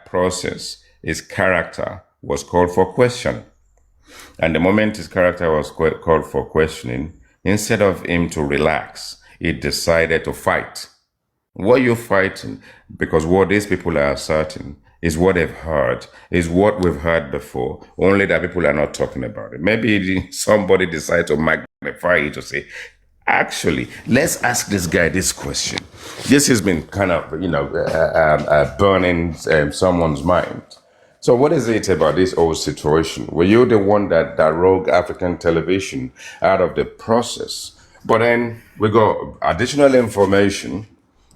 process, his character was called for question. And the moment his character was called for questioning, instead of him to relax, he decided to fight. What you're fighting, because what these people are asserting is what they've heard, is what we've heard before, only that people are not talking about it. Maybe somebody decided to magnify it to say, actually, let's ask this guy this question. This has been kind of, burning someone's mind. So what is it about this whole situation? Were you the one that rogue African television out of the process? But then we got additional information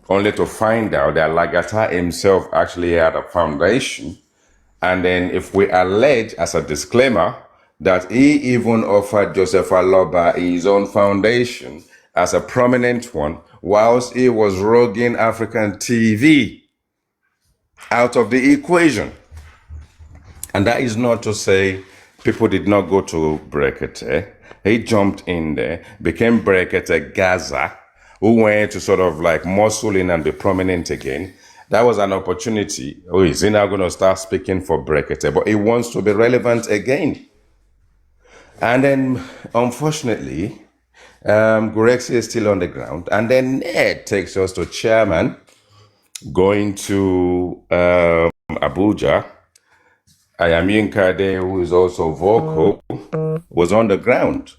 only to find out that Lagata himself actually had a foundation. And then if we allege as a disclaimer that he even offered Joseph Aloba his own foundation as a prominent one, whilst he was roguing African TV out of the equation. And that is not to say people did not go to Brekete. He jumped in there, became Brekete Gaza, who went to sort of like muscle in and be prominent again. That was an opportunity. Oh, is he now going to start speaking for Brekete? But he wants to be relevant again. And then, unfortunately, Gurexi is still on the ground. And then Ned takes us to chairman going to Abuja. Ayamin Kade, who is also vocal, was on the ground.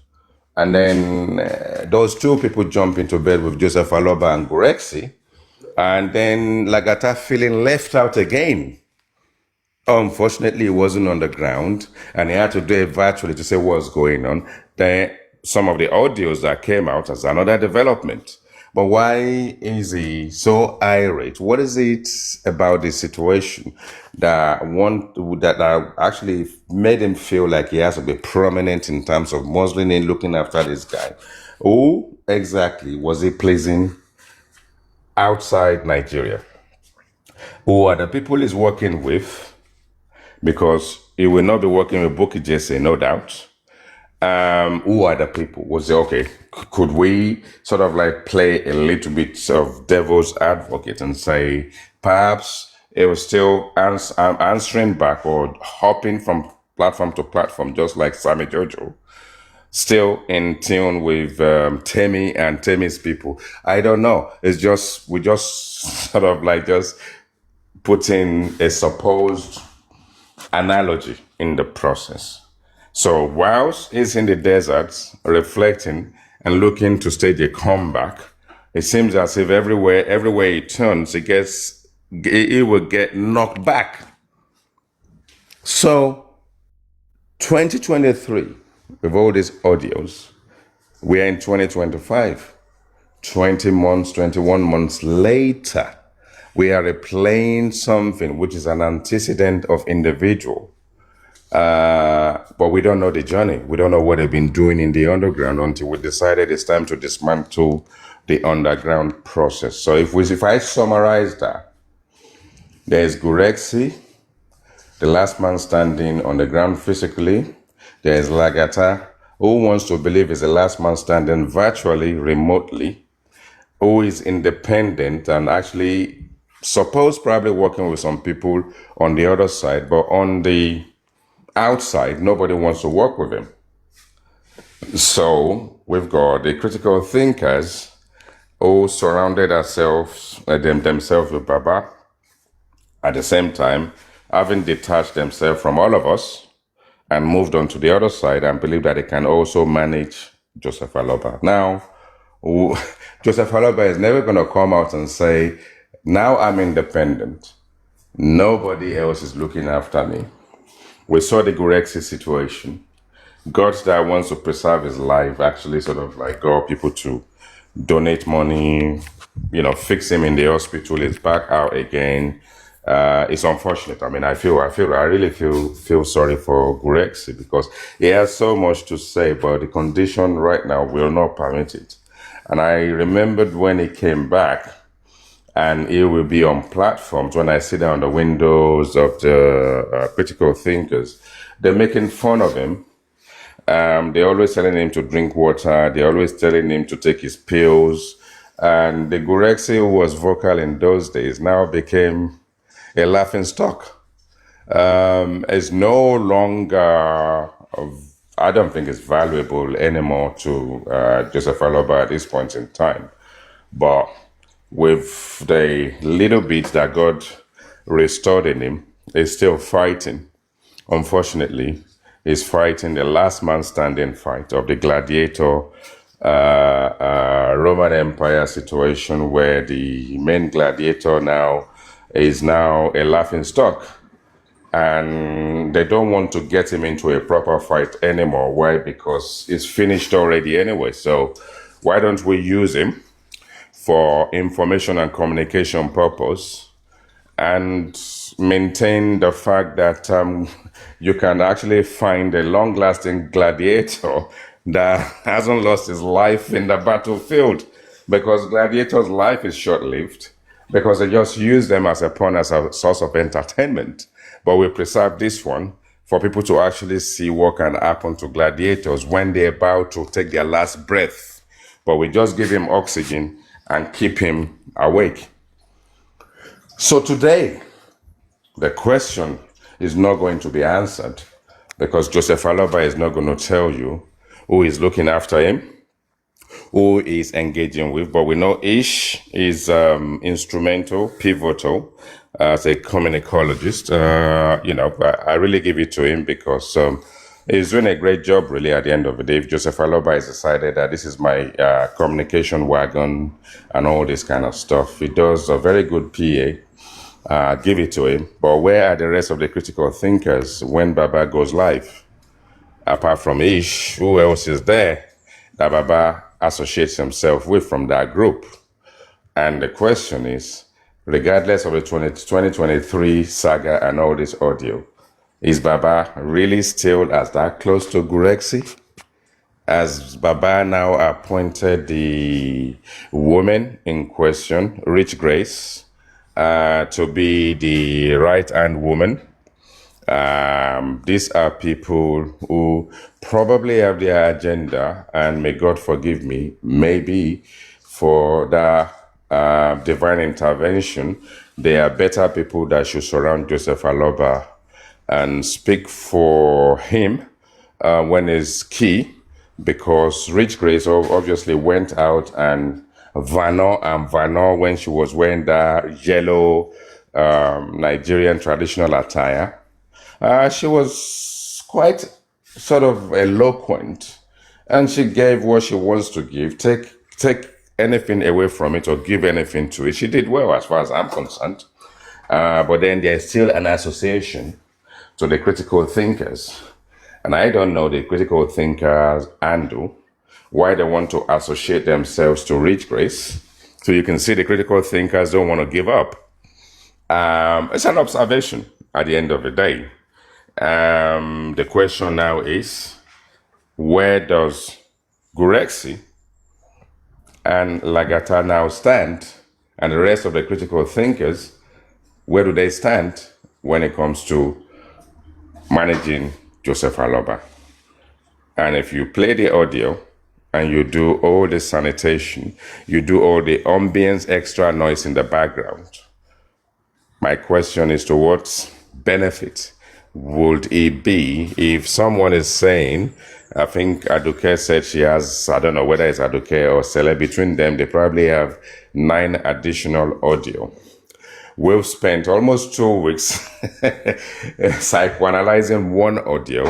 And then those two people jump into bed with Joseph Aloba and Gurexi. And then Lagata feeling left out again. Unfortunately, he wasn't on the ground. And he had to do it virtually to say what's going on. Then some of the audios that came out as another development. But why is he so irate? What is it about this situation that actually made him feel like he has to be prominent in terms of muscling in looking after this guy? Who exactly was he pleasing outside Nigeria? Who are the people he's working with? Because he will not be working with Bukky Jesse, no doubt. Who are the people? Was it okay? Could we sort of like play a little bit of devil's advocate and say perhaps it was still answering back or hopping from platform to platform, just like Sammy Jojo, still in tune with Temi and Temi's people? I don't know. It's just, we just sort of like just put in a supposed analogy in the process. So whilst he's in the deserts reflecting and looking to stage a comeback, it seems as if everywhere he turns, he will get knocked back. So 2023, with all these audios, we are in 2025. 21 months later, we are replaying something which is an antecedent of individual. But we don't know the journey. We don't know what they've been doing in the underground until we decided it's time to dismantle the underground process. So if I summarize that, there's Gurexi, the last man standing on the ground physically. There's Lagata, who wants to believe is the last man standing virtually, remotely, who is independent and actually probably working with some people on the other side, but on the outside, nobody wants to work with him. So we've got the critical thinkers who surrounded themselves with Baba, at the same time having detached themselves from all of us and moved on to the other side and believe that they can also manage Joseph Aloba. Now, Joseph Aloba is never going to come out and say, now I'm independent. Nobody else is looking after me. We saw the Gurexi situation. God that wants to preserve his life actually sort of like got people to donate money, fix him in the hospital. He's back out again. It's unfortunate. I mean, I really feel sorry for Gurexi because he has so much to say, but the condition right now will not permit it. And I remembered when he came back, and he will be on platforms. When I sit down the windows of the critical thinkers, they're making fun of him. They're always telling him to drink water. They're always telling him to take his pills. And the Gurexi who was vocal in those days now became a laughing stock. is no longer, I don't think it's valuable anymore to Joseph Aloba at this point in time. But with the little bit that God restored in him, he's still fighting. Unfortunately, he's fighting the last man standing fight of the gladiator Roman Empire situation, where the main gladiator now is now a laughing stock, and they don't want to get him into a proper fight anymore. Why? Because it's finished already anyway. So why don't we use him for information and communication purpose, and maintain the fact that you can actually find a long-lasting gladiator that hasn't lost his life in the battlefield, because gladiators' life is short-lived, because they just use them as a pawn, as a source of entertainment. But we preserve this one for people to actually see what can happen to gladiators when they're about to take their last breath. But we just give him oxygen and keep him awake. So today, the question is not going to be answered, because Joseph Aloba is not going to tell you who is looking after him, who is engaging with. But we know Ish is instrumental, pivotal as a communicologist. I really give it to him, because he's doing a great job, really, at the end of the day. If Joseph Aloba has decided that this is my communication wagon and all this kind of stuff, he does a very good PA. Give it to him. But where are the rest of the critical thinkers when Baba goes live? Apart from Ish, who else is there that Baba associates himself with from that group? And the question is, regardless of the 2023 saga and all this audio, is Baba really still as that close to Gurexi? As Baba now appointed the woman in question, Rich Grace, to be the right-hand woman. These are people who probably have their agenda, and may God forgive me, maybe for the divine intervention, they are better people that should surround Joseph Aloba and speak for him when it's key, because Rich Grace obviously went out and Vano when she was wearing that yellow Nigerian traditional attire. She was quite sort of eloquent, and she gave what she wants to give. Take anything away from it or give anything to it. She did well as far as I'm concerned. But then there's still an association to the critical thinkers. And I don't know the critical thinkers handle why they want to associate themselves to Rich Grace. So you can see the critical thinkers don't want to give up. It's an observation at the end of the day. The question now is, where does Gurexi and Lagata now stand, and the rest of the critical thinkers, where do they stand when it comes to managing Joseph Aloba? And if you play the audio and you do all the sanitation, you do all the ambience, extra noise in the background, my question is, to what benefit would it be if someone is saying, I think Aduke said she has, I don't know whether it's Aduke or Sele, between them, they probably have 9 additional audio. We've spent almost 2 weeks psychoanalyzing one audio,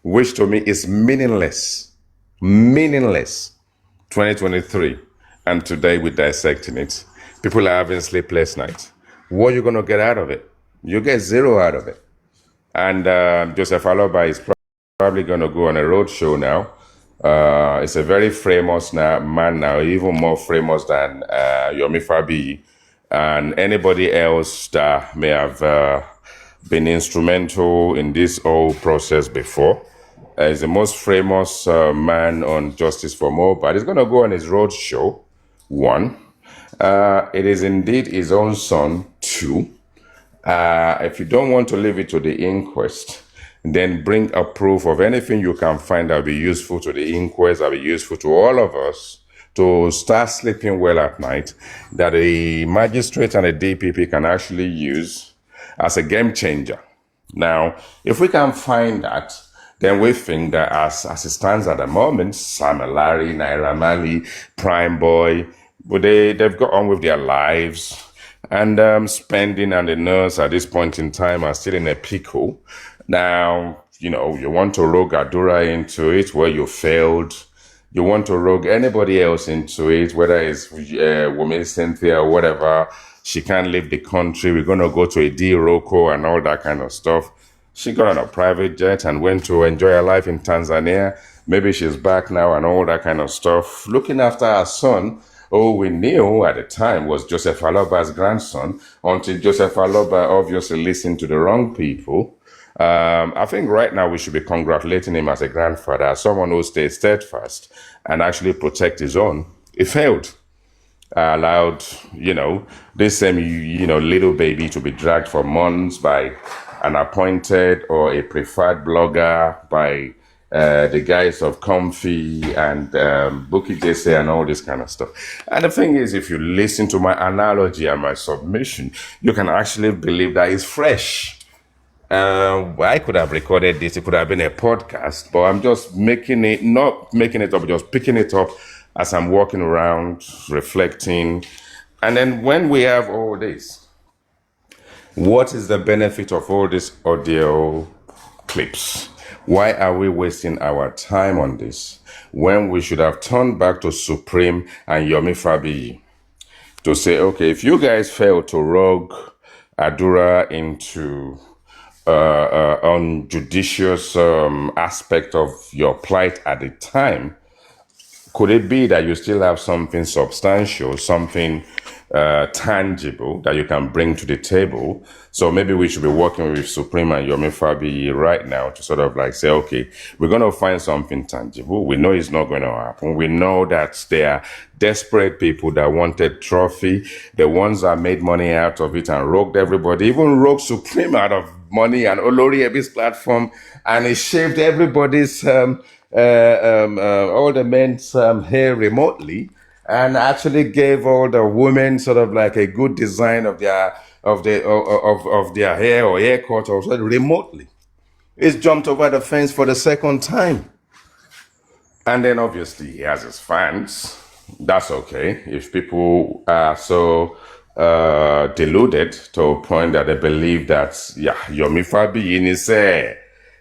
which to me is meaningless. 2023. And today we're dissecting it. People are having sleepless nights. What are you going to get out of it? You get 0 out of it. And Joseph Aloba is probably going to go on a road show now. It's a very famous man now, even more famous than Yomi Fabi and anybody else that may have been instrumental in this whole process before. He's the most famous man on Justice for Mohbad. He's going to go on his road show, 1. It is indeed his own son, 2. If you don't want to leave it to the inquest, then bring a proof of anything you can find that will be useful to the inquest, that will be useful to all of us, to start sleeping well at night, that the magistrate and the DPP can actually use as a game changer. Now, if we can find that, then we think that as it stands at the moment, Sam Larry, Naira Marley, Prime Boy, but they've got on with their lives, and spending and the nurse at this point in time are still in a pickle. Now, you want to rogue Adura into it where you failed. You want to rogue anybody else into it, whether it's woman Cynthia or whatever. She can't leave the country. We're going to go to a D Rocco and all that kind of stuff. She got on a private jet and went to enjoy her life in Tanzania. Maybe she's back now and all that kind of stuff. Looking after her son, who we knew at the time was Joseph Aloba's grandson, until Joseph Aloba obviously listened to the wrong people. I think right now we should be congratulating him as a grandfather, as someone who stayed steadfast and actually protect his own. He failed. Allowed, this same, little baby to be dragged for months by an appointed or a preferred blogger, by the guys of Comfy and Bookie Jesse and all this kind of stuff. And the thing is, if you listen to my analogy and my submission, you can actually believe that it's fresh. I could have recorded this, it could have been a podcast, but I'm just not making it up, just picking it up as I'm walking around, reflecting. And then when we have all this, what is the benefit of all these audio clips? Why are we wasting our time on this when we should have turned back to Supreme and Yomi Fabiyi to say, okay, if you guys fail to rogue Adura into unjudicious aspect of your plight at the time, could it be that you still have something substantial, something tangible that you can bring to the table? So maybe we should be working with Supreme and Yomi Fabiyi right now to sort of like say, okay, we're going to find something tangible. We know it's not going to happen. We know that there are desperate people that wanted trophy, the ones that made money out of it and rogued everybody, even rogued Supreme out of money and Olori Ebi's platform, and it shaved everybody's all the men's hair remotely, and actually gave all the women sort of like a good design of their hair or haircut or something remotely. It's jumped over the fence for the second time. And then obviously he has his fans. That's okay. If people are so deluded to a point that they believe that, Yomi Fabiyi ni se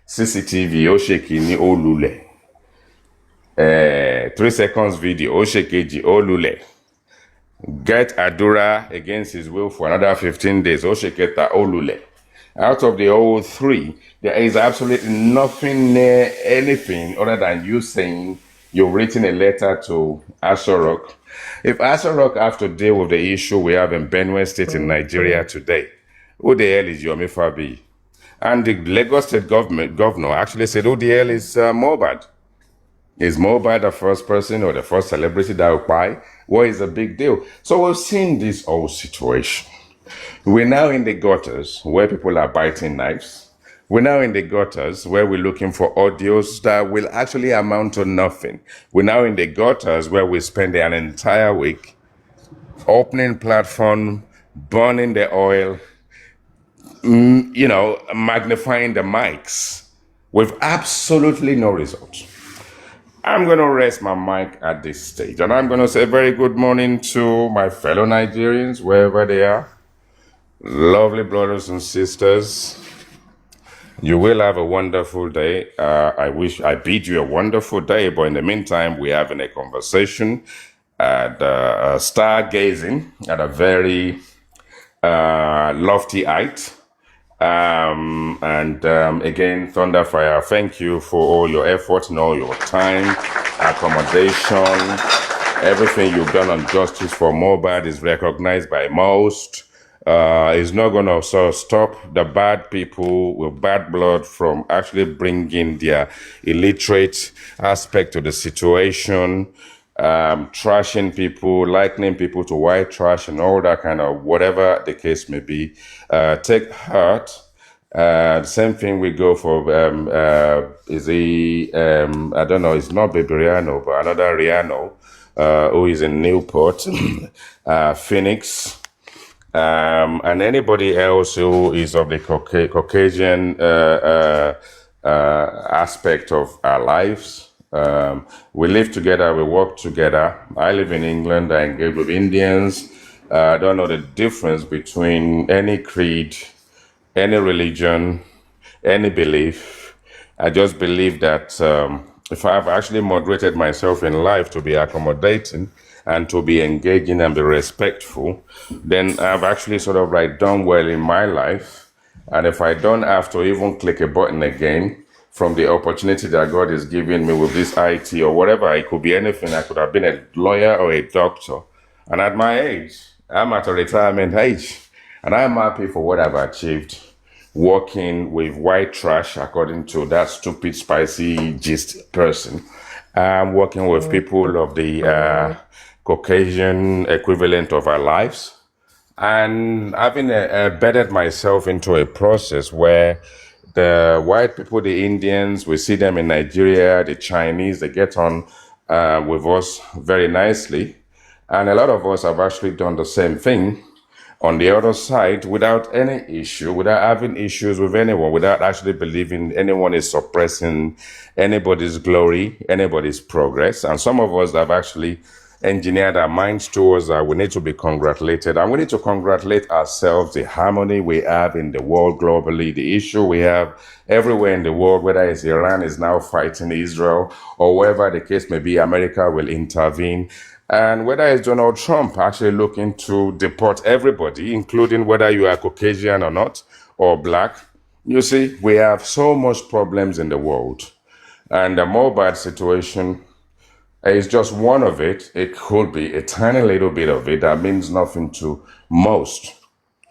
CCTV Oshekini Olule. 3 seconds video, Oshekeji Olule. Get Adura against his will for another 15 days, Osheketa Olule. Out of the whole 3, there is absolutely nothing near anything other than you saying you've written a letter to Asorok. If Asorok have to deal with the issue we have in Benue State in Nigeria today, who the hell is Yomi Fabiyi? And the Lagos State governor actually said, who the hell is Mohbad? Is Mohbad the first person or the first celebrity that will buy? What is the big deal? So we've seen this whole situation. We're now in the gutters where people are biting knives. We're now in the gutters where we're looking for audios that will actually amount to nothing. We're now in the gutters where we spend an entire week opening platform, burning the oil, magnifying the mics with absolutely no result. I'm going to rest my mic at this stage, and I'm going to say very good morning to my fellow Nigerians, wherever they are. Lovely brothers and sisters, you will have a wonderful day. I bid you a wonderful day, but in the meantime, we're having a conversation and stargazing at a very lofty height. Again, Thunderfire, thank you for all your effort and all your time, accommodation, everything you've done on justice for Mohbad is recognized by most. It's not going to sort of stop the bad people with bad blood from actually bringing their illiterate aspect to the situation, trashing people, likening people to white trash and all that kind of whatever the case may be. Take heart. The same thing we go for, is he, I don't know, it's not Baby Riano, but another Riano, who is in Newport, Phoenix. And anybody else who is of the Caucasian aspect of our lives. We live together, we work together. I live in England, I engage with Indians. I don't know the difference between any creed, any religion, any belief. I just believe that if I've actually moderated myself in life to be accommodating and to be engaging and be respectful, then I've actually sort of like done well in my life. And if I don't have to even click a button again from the opportunity that God is giving me with this IT or whatever, it could be anything. I could have been a lawyer or a doctor. And at my age, I'm at a retirement age, and I'm happy for what I've achieved working with white trash, according to that stupid, spicy gist person. I'm working with people of the Caucasian equivalent of our lives. And having embedded myself into a process where the white people, the Indians, we see them in Nigeria, the Chinese, they get on with us very nicely. And a lot of us have actually done the same thing on the other side without any issue, without having issues with anyone, without actually believing anyone is suppressing anybody's glory, anybody's progress. And some of us have actually engineered our minds towards that we need to be congratulated. And we need to congratulate ourselves, the harmony we have in the world globally, the issue we have everywhere in the world, whether it's Iran is now fighting Israel or wherever the case may be, America will intervene. And whether it's Donald Trump actually looking to deport everybody, including whether you are Caucasian or not, or black, you see, we have so much problems in the world. And the Mobile situation is just one of it. It could be a tiny little bit of it that means nothing to most.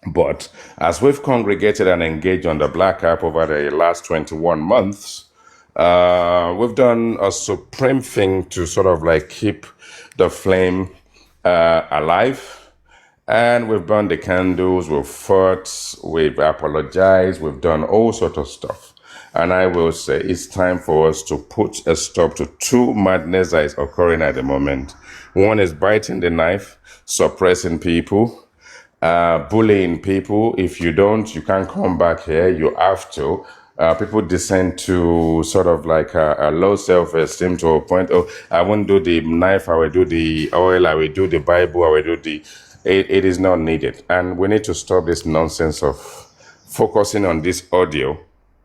But as we've congregated and engaged on the Black App over the last 21 months, we've done a supreme thing to sort of like keep the flame alive. And we've burned the candles, we've fought, we've apologized, we've done all sorts of stuff. And I will say it's time for us to put a stop to two madness that is occurring at the moment. One is biting the knife, suppressing people, bullying people. If you don't, you can't come back here. You have to. People descend to sort of like a low self-esteem to a point, oh, I won't do the knife, I will do the oil, I will do the Bible, I will do the... It is not needed. And we need to stop this nonsense of focusing on this audio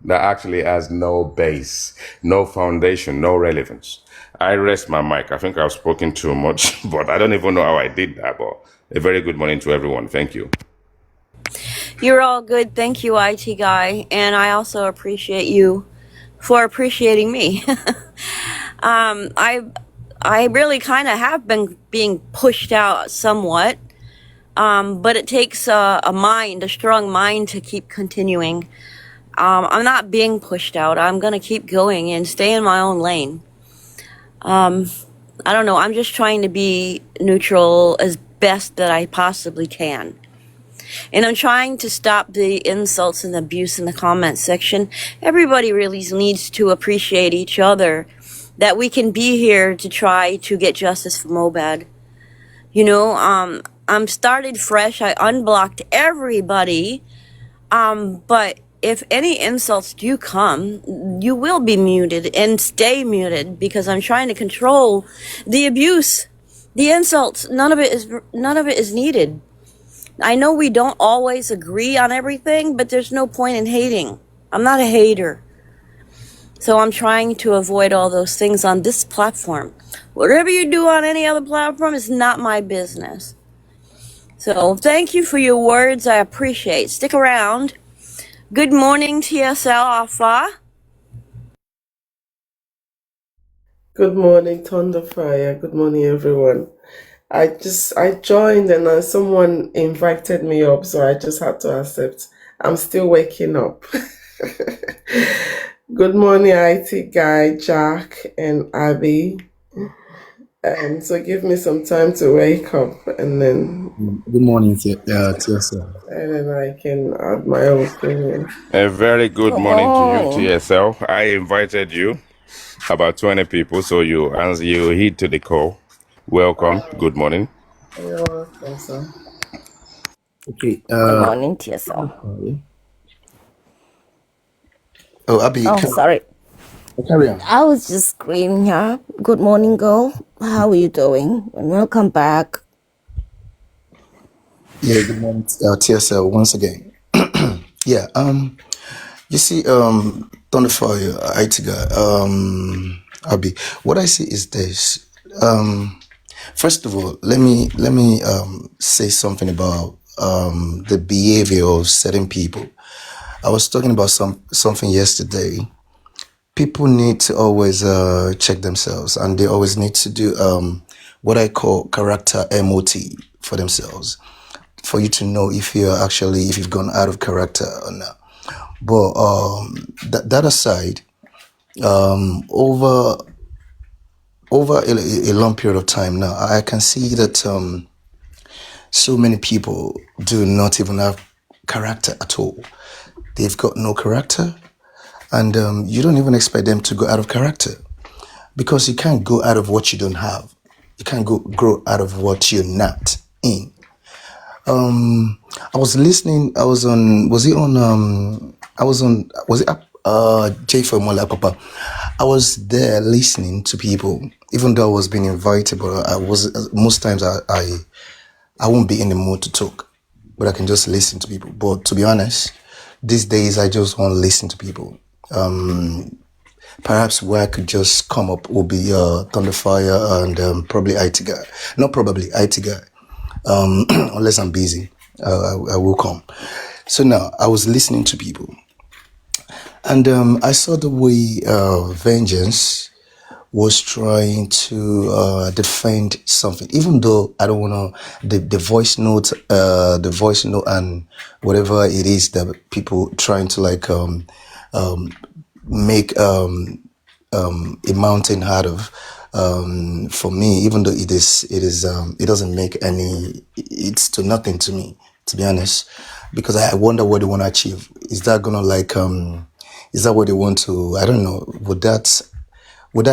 that actually has no base, no foundation, no relevance. I rest my mic. I think I've spoken too much, but I don't even know how I did that. But a very good morning to everyone. Thank you. You're all good. Thank you, IT guy. And I also appreciate you for appreciating me. I really kind of have been being pushed out somewhat. But it takes a strong mind to keep continuing. I'm not being pushed out. I'm going to keep going and stay in my own lane. I don't know. I'm just trying to be neutral as best that I possibly can. And I'm trying to stop the insults and abuse in the comment section. Everybody really needs to appreciate each other, that we can be here to try to get justice for Mobad. You know, I'm started fresh. I unblocked everybody. But if any insults do come, you will be muted and stay muted, because I'm trying to control the abuse, the insults. None of it is needed. I know we don't always agree on everything, but there's no point in hating. I'm not a hater. So I'm trying to avoid all those things on this platform. Whatever you do on any other platform is not my business. So thank you for your words. I appreciate. Stick around. Good morning, TSL Alpha. Good morning, Thunderfire. Good morning, everyone. I joined and someone invited me up, so I just had to accept. I'm still waking up. Good morning, IT guy, Jack and Abby. So give me some time to wake up, and then Good morning, TSL. and then I can add my own opinion. A very good morning to you, TSL. I invited you, about 20 people, so you heed to the call. Welcome. Good morning. You're welcome, sir. Okay. Good morning, TSL. Oh, Abby, Oh, sorry. carry on. I was just greeting her. Good morning, girl. How are you doing? And welcome back. Yeah, good morning, TSL once again. Yeah. You see, Thunderfire, Aitiga, Abby. What I see is this. First of all, let me say something about the behavior of certain people. I was talking about something yesterday. People need to always check themselves, and they always need to do what I call character MOT for themselves, for you to know if you've gone out of character or not. But that aside, over a long period of time now, I can see that so many people do not even have character at all. They've got no character, and you don't even expect them to go out of character, because you can't go out of what you don't have. You can't grow out of what you're not in. I was listening. I was on. Was it on? I was on. Was it up? J for Mola Papa. I was there listening to people, even though I was being invited, but I was most times I won't be in the mood to talk, but I can just listen to people. But to be honest, these days I just want to listen to people. Perhaps where I could just come up will be Thunderfire and probably IT guy. Not probably IT guy. Unless I'm busy, I will come. So now I was listening to people, and I saw the way Vengeance was trying to defend something, even though I don't want to the voice note, and whatever it is that people trying to like make a mountain out of. For me, even though it doesn't make any, it's to nothing to me, to be honest, because I wonder what they want to achieve. Is that gonna like is that what they want to? I don't know. Would that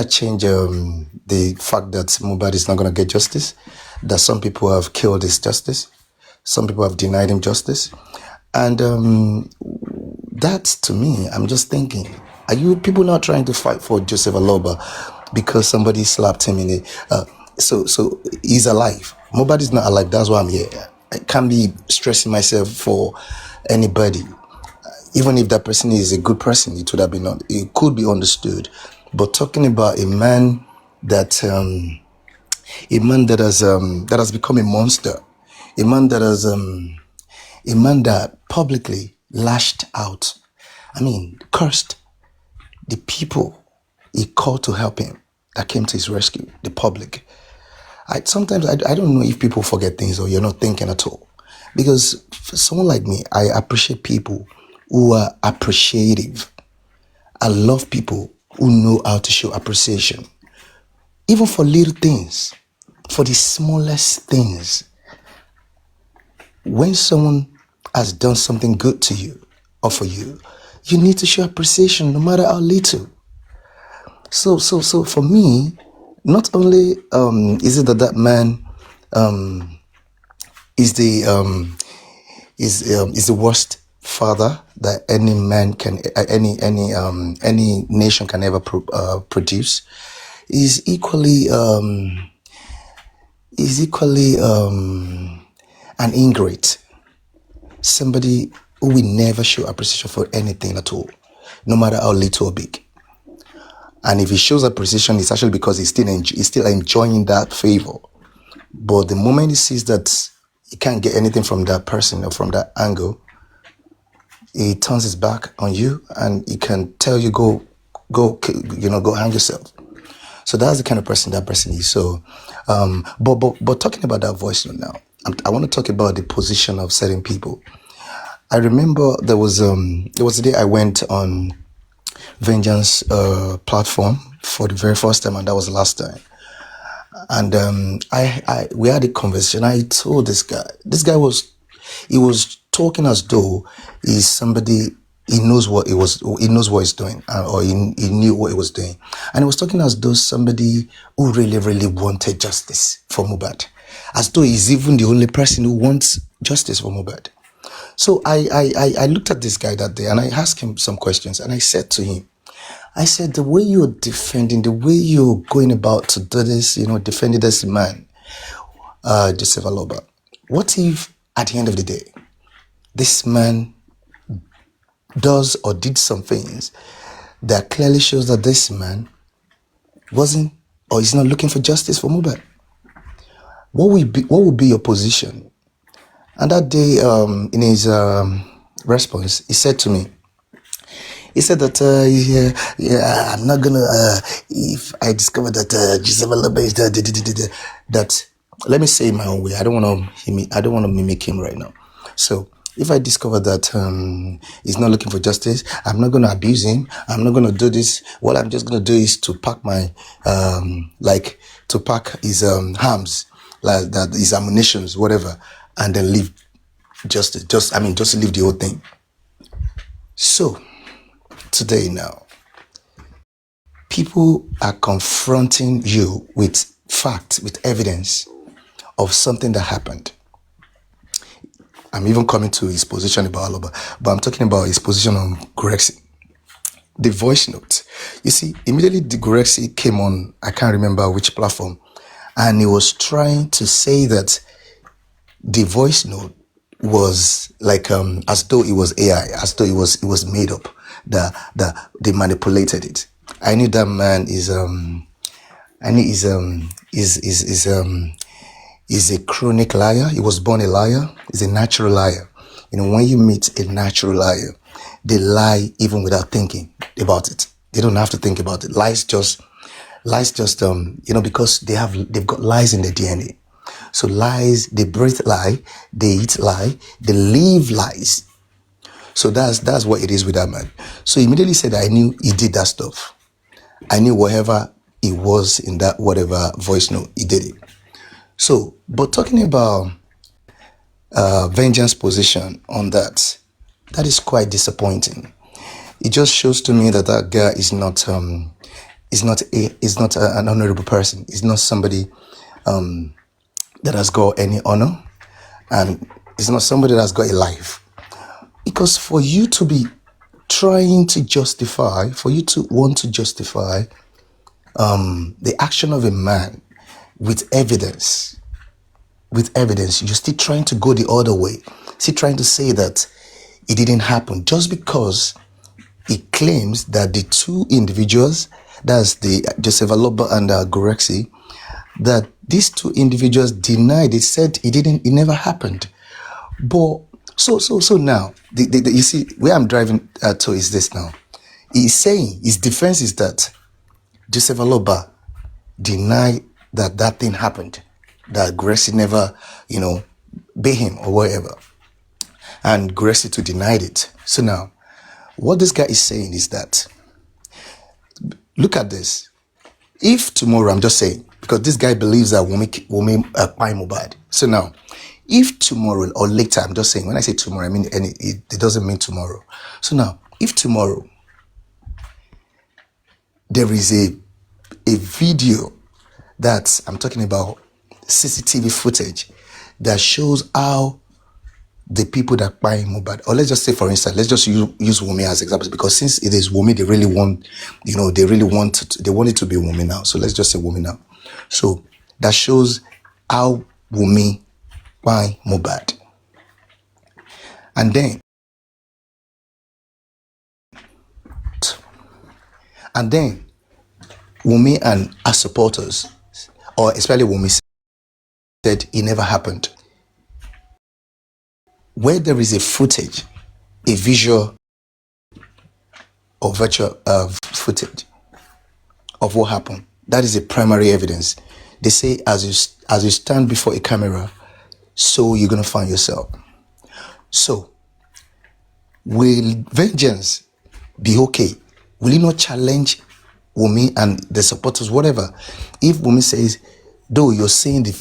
change the fact that Mohbad is not gonna get justice? That some people have killed his justice, some people have denied him justice, and that to me, I'm just thinking, are you people not trying to fight for Joseph Aloba because somebody slapped him in it? So he's alive. Mohbad is not alive. That's why I'm here. I can't be stressing myself for anybody. Even if that person is a good person, it would have been it could be understood. But talking about a man that has become a monster, a man that publicly lashed out. I mean, cursed the people he called to help him, that came to his rescue, the public. Sometimes I don't know if people forget things or you're not thinking at all. Because for someone like me, I appreciate people who are appreciative. I love people who know how to show appreciation. Even for little things, for the smallest things. When someone has done something good to you or for you, you need to show appreciation no matter how little. So for me, not only is it that man is the worst father that any man can any nation can ever produce, is equally an ingrate, somebody who will never show appreciation for anything at all, no matter how little or big. And if he shows appreciation, it's actually because he's still enjoying that favor. But the moment he sees that he can't get anything from that person or from that angle, he turns his back on you, and he can tell you go hang yourself. So that's the kind of person that person is. So, but talking about that voice note now, I want to talk about the position of certain people. I remember there was a day I went on Vengeance platform for the very first time, and that was the last time. And we had a conversation. I told this guy was talking as though he's somebody, he knows what he's doing, or he knew what he was doing, and he was talking as though somebody who really wanted justice for Mohbad, as though he's even the only person who wants justice for Mohbad. So I looked at this guy that day and I asked him some questions, and I said to him, I said, the way you're defending, the way you're going about to do this, defending this man, Joseph Aloba, what if at the end of the day, this man does or did some things that clearly shows that this man wasn't or is not looking for justice for Mohbad? What would be your position? And that day, in his response, he said to me, he said that, I'm not gonna, if I discover that Giselle Aloba is that, let me say it my own way. I don't want to mimic him right now. So if I discover that he's not looking for justice, I'm not going to abuse him. I'm not going to do this. What I'm just going to do is to pack my, to pack his arms, like that, his ammunitions, whatever, and then leave justice. Just leave the whole thing. So today now, people are confronting you with fact, with evidence of something that happened. I'm even coming to his position about Aloba, but I'm talking about his position on Gurexy. The voice note. You see, immediately the Gurexy came on, I can't remember which platform, and he was trying to say that the voice note was like as though it was AI, as though it was made up, that they manipulated it. I knew that man is a chronic liar. He was born a liar. He's a natural liar. When you meet a natural liar, they lie even without thinking about it. They don't have to think about it. Lies just because they've got lies in their DNA. So lies, they breathe lie, they eat lie, they live lies. So that's what it is with that man. So he immediately said, I knew he did that stuff. I knew whatever it was in that whatever voice note, he did it. So, but talking about vengeance position on that is quite disappointing. It just shows to me that guy is not an honorable person. He's not somebody that has got any honor, and it's not somebody that has got a life. Because for you to be trying to justify, for you to want to justify the action of a man with evidence, you're still trying to go the other way, still trying to say that it didn't happen, just because he claims that the two individuals, that's the Joseph Aloba and Gurexy, that these two individuals denied it, said it never happened. But so now, you see where I'm driving to is this now. He's saying his defense is that Joseph Aloba denied that thing happened, that Gurexy never, beat him or whatever, and Gurexy too denied it. So now, what this guy is saying is that, look at this. If tomorrow, I'm just saying, because this guy believes that Wunmi buy Mohbad. So now, if tomorrow or later, I'm just saying, when I say tomorrow, I mean it doesn't mean tomorrow. So now, if tomorrow there is a video that I'm talking about, CCTV footage that shows how the people that buy Mohbad, or let's just say, for instance, let's just use Wunmi as examples, because since it is Wunmi, they want it to be Wunmi now. So let's just say Wunmi now. So that shows how Wunmi buy Mohbad. And then Wunmi and her supporters, or especially Wunmi, said it never happened. Where there is a footage, a visual or virtual footage of what happened, that is a primary evidence. They say as you stand before a camera, so you're going to find yourself. So, will vengeance be okay? Will you not challenge Wunmi and the supporters, whatever? If Wunmi says, though you're seeing the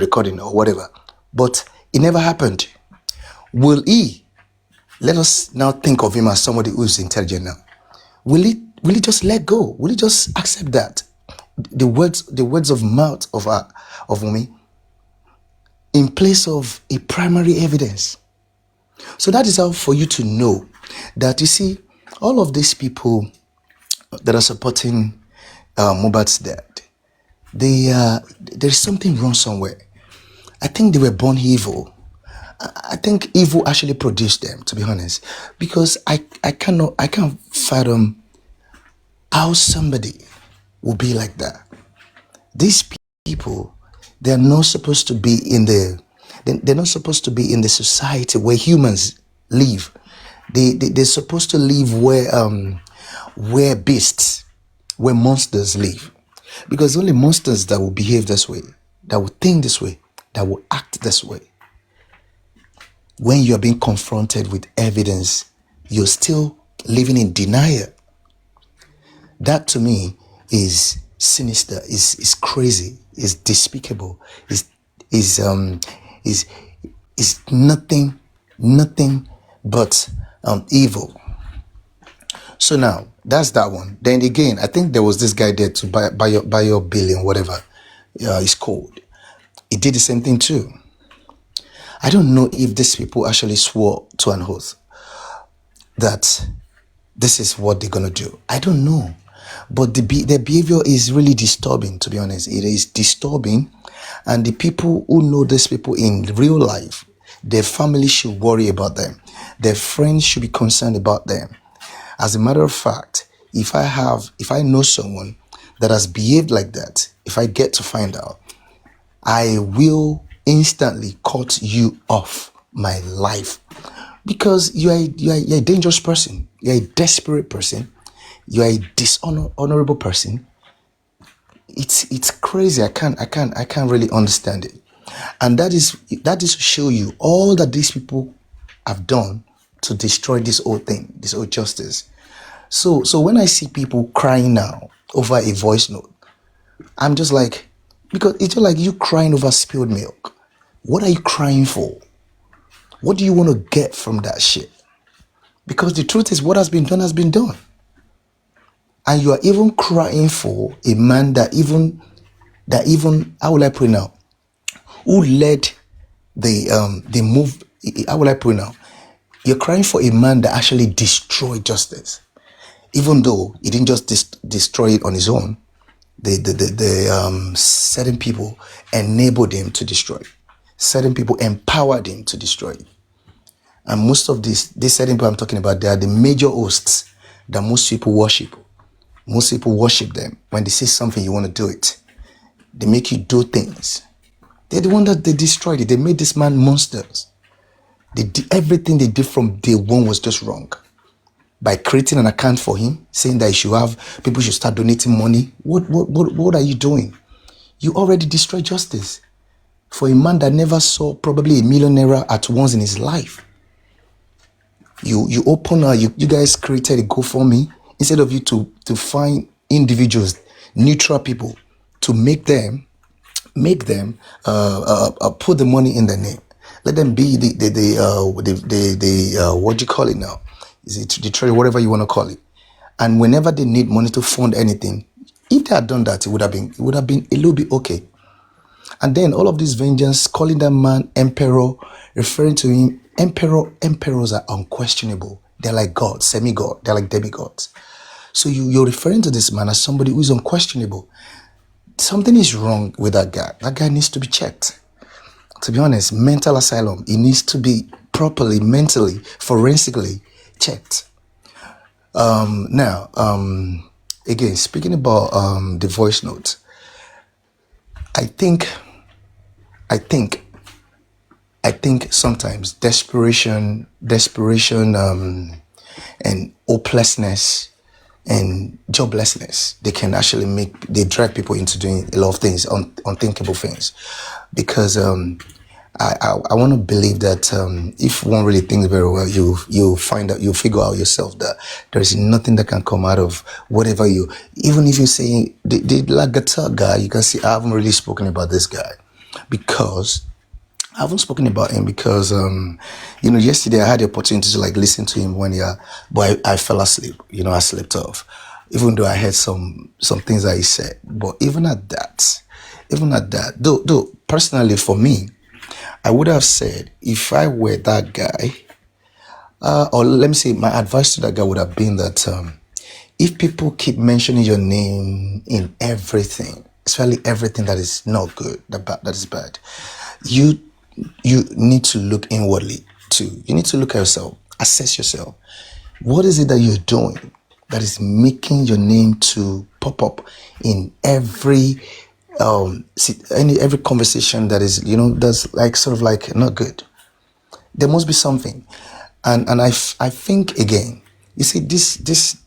recording or whatever, but it never happened, will he? Let us now think of him as somebody who is intelligent now. Will he just let go? Will he just accept that the words of mouth of Wunmi? in place of a primary evidence. So that is how for you to know that, you see, all of these people that are supporting Mohbad's dad, there's something wrong somewhere. I think they were born evil. I think evil actually produced them, to be honest, because I can't fathom how somebody will be like that. These people, they're not supposed to be in they're not supposed to be in the society where humans live. They're supposed to live where beasts, where monsters live. Because only monsters that will behave this way, that will think this way, that will act this way. When you are being confronted with evidence, you're still living in denial. That to me is sinister, is crazy, is despicable, is nothing but evil. So now that's that one. Then again, I think there was this guy there to buy your billion, whatever it's called. He did the same thing too. I don't know if these people actually swore to an oath that this is what they're gonna do. I don't know, but their behavior is really disturbing. To be honest, it is disturbing, and the people who know these people in real life, their family should worry about them. Their friends should be concerned about them. As a matter of fact, if I know someone that has behaved like that, if I get to find out, I will instantly cut you off my life, because you are a dangerous person. You're a desperate person. You are a dishonorable person. It's crazy. I can't really understand it. And that is to show you all that these people have done to destroy this whole thing, this whole justice. So when I see people crying now over a voice note, I'm just like, because it's just like you crying over spilled milk. What are you crying for? What do you want to get from that shit? Because the truth is, what has been done has been done. And you are even crying for a man that even, how will I put it now? Who led the move, how will I put it now? You're crying for a man that actually destroyed justice. Even though he didn't just destroy it on his own, certain people enabled him to destroy it. Certain people empowered him to destroy it. And most of these certain people I'm talking about, they are the major hosts that most people worship. Most people worship them. When they say something, you want to do it. They make you do things. They're the one that they destroyed it. They made this man monsters. Everything they did from day one was just wrong. By creating an account for him, saying that people should start donating money. What are you doing? You already destroyed justice for a man that never saw probably $1 million naira at once in his life. You open you guys created a GoFundMe instead of you to find individuals, neutral people, to make them put the money in their name. Let them be the what do you call it now? Is it the treasury, whatever you want to call it? And whenever they need money to fund anything, if they had done that, it would have been a little bit okay. And then all of this vengeance, calling that man emperor, referring to him, emperors are unquestionable. They're like God, semi-God, they're like demigods. So you're referring to this man as somebody who is unquestionable. Something is wrong with that guy. That guy needs to be checked. To be honest, mental asylum, he needs to be properly, mentally, forensically checked. Now, again, speaking about the voice note, I think sometimes desperation, and hopelessness and joblessness, they can actually they drag people into doing a lot of things, unthinkable things. Because I want to believe that if one really thinks very well, you figure out yourself that there is nothing that can come out of whatever even if you say the Lagata guy, you can see I haven't really spoken about this guy because I haven't spoken about him because yesterday I had the opportunity to listen to him but I fell asleep. I slept off, even though I heard some things that he said. But even at that, though personally for me, I would have said, if I were that guy, or let me say, my advice to that guy would have been that if people keep mentioning your name in everything, especially everything that is not good, that is bad, you need to look inwardly too. You need to look at yourself, assess yourself. What is it that you're doing that is making your name to pop up in every every conversation that is, that's like sort of like not good? There must be something. And I think again, you see, this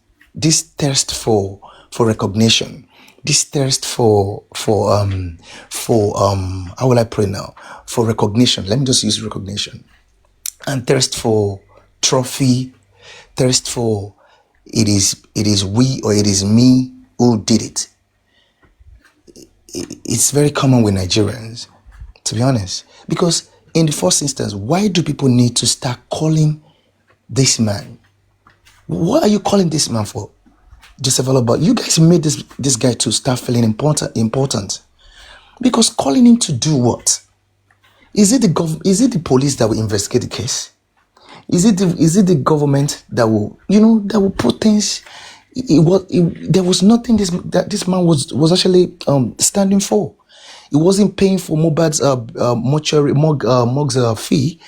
thirst for recognition, this thirst for how will I pray now? For recognition. Let me just use recognition. And thirst for trophy, thirst for it is we or it is me who did it. It's very common with Nigerians, to be honest. Because in the first instance, why do people need to start calling this man? What are you calling this man for? Joseph Aloba, you guys made this guy to start feeling important. Because calling him to do what? Is it the police that will investigate the case? Is it the government that will put things? There was nothing that this man was actually standing for. He wasn't paying for Mohbad's morgue's fee,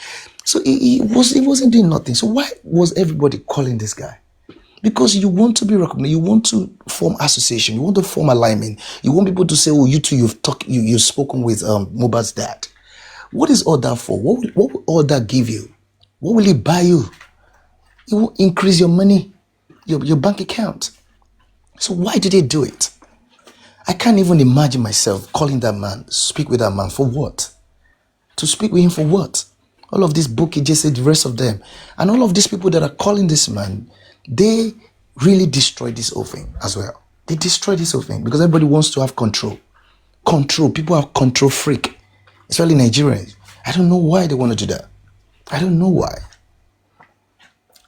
so he wasn't doing nothing. So why was everybody calling this guy? Because you want to be recognized, you want to form association, you want to form alignment, you want people to say, "Oh, you two, you've spoken with Mohbad's dad." What is all that for? What will all that give you? What will it buy you? It will increase your money, your bank account. So why did they do it? I can't even imagine myself calling that man, speak with that man for what? To speak with him for what? All of this book, he just said, the rest of them. And all of these people that are calling this man, they really destroyed this whole thing as well. They destroyed this whole thing because everybody wants to have control. Control. People are control freak, especially Nigerians. I don't know why they want to do that. I don't know why.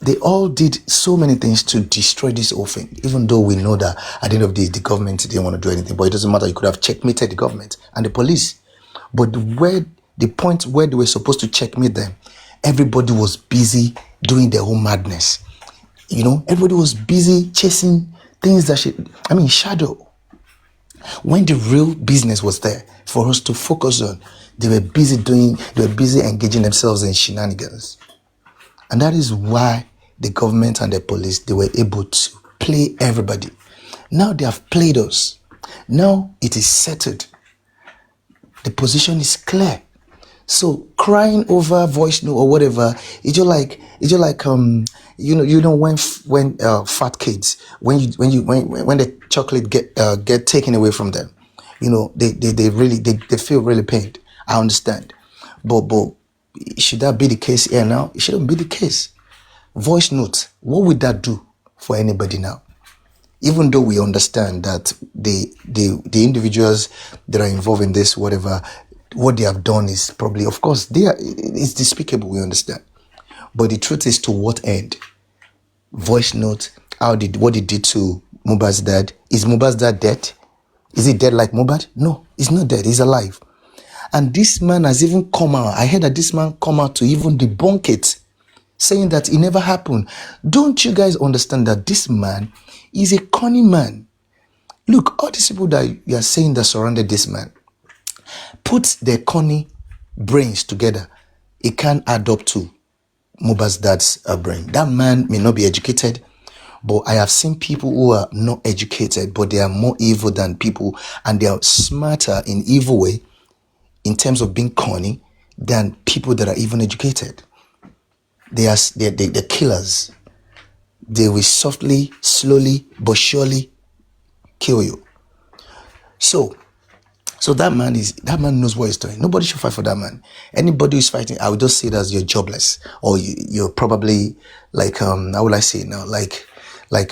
They all did so many things to destroy this whole thing, even though we know that at the end of the day, the government didn't want to do anything. But it doesn't matter. You could have checkmated the government and the police. But the point where they were supposed to checkmate them, everybody was busy doing their own madness. Everybody was busy chasing things that shadow. When the real business was there for us to focus on, they were busy engaging themselves in shenanigans. And that is why the government and the police, they were able to play everybody. Now they have played us. Now it is settled. The position is clear. So crying over voice note or whatever, it's just like when fat kids, when the chocolate get taken away from them, they feel really pained. I understand, but should that be the case here now? It shouldn't be the case. Voice notes, what would that do for anybody now? Even though we understand that the individuals that are involved in this, whatever, what they have done is probably, of course, it's despicable, we understand. But the truth is, to what end? Voice note, what it did to Mohbad's dad. Is Mohbad's dad dead? Is he dead like Mohbad? No, he's not dead, he's alive. And this man has even come out. I heard that this man come out to even debunk it, saying that it never happened. Don't you guys understand that this man is a cunning man? Look, all these people that you are saying that surrounded this man, put their cunning brains together, it can't add up to Mohbad's dad's brain. That man may not be educated, but I have seen people who are not educated, but they are more evil than people, and they are smarter in evil way in terms of being cunning than people that are even educated. They're killers. They will softly, slowly, but surely kill you. So that man knows what he's doing. Nobody should fight for that man. Anybody who's fighting, I would just say that you're jobless, or you're probably like how will I say it now? Like you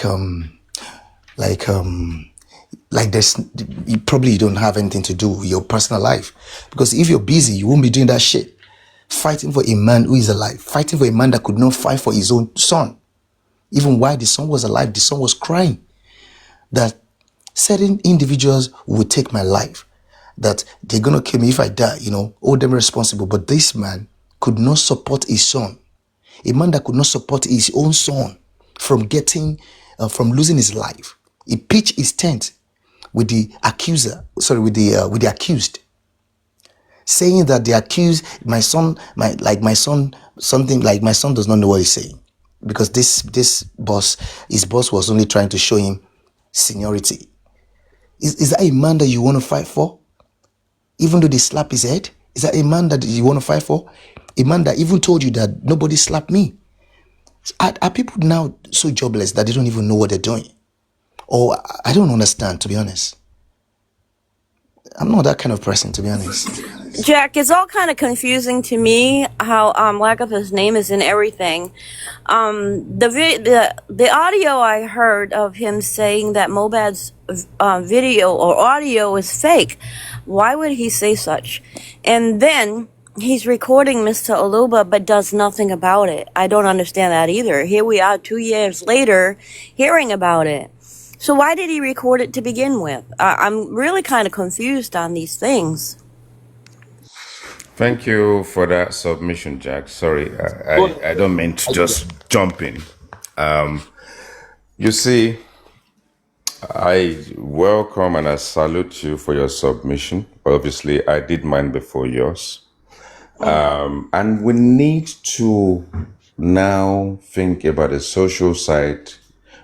don't have anything to do with your personal life, because if you're busy, you won't be doing that shit. Fighting for a man who is alive, fighting for a man that could not fight for his own son. Even while the son was alive, the son was crying that certain individuals would take my life. that they're gonna kill me if I die, hold them responsible. But this man could not support his son. A man that could not support his own son from from losing his life. He pitched his tent with the with the accused, saying that the accused, my son does not know what he's saying, because his boss was only trying to show him seniority. Is that a man that you want to fight for? Even though they slap his head, is that a man that you want to fight for? A man that even told you that nobody slapped me. Are people now so jobless that they don't even know what they're doing? Or I don't understand, to be honest. I'm not that kind of person, to be honest. Jack, it's all kind of confusing to me how Lagatha's name is in everything. The audio I heard of him saying that Mobad's video or audio is fake. Why would he say such? And then he's recording Mr. Oluba but does nothing about it. I don't understand that either. Here we are 2 years later hearing about it. So why did he record it to begin with? I'm really kind of confused on these things. Thank you for that submission, Jack. Sorry, I don't mean to just jump in. You see, I welcome and I salute you for your submission. Obviously, I did mine before yours. And we need to now think about the social side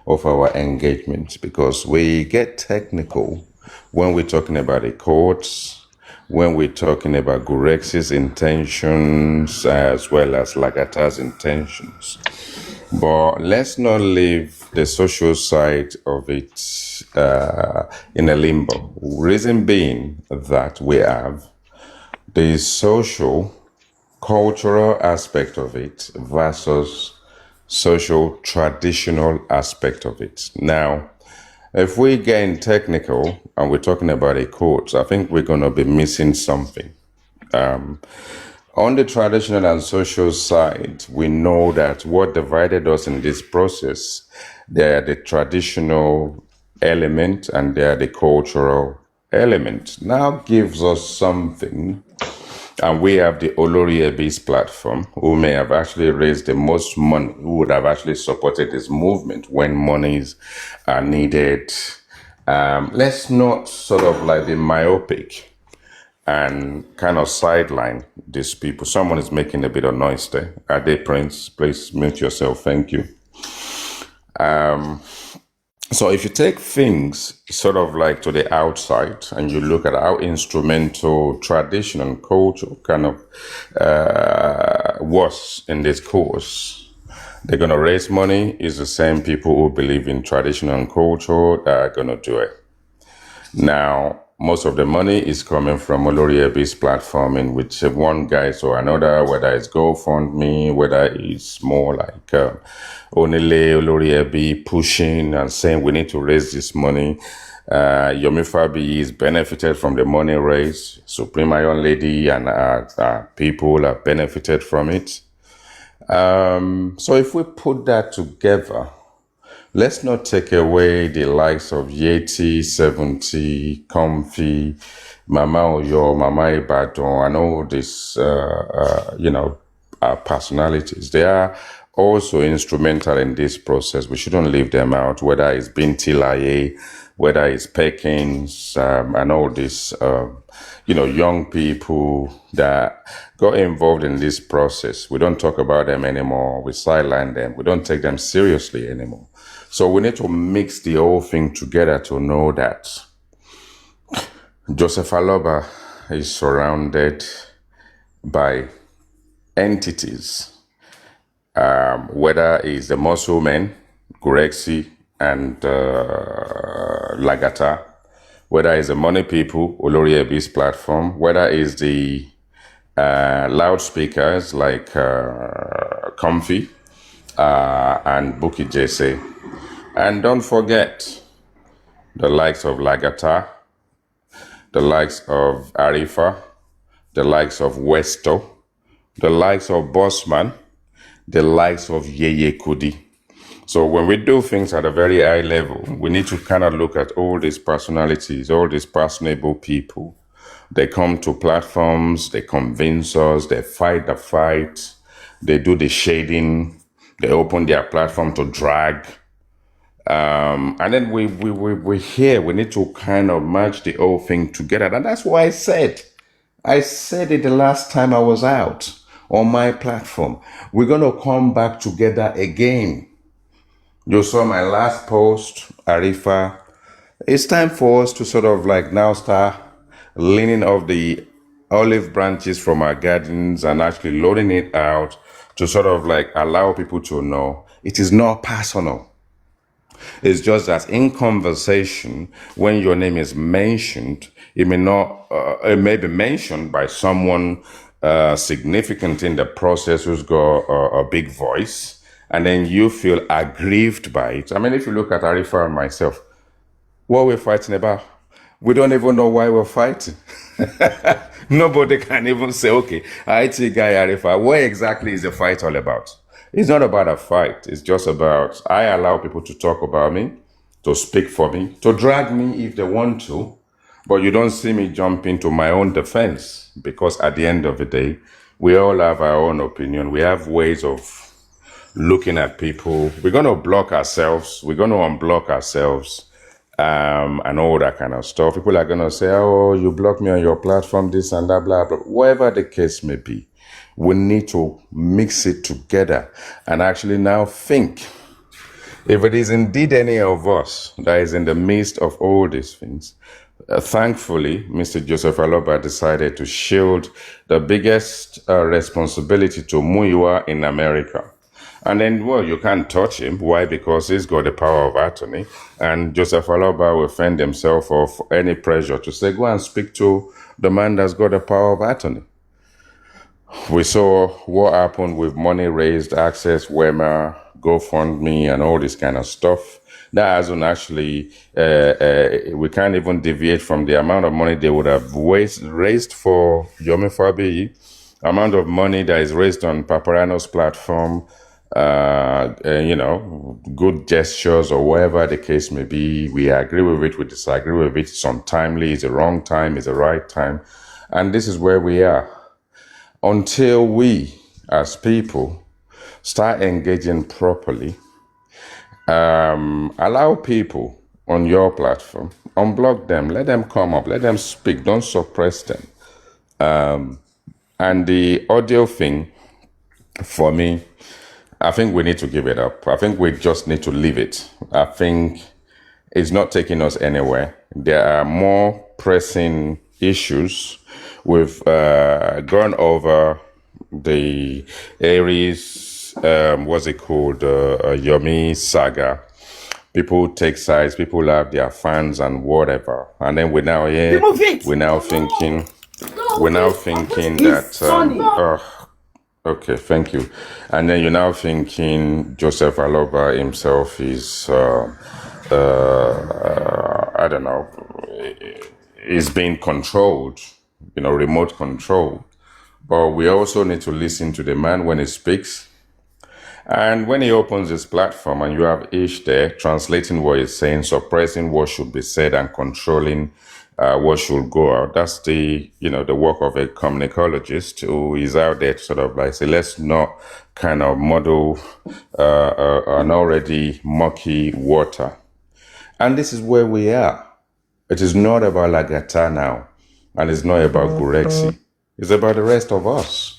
of our engagement, because we get technical when we're talking about the courts, when we're talking about Gurexi's intentions as well as Lagata's intentions. But let's not leave the social side of it in a limbo. Reason being that we have the social, cultural aspect of it versus social, traditional aspect of it. Now, if we get technical and we're talking about a court, I think we're going to be missing something. On the traditional and social side, we know that what divided us in this process, they are the traditional element and they are the cultural element. Now gives us something, and we have the Olori Ebi's platform, who may have actually raised the most money, who would have actually supported this movement when monies are needed. Let's not sort of like be myopic and kind of sideline these people. Someone is making a bit of noise there. Ade Prince, please mute yourself. Thank you. So if you take things sort of like to the outside and you look at how instrumental tradition and culture kind of was in this course, they're going to raise money. It's the same people who believe in tradition and culture that are going to do it. Now, most of the money is coming from Olori Ebi's platform, in which one guy or another, whether it's GoFundMe, whether it's more like Onile Olori Ebi pushing and saying we need to raise this money. Yomi Fabi is benefited from the money raised. Supreme Iron Lady and people have benefited from it. So if we put that together, let's not take away the likes of Yeti, 70, Comfy, Mama Oyo, Mama Ibadan, and all these, personalities. They are also instrumental in this process. We shouldn't leave them out, whether it's Binti Laye, whether it's Perkins, and all these, young people that got involved in this process. We don't talk about them anymore. We sideline them. We don't take them seriously anymore. So we need to mix the whole thing together to know that Joseph Aloba is surrounded by entities, whether it's the muscle men, Gurexi and Lagata, whether it's the money people, Olori Ebi's platform, whether it's the loudspeakers like Comfy and Buki Jesse. And don't forget the likes of Lagata, the likes of Arifa, the likes of Westo, the likes of Bossman, the likes of Yeye Kudi. So when we do things at a very high level, we need to kind of look at all these personalities, all these personable people They come to platforms, they convince us, they fight the fight, they do the shading, they open their platform to drag. And then we here, we need to kind of merge the whole thing together. And that's why I said it the last time I was out on my platform. We're going to come back together again. You saw my last post, Arifa. It's time for us to sort of like now start leaning off the olive branches from our gardens and actually loading it out to sort of like allow people to know it is not personal. It's just that in conversation, when your name is mentioned, it may be mentioned by someone significant in the process who's got a big voice, and then you feel aggrieved by it. I mean, if you look at Arifa and myself, what we're fighting about, we don't even know why we're fighting. Nobody can even say, okay, IT guy Arifa, what exactly is the fight all about? It's not about a fight. It's just about, I allow people to talk about me, to speak for me, to drag me if they want to, but you don't see me jump into my own defense, because at the end of the day, we all have our own opinion. We have ways of looking at people. We're going to block ourselves. We're going to unblock ourselves. And all that kind of stuff. People are going to say, oh, you blocked me on your platform, this and that, blah, blah. Whatever the case may be, we need to mix it together and actually now think, if it is indeed any of us that is in the midst of all these things, thankfully, Mr. Joseph Aloba decided to shield the biggest responsibility to Muyiwa in America. And then, well, you can't touch him. Why? Because he's got the power of attorney. And Joseph Aloba will fend himself off any pressure to say, go and speak to the man that's got the power of attorney. We saw what happened with money raised, Access, Wema, GoFundMe, and all this kind of stuff. That hasn't actually, we can't even deviate from the amount of money they would have raised for Yomi Fabiyi, amount of money that is raised on Paparano's platform, good gestures or whatever the case may be. We agree with it, we disagree with it. It's untimely, it's the wrong time, it's the right time. And this is where we are. Until we, as people, start engaging properly, allow people on your platform, unblock them, let them come up, let them speak, don't suppress them. And the audio thing, for me, I think we need to give it up. I think we just need to leave it. I think it's not taking us anywhere. There are more pressing issues. We've gone over the Aries, what's it called, Yomi saga. People take sides, people have their fans and whatever. And then we're now here, we're now thinking that... Okay, thank you. And then you're now thinking Joseph Aloba himself is, I don't know, is being controlled, remote control. But we also need to listen to the man when he speaks. And when he opens his platform and you have Ish there translating what he's saying, suppressing what should be said and controlling what should go out. That's the work of a communicologist who is out there to sort of like say, let's not kind of muddle an already murky water. And this is where we are. It is not about Lagata now, and it's not about Gurexi. It's about the rest of us.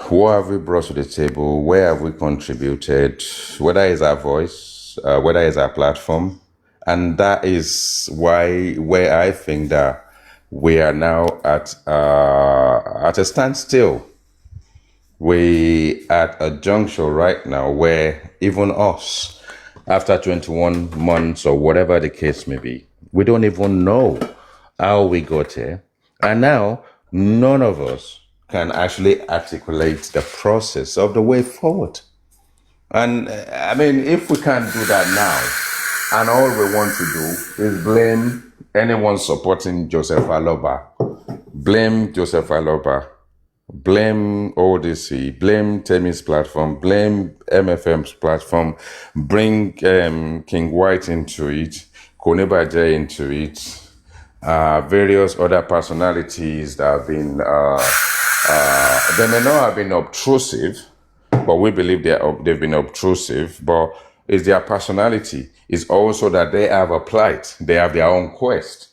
What have we brought to the table? Where have we contributed? Whether it's our voice, whether it's our platform. And that is where I think that we are now at a standstill. We at a juncture right now where even us, after 21 months or whatever the case may be, we don't even know how we got here. And now none of us can actually articulate the process of the way forward. And I mean, if we can't do that now, and all we want to do is blame anyone supporting Joseph Aloba, blame Joseph Aloba, blame ODC, blame Temi's platform, blame MFM's platform, bring King White into it, Konebaje into it, various other personalities that have been, they may not have been obtrusive, but we believe they've been obtrusive, but it's their personality. It's also that they have a plight. They have their own quest.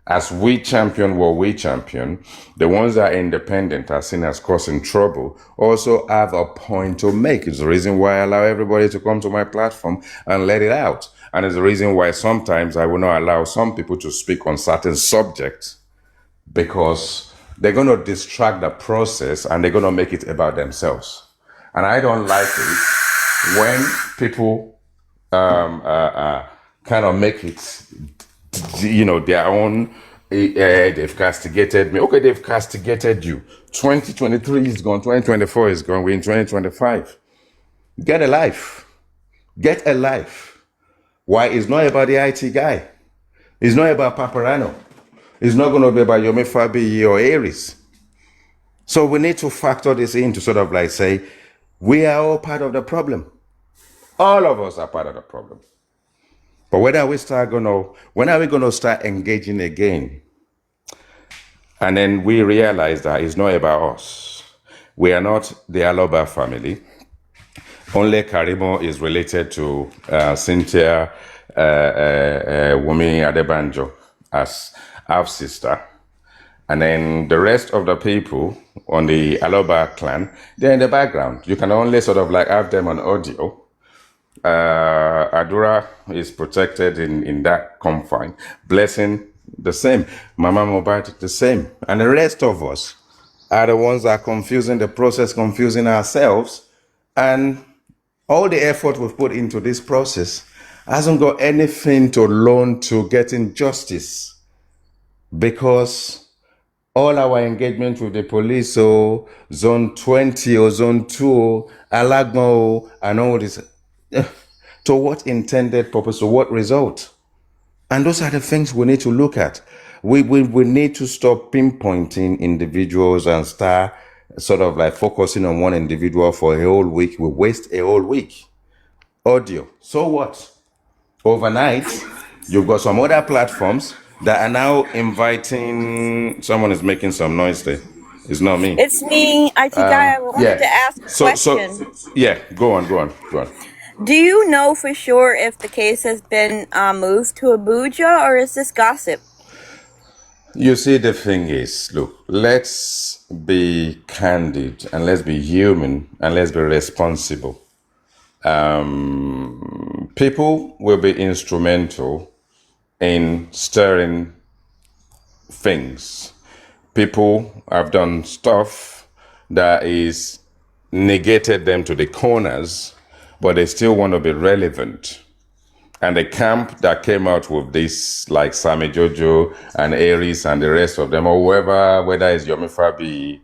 As we champion what we champion, the ones that are independent are seen as causing trouble, also have a point to make. It's the reason why I allow everybody to come to my platform and let it out. And it's the reason why sometimes I will not allow some people to speak on certain subjects, because they're going to distract the process and they're going to make it about themselves. And I don't like it when people kind of make it, their own, they've castigated me. Okay, they've castigated you. 2023 is gone, 2024 is gone, we're in 2025. Get a life. Get a life. Why? It's not about the IT guy. It's not about Paparano. It's not going to be about Yomi Fabi or Aries. So we need to factor this in to sort of like say, we are all part of the problem. All of us are part of the problem. But when are we going to start engaging again? And then we realize that it's not about us. We are not the Aloba family. Only Karimo is related to Cynthia Wumi Adebanjo as half sister. And then the rest of the people on the Aloba clan, they're in the background. You can only sort of like have them on audio. Adura is protected in that confine. Blessing, the same. Mama Mohbad, the same. And the rest of us are the ones that are confusing the process, confusing ourselves. And all the effort we've put into this process hasn't got anything to loan to getting justice, because all our engagement with the police, so Zone 20 or Zone 2, Alagmo, and all this, to what intended purpose, to what result? And those are the things we need to look at. We need to stop pinpointing individuals and start sort of like focusing on one individual for a whole week. We waste a whole week. Audio. So what? Overnight, you've got some other platforms that are now inviting. Someone is making some noise there. It's not me. It's me. I think I wanted to ask a question. Yeah, go on. Do you know for sure if the case has been moved to Abuja, or is this gossip? You see, the thing is, look, let's be candid and let's be human and let's be responsible. People will be instrumental in stirring things. People have done stuff that is negated them to the corners, but they still want to be relevant. And the camp that came out with this, like Sammy Jojo and Aries and the rest of them, or whoever, whether it's Yomi Fabi,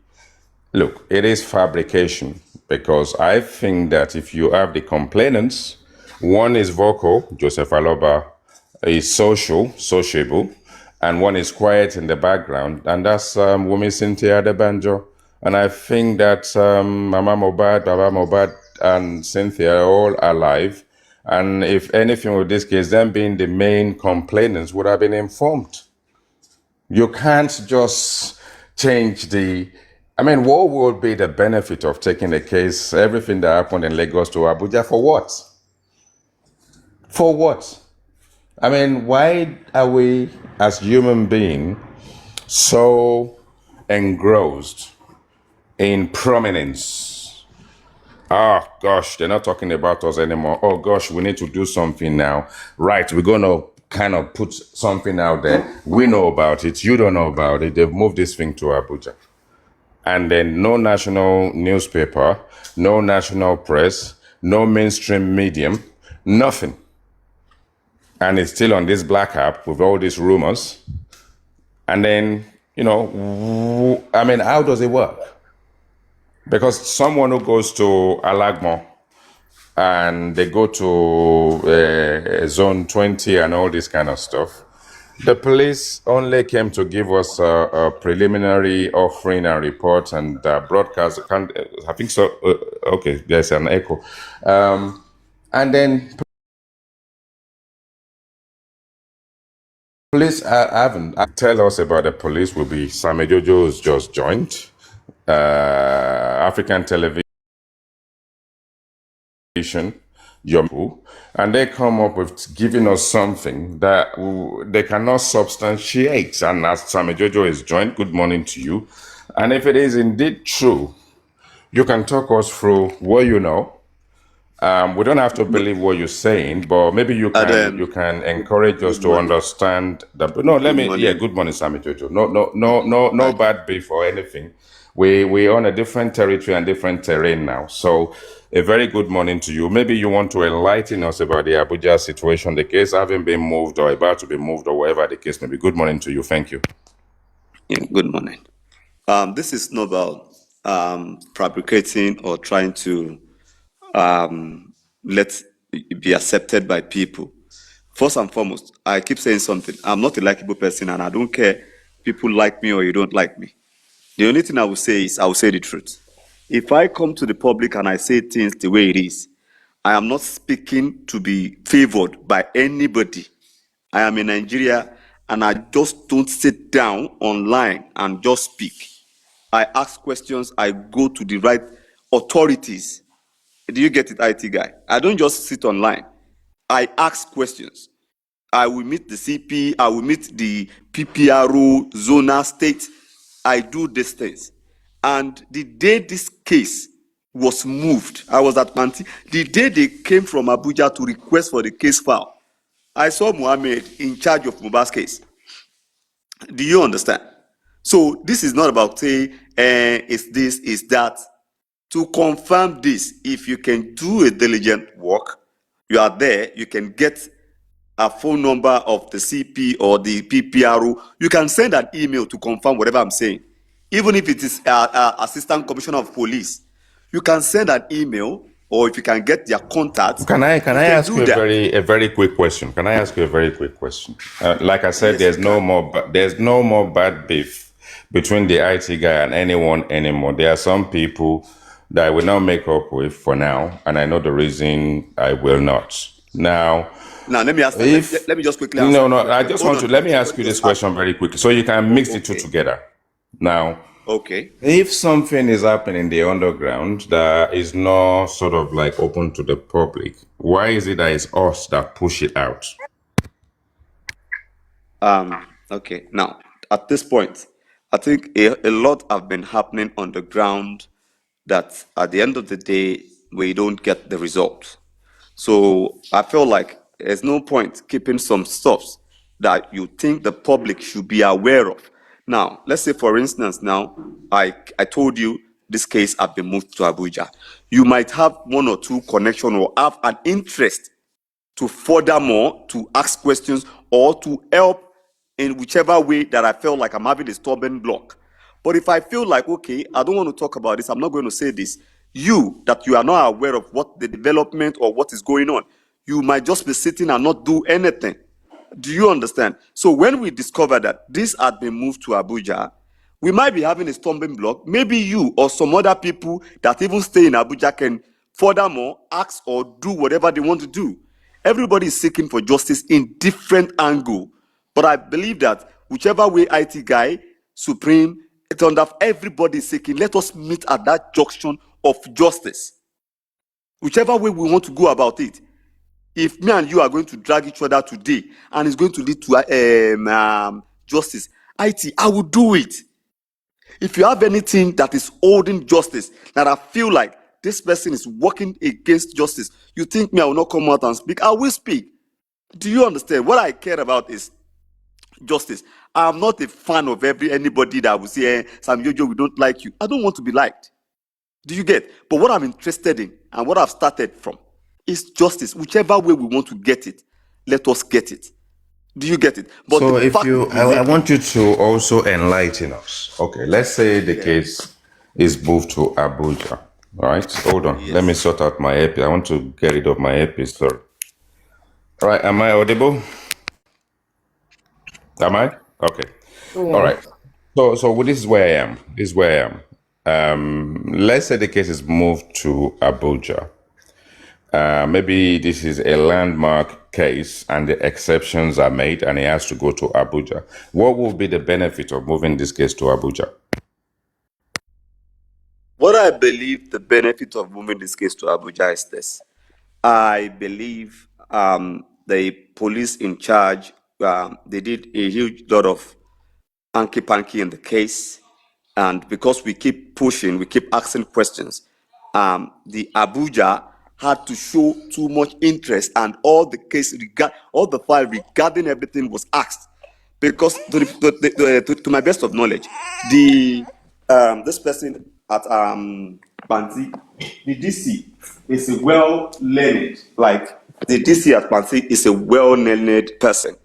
look, it is fabrication. Because I think that if you have the complainants, one is vocal, Joseph Aloba is sociable, and one is quiet in the background, and that's Wumi Cynthia Adebanjo. And I think that Mama Mohbad, Baba Mohbad, and Cynthia are all alive. And if anything with this case, them being the main complainants would have been informed. You can't just change what would be the benefit of taking the case, everything that happened in Lagos to Abuja, for what? For what? I mean, why are we as human beings so engrossed in prominence? Oh gosh, they're not talking about us anymore. Oh gosh, we need to do something now. Right, we're going to kind of put something out there. We know about it. You don't know about it. They've moved this thing to Abuja. And then no national newspaper, no national press, no mainstream medium, nothing. And it's still on this black app with all these rumors. And then, how does it work? Because someone who goes to Alagmo and they go to Zone 20 and all this kind of stuff, the police only came to give us a preliminary offering and report and broadcast. I think so. Okay, there's an echo. And then Please, I haven't. Tell us about the police. Will be Sammy Jojo who's just joined. African television, your people, and they come up with giving us something that they cannot substantiate. And as Sammy Jojo is joined, good morning to you. And if it is indeed true, you can talk us through what you know. We don't have to believe what you're saying, but maybe you can encourage us to understand that. No, let me. Yeah, good morning, Sammy Jojo. No bad beef or anything. We're on a different territory and different terrain now. So, a very good morning to you. Maybe you want to enlighten us about the Abuja situation, the case having been moved or about to be moved or whatever the case may be. Good morning to you. Thank you. Yeah, good morning. This is not about fabricating or trying to let it be accepted by people. First and foremost, I keep saying something. I'm not a likable person, and I don't care people like me or you don't like me. The only thing I will say is I will say the truth. If I come to the public and I say things the way it is, I am not speaking to be favored by anybody. I am in Nigeria, and I just don't sit down online and just speak. I ask questions, I go to the right authorities. Do you get it, IT guy? I don't just sit online. I ask questions. I will meet the CP, I will meet the PPRO, zona, state. I do these things. And the day this case was moved, I was at Manti. The day they came from Abuja to request for the case file, I saw Mohammed in charge of Mubarak's case. Do you understand? So this is not about saying, it's this, it's that. To confirm this, if you can do a diligent work, you are there, you can get a phone number of the CP or the PPRO, you can send an email to confirm whatever I'm saying. Even if it is Assistant Commissioner of Police, you can send an email, or if you can get their contacts. Can I ask you that. a very quick question? Can I ask you a very quick question? Like I said, Yes, there's no more bad beef between the IT guy and anyone anymore. There are some people that I will not make up with for now, and I know the reason I will not. Now let me ask. Let me just quickly answer. No, I just want to let me ask you this question very quickly, so you can mix the two together. Now, okay. If something is happening in the underground that is not sort of like open to the public, why is it that it's us that push it out? Okay. Now, at this point, I think a lot have been happening on the ground that at the end of the day, we don't get the result. So I feel like there's no point keeping some stuff that you think the public should be aware of. Now, let's say, for instance, now, I told you this case has been moved to Abuja. You might have one or two connection or have an interest to furthermore to ask questions or to help in whichever way that I feel like I'm having a stubborn block. But if I feel like, okay, I don't want to talk about this, I'm not going to say this, that you are not aware of what the development or what is going on, you might just be sitting and not do anything. Do you understand? So when we discover that this had been moved to Abuja, we might be having a stumbling block. Maybe you or some other people that even stay in Abuja can furthermore ask or do whatever they want to do. Everybody is seeking for justice in different angle. But I believe that whichever way IT guy, Supreme, Thunder, everybody is seeking, let us meet at that junction of justice. Whichever way we want to go about it. If me and you are going to drag each other today and it's going to lead to justice, IT, I will do it. If you have anything that is holding justice, that I feel like this person is working against justice, you think me I will not come out and speak? I will speak. Do you understand? What I care about is justice. I'm not a fan of anybody that will say, Sam Jojo, we don't like you. I don't want to be liked. Do you get? But what I'm interested in and what I've started from is justice. Whichever way we want to get it, let us get it. Do you get it? But so if you, I want you to also enlighten us. Okay, let's say the case is moved to Abuja, right? Hold on, let me sort out my earpiece. I want to get rid of my earpiece, sorry. All right, am I audible? Am I? Okay. All right. So this is where I am. This is where I am. Let's say the case is moved to Abuja. maybe this is a landmark case and the exceptions are made and he has to go to Abuja. What will be the benefit of moving this case to Abuja? What I believe the benefit of moving this case to Abuja is this. I believe the police in charge, they did a huge lot of hanky-panky in the case. And because we keep pushing, we keep asking questions, the Abuja had to show too much interest, and all the file regarding everything was asked. Because to my best of knowledge, this person at Banti, the DC is a well-learned, like the DC at Banti is a well-learned person.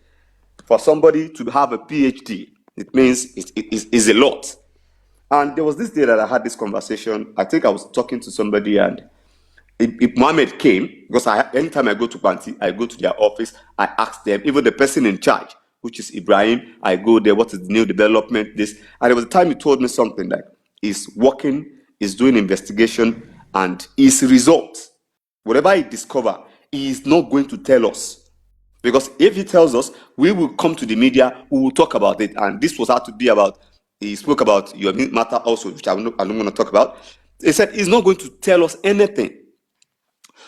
For somebody to have a PhD, it means it's a lot. And there was this day that I had this conversation. I think I was talking to somebody, and if Mohammed came, because anytime I go to Banti, I go to their office, I ask them, even the person in charge, which is Ibrahim, I go there, what is the new development, this. And there was a time he told me something like, he's working, he's doing investigation, and his results, whatever he discover, he is not going to tell us. Because if he tells us, we will come to the media, we will talk about it. And this was had to be about, he spoke about your matter also, which I'm not going to talk about. He said he's not going to tell us anything.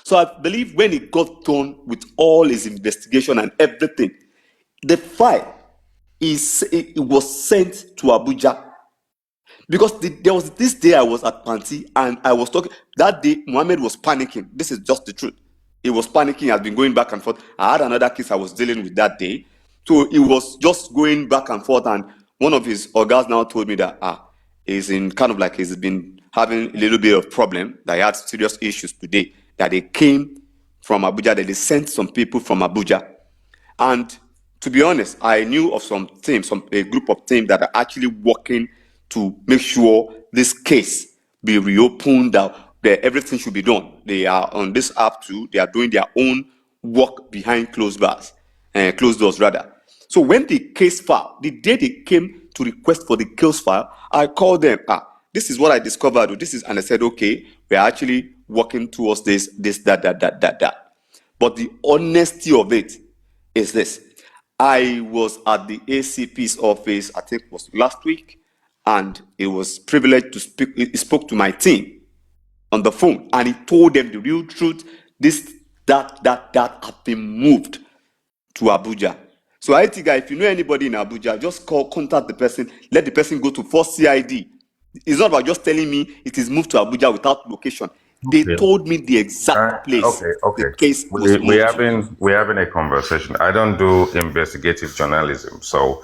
So I believe when he got done with all his investigation and everything, the file it was sent to Abuja. Because there was this day I was at Panti and I was talking, that day Mohammed was panicking. This is just the truth. He was panicking, has been going back and forth. I had another case I was dealing with that day. So he was just going back and forth, and one of his organs now told me that he's in kind of like he's been having a little bit of problem, that he had serious issues today, that they came from Abuja, that they sent some people from Abuja. And to be honest, I knew of some teams, a group of teams that are actually working to make sure this case be reopened, that everything should be done. They are on this app too. They are doing their own work behind closed doors rather. So when the case filed, the day they came to request for the case file, I called them. This is what I discovered. And I said, okay, we are actually working towards this, that. But the honesty of it is this. I was at the ACP's office, I think it was last week, and it was privileged to speak. He spoke to my team on the phone, and he told them the real truth. That have been moved to Abuja. So I think if you know anybody in Abuja, just contact the person, let the person go to First CID. It's not about just telling me it is moved to Abuja without location. They told me the exact place. Okay. The case was moved. We're having a conversation. I don't do investigative journalism, so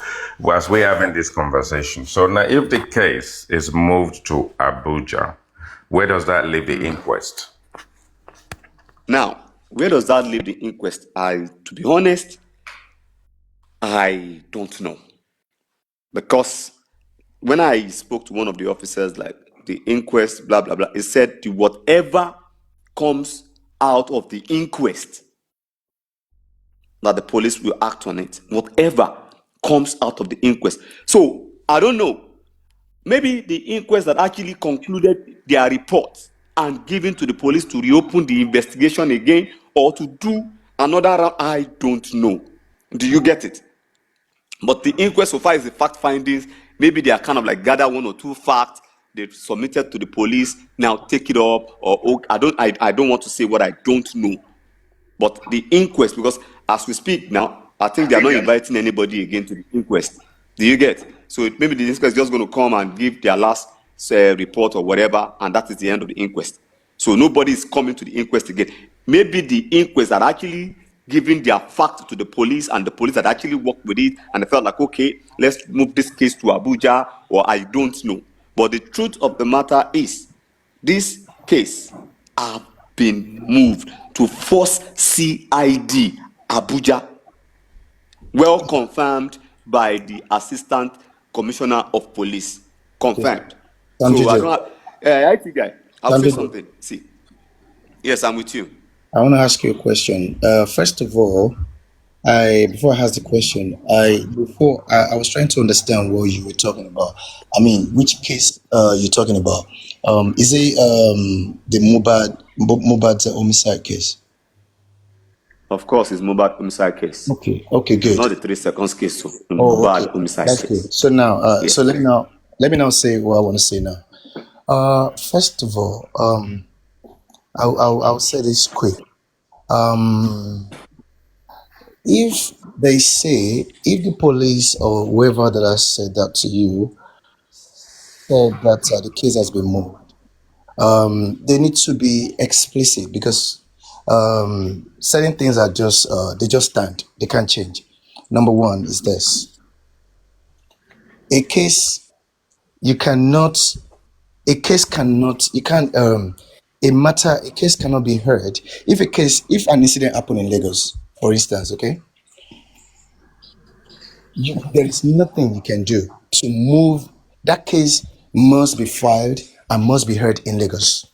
as we're having this conversation, so now if the case is moved to Abuja, where does that leave the inquest? Now, where does that leave the inquest? To be honest, I don't know. Because when I spoke to one of the officers, like the inquest, blah, blah, blah, he said whatever comes out of the inquest, that the police will act on it. Whatever comes out of the inquest. So, I don't know. Maybe the inquest that actually concluded their report and given to the police to reopen the investigation again or to do another round, I don't know. Do you get it? But the inquest so far is the fact findings. Maybe they are kind of like gather one or two facts, they submitted to the police, now take it up, or I don't want to say what I don't know. But the inquest, because as we speak now, I think they are not inviting anybody again to the inquest. Do you get? So maybe the inquest is just going to come and give their last report or whatever, and that is the end of the inquest. So nobody is coming to the inquest again. Maybe the inquest are actually giving their facts to the police, and the police had actually worked with it, and they felt like, okay, let's move this case to Abuja, or I don't know. But the truth of the matter is, this case have been moved to First CID Abuja, well confirmed by the Assistant Commissioner of Police. Confirmed. So I don't have, I think I'll say something. See. Yes, I'm with you. I want to ask you a question. First of all, before I ask the question, I was trying to understand what you were talking about. I mean, which case you're talking about? Is it the Mohbad homicide case? Of course, it's mobile homicide case. Okay, good. Not the 3 seconds case, so Oh, mobile okay, homicide that's case. good. So now, Yes. so let me now say what I want to say now. First of all, I'll say this quick. If they say, if the police or whoever that has said that to you said that the case has been moved, they need to be explicit because certain things are just they just stand, they can't change. Number one is this: a case you cannot, a case cannot, you can't a case cannot be heard if an incident happened in Lagos, for instance, okay, there is nothing you can do to move that case. Must be filed and must be heard in Lagos.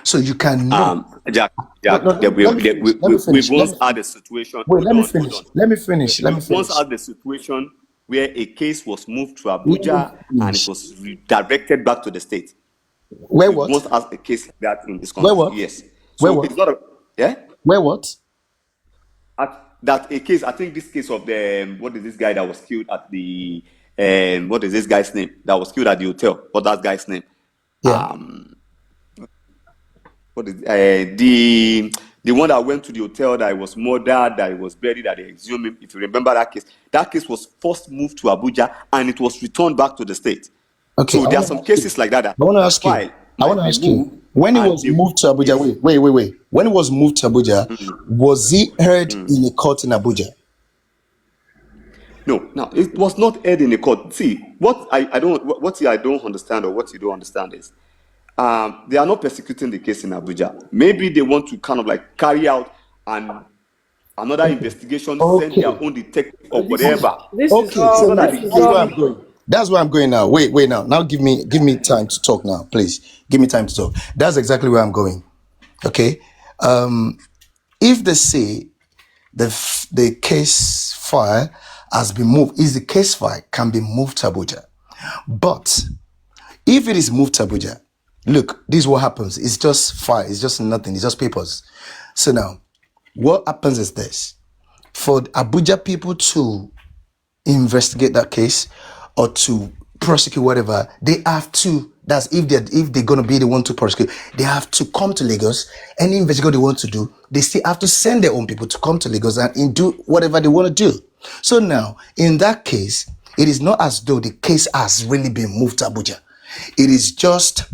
So you cannot. Jack, No, Jack, no, let me finish. Let me we've finish. once had a situation. Wait, let Hold me on, hold finish. on. Let me finish. Let me We once finish. had the situation where a case was moved to Let me Abuja and it finish. was redirected back to the state. Where We what? once had a case like that in this Where country. what? Yes. Where So what? it's not a yeah. Where what? That a case. I think this case of the what is this guy that was killed at the what is this guy's name that was killed at the hotel? What that guy's name? Yeah. What is the one that went to the hotel that he was murdered, that he was buried, that they exhumed him? If you remember that case was first moved to Abuja and it was returned back to the state. Okay. So there are some cases like that I want to ask you. file I want might to be ask moved you. When it and was they moved to Abuja, yes. wait. When it was moved to Abuja, was he heard in a court in Abuja? No, it was not heard in a court. See, what I don't understand, or what you don't understand is they are not persecuting the case in Abuja. Maybe they want to kind of like carry out another investigation, send their Okay. own detective or whatever. This is Okay. all. So It's not that This the is that's case. where all. I'm going. That's where I'm going now. Wait now. Now give me time to talk now, please. Give me time to talk. That's exactly where I'm going. Okay. If they say the case file has been moved, is the case file can be moved to Abuja. But if it is moved to Abuja, look, this is what happens. It's just file. It's just nothing. It's just papers. So now, what happens is this: for Abuja people to investigate that case or to prosecute whatever, they have to. That's if they're gonna be the one to prosecute, they have to come to Lagos. Any investigation they want to do, they still have to send their own people to come to Lagos and do whatever they want to do. So now, in that case, it is not as though the case has really been moved to Abuja. It is just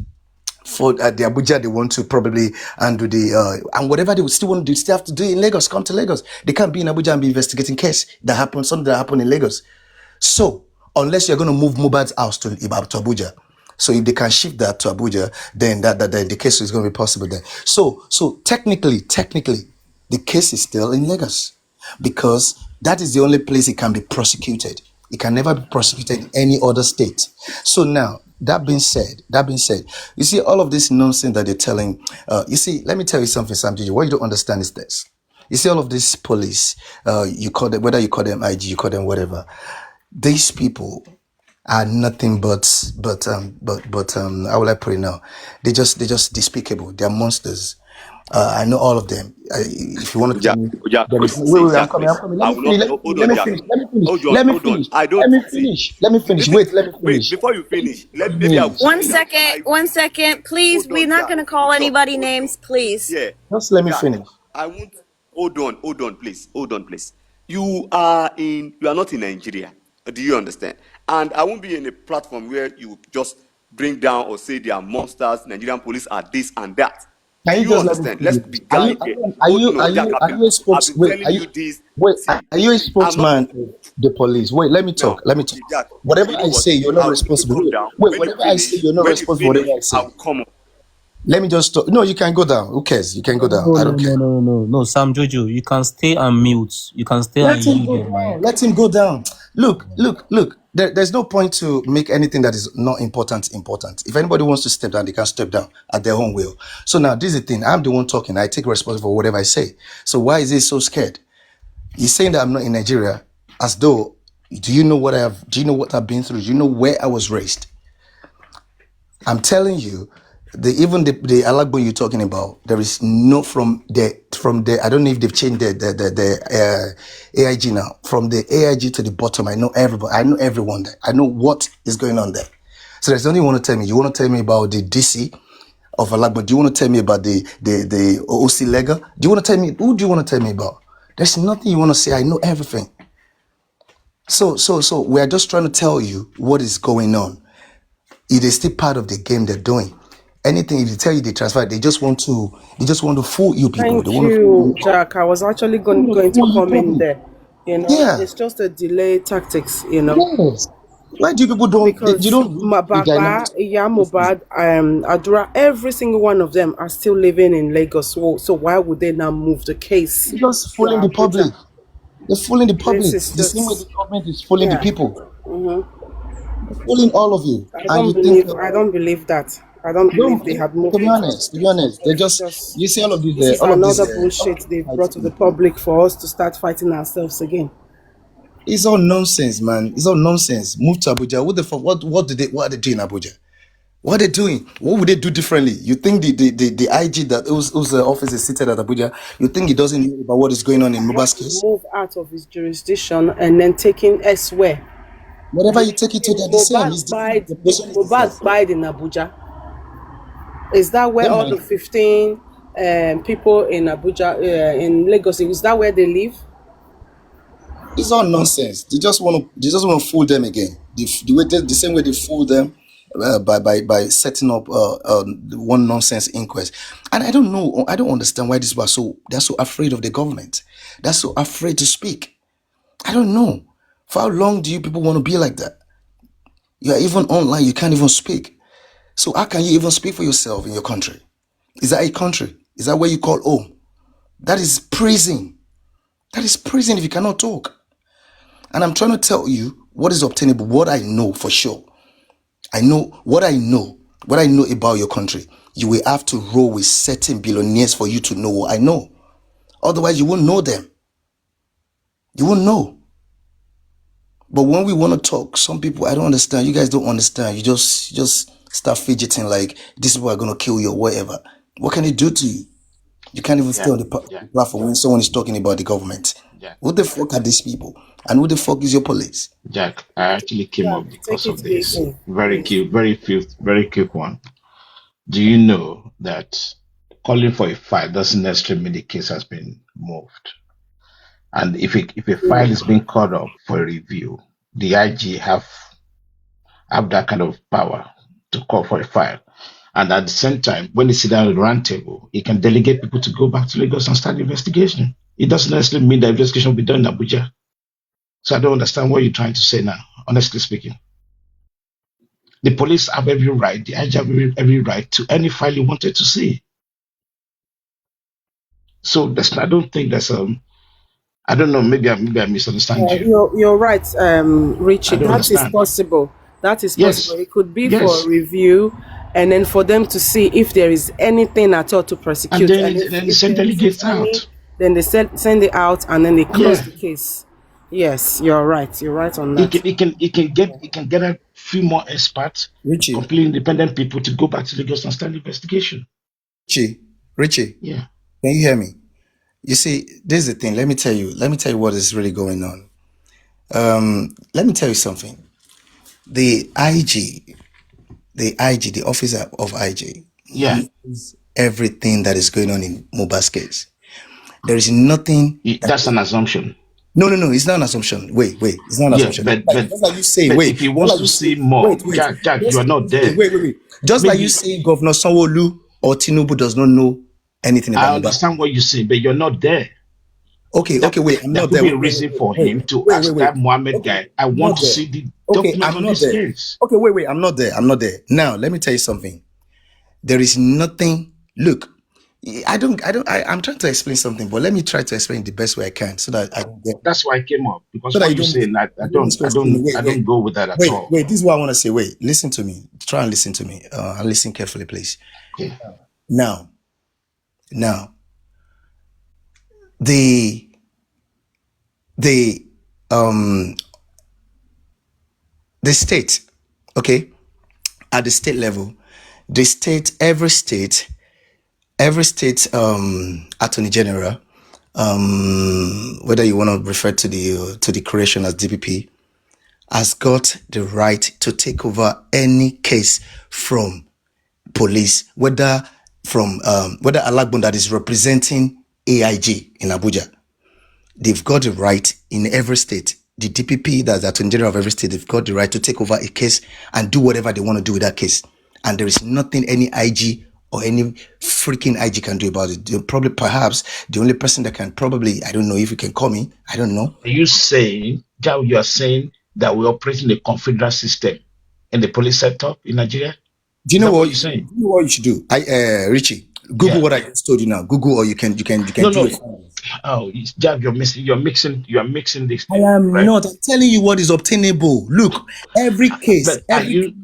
for the Abuja, they want to probably undo the and whatever they would still want to do, still have to do it in Lagos. Come to Lagos. They can't be in Abuja and be investigating case that happened, something that happened in Lagos. So unless you're going to move Mohbad's house to Abuja, so if they can shift that to Abuja, then that the case is going to be possible then. So technically, the case is still in Lagos because that is the only place it can be prosecuted. It can never be prosecuted in any other state. So now, that being said, you see all of this nonsense that they're telling. You see, let me tell you something, Sam Gigi. What you don't understand is this. You see all of these police, you call them, whether you call them IG, you call them whatever. These people are nothing but how will I put it now? They're just despicable. They're monsters. I know all of them. If you want to tell Jack, me, Jack, there is please, wait, see, I'm Jack, coming. please. Let I me will finish. not. Hold on, Jack. Hold on, hold on. I don't see. Let me finish. Listen, Wait, let me wait. finish. Before you finish, maybe I will One finish. second, 1 second, please. Hold We're on, not Jack. gonna call anybody names, please. Yeah, Just let me Jack. finish. I won't. Hold on, please. Hold on, please. You are not in Nigeria. Do you understand? And I won't be in a platform where you just bring down or say they are monsters. Nigerian police are this and that. Do Can you you just let me understand? Let's finish? be Are you guided. are No, Jack, you are you a I've spokes been wait, telling you this. See, are you a I'm not. spokesman of the police? Wait, let me talk. Now, Let me talk. okay, Jack, Whatever you know I what? say, you're not I will let you responsible. come down. Wait, When you whatever I say, finish, you're not responsible for whatever I I say. will come up. Let me just talk. No, you can go down. Who cares? You can go down. I No, don't care. no. Sam Jojo, you can stay and mute. You can stay and Let him yield go your down. mic. Let him go down. Look. There's no point to make anything that is not important. If anybody wants to step down, they can step down at their own will. So now this is the thing. I'm the one talking. I take responsibility for whatever I say. So why is he so scared? He's saying that I'm not in Nigeria, as though, do you know what I've been through? Do you know where I was raised? I'm telling you, the Alagbo you're talking about, there is no from the I don't know if they've changed the AIG now. From the AIG to the bottom, I know everybody. I know everyone there. I know what is going on there. So there's nothing you want to tell me. You want to tell me about the DC of Alagbo? Do you want to tell me about the OC Lega? Do you want to tell me who do you want to tell me about? There's nothing you want to say. I know everything. So we are just trying to tell you what is going on. It is still part of the game they're doing. Anything if they tell you they transfer, they just want to fool you people. They Thank want to you, Jack. I was actually going to come in there. yeah. It's just a delay tactics, Yes. Why do you people don't you because don't read the Baba, dynamics? Yamubad, Adura, every single one of them are still living in Lagos. So why would they now move the case They're just to fooling the public. Abuja? They're fooling the This public. is The same way just, the government is fooling the yeah. people. They're fooling all of you. I And don't you think believe. I don't believe that. I don't don't believe they had moved to be it. honest, they're It's just just, you see all of this is these another bullshit they've brought to the public for us to start fighting ourselves again. it's all nonsense, man. It's all nonsense. Move to Abuja. What the fuck? What are they doing in Abuja? What are they doing? What would they do differently? You think the IG that whose office is seated at Abuja, you think he doesn't know about what is going on in Mubarak's case? Move out of his jurisdiction and then taken elsewhere. Whatever you take it to, they're the same. It's different. The person is different. Mohbad died in Abuja. Is that where Them all man, the 15 people in Abuja, in Lagos, is that where they live? it's all nonsense. They just want to fool them again. The same way they fool them by setting up one nonsense inquest. And I don't know. I don't understand why they're so afraid of the government. They're so afraid to speak. I don't know. For how long do you people want to be like that? You are even online. You can't even speak. So how can you even speak for yourself in your country? Is that a country? Is that where you call home? That is prison. That is prison if you cannot talk. And I'm trying to tell you what is obtainable, what I know for sure. I know what I know about your country. You will have to roll with certain billionaires for you to know what I know. Otherwise, you won't know them. You won't know. But when we want to talk, some people, I don't understand. You guys don't understand. You just start fidgeting like these people are going to kill you or whatever. What can it do to you? You can't even stay on the platform when someone is talking about the government. Who the fuck are these people? And who the fuck is your police? Jack, I actually came up because Take of it this. easy, Very please. cute, very quick one. Do you know that calling for a file doesn't necessarily mean the case has been moved? And if a file is being called up for a review, the IG have that kind of power to call for a file. And at the same time, when they sit down at the round table, it can delegate people to go back to Lagos and start the investigation. It doesn't necessarily mean the investigation will be done in Abuja. So I don't understand what you're trying to say now, honestly speaking. The police have every right, the IG have every right to any file you wanted to see. So I don't think that's I don't know, maybe I misunderstand you. You're right, Richie. I don't That is understand. possible. That is possible. Yes. It could be for Yes. a review, and then for them to see if there is anything at all to prosecute. And then if they send there delegates isn't any, out. then they send it out, and then they close Yeah. the case. Yes, you're right. You're right on It that. can get a few more experts, Richie, completely independent people to go back to Lagos and start the investigation. Richie, Yeah. can you hear me? You see, this is the thing. Let me tell you what is really going on. Let me tell you something. The IG, the officer of IG, Yeah. knows everything that is going on in Mohbad's case. There is nothing. That's an assumption. No, it's not an assumption. Wait, it's not an Yeah, assumption. but Just like you say, but wait. if he Just wants like to you see say, more, wait. Jack, Just you are like not you say, there. wait. Just like Maybe you say, Governor Sanwo-Olu or Tinubu does not know anything I about Mohbad. understand what you say, but you're not there. Okay, wait. I'm There not could there. be a reason for him to ask that Mohammed guy, I I'm want not to there. see the Okay, document I'm on not this there. case. Okay, wait. I'm not there. Now, let me tell you something. There is nothing. Look, I'm trying to explain something, but let me try to explain the best way I can so that I don't get. That's why I came up, because So that what you you're don't. saying, I don't go with that at all. Wait. This is what I want to say. Wait, listen to me. Try and listen to me. And listen carefully, please. Okay. Now, the state, okay, at the state level, the state, every state attorney general, whether you want to refer to the creation as DPP, has got the right to take over any case from police, whether Alagbon that is representing AIG in Abuja. They've got the right in every state. The DPP, that's the Attorney General of every state, they've got the right to take over a case and do whatever they want to do with that case. And there is nothing any IG or any freaking IG can do about it. Perhaps the only person that can I don't know if you can call me, I don't know. Are you saying that you are saying that we operate in a confederal system in the police setup in Nigeria? Do you know what you're saying? Do you know what you should do? Richie, Google what I just told you now. Google, or you can do it. Oh, Jav, you're mixing this. I am not. I'm telling you what is obtainable. Look, every case. But are you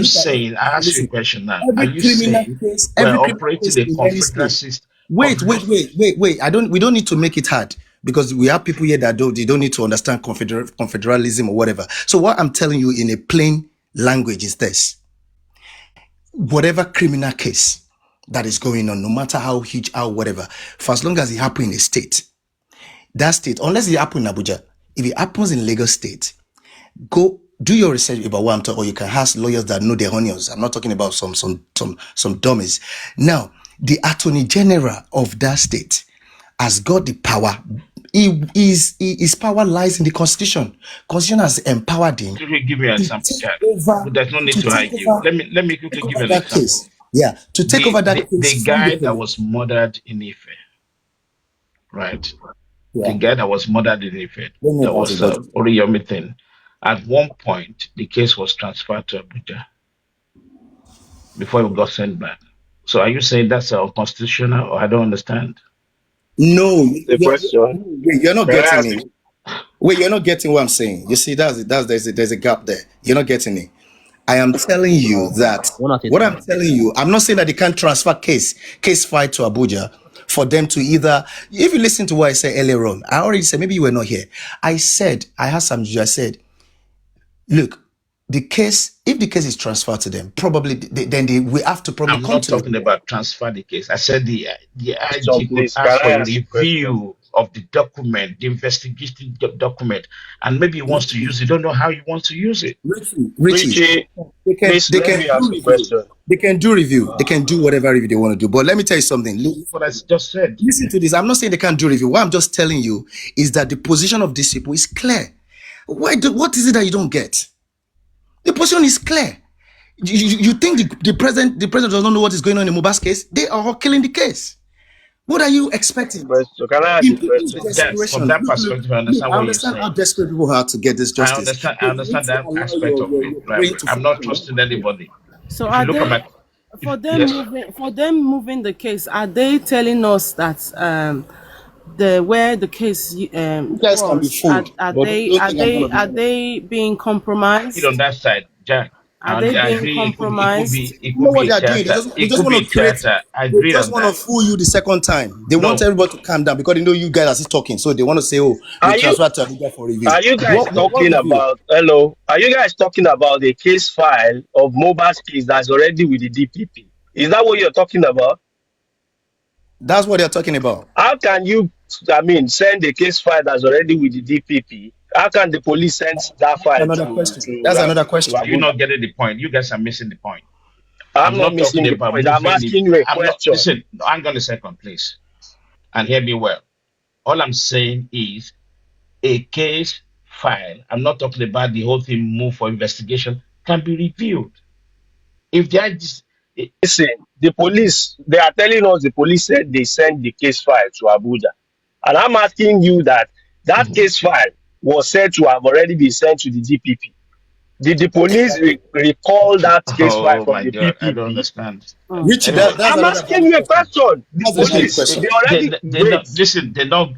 saying? I ask you a question now. Are you saying we're operating a confederal system? Wait. We don't need to make it hard, because we have people here that they don't need to understand confederalism or whatever. So what I'm telling you in a plain language is this: whatever criminal case that is going on, no matter how huge, how whatever, for as long as it happens in a state, that state, unless it happens in Abuja, if it happens in Lagos State, go do your research about what I'm talking, or you can ask lawyers that know their onions. I'm not talking about some dummies. Now, the Attorney General of that state has got the power. His power lies in the Constitution. Constitution has empowered him. Give me an example, Jack. There's no need to argue. Let me quickly give you an example. Case. Yeah, to take over that case. The guy that was murdered in Ife, right? Yeah. The guy that was murdered in Ife, that was Oriyomi thing. At one point, the case was transferred to Abuja before it got sent back. So are you saying that's unconstitutional, or I don't understand? No, you're not getting me. Wait, you're not getting what I'm saying. You see, there's a gap there. You're not getting it. I am telling you that what I'm telling you, I'm not saying that they can't transfer case file to Abuja for them to either. If you listen to what I said earlier on, I already said, maybe you were not here. I said, I look, if the case is transferred to them, probably then we have to probably. I'm not talking about transfer the case. I said the IG could ask for a review of the document, the investigation document, and maybe he wants to use it. Don't know how he wants to use it. Richie, they can do review. They can do whatever review they want to do. But let me tell you something. Look, what I just said. Listen to this. I'm not saying they can't do review. What I'm just telling you is that the position of these people is clear. What is it that you don't get? The position is clear. You think the president does not know what is going on in Mohbad's case? They are all killing the case. What are you expecting? So can I ask you from that perspective, I understand what you're saying. How desperate people are to get this justice. I understand that aspect of it. Right? I'm not trusting anybody. So for them moving the case, are they telling us that where the case are they being compromised? On that side, Jack. Are they being compromised? You know what they are doing? They just want to create. They just want to fool you the second time. They want everybody to calm down because they know you guys are still talking. So they want to say, "Oh, we transfer to Abuja for review." Are you guys talking about? Hello? Are you guys talking about the case file of Mohbad's case that's already with the DPP? Is that what you're talking about? That's what they're talking about. How can you, send the case file that's already with the DPP? How can the police send that file? That's another question. You're not getting the point. You guys are missing the point. I'm not missing the point. I'm asking you a question. Listen, hang on a second, please. And hear me well. All I'm saying is a case file, I'm not talking about the whole thing move for investigation, can be reviewed. If they are listen, the police, they are telling us the police said they sent the case file to Abuja. And I'm asking you that case file was said to have already been sent to the DPP. Did the police recall that case file from the DPP? I don't understand. Richard, I'm asking you a question. They're not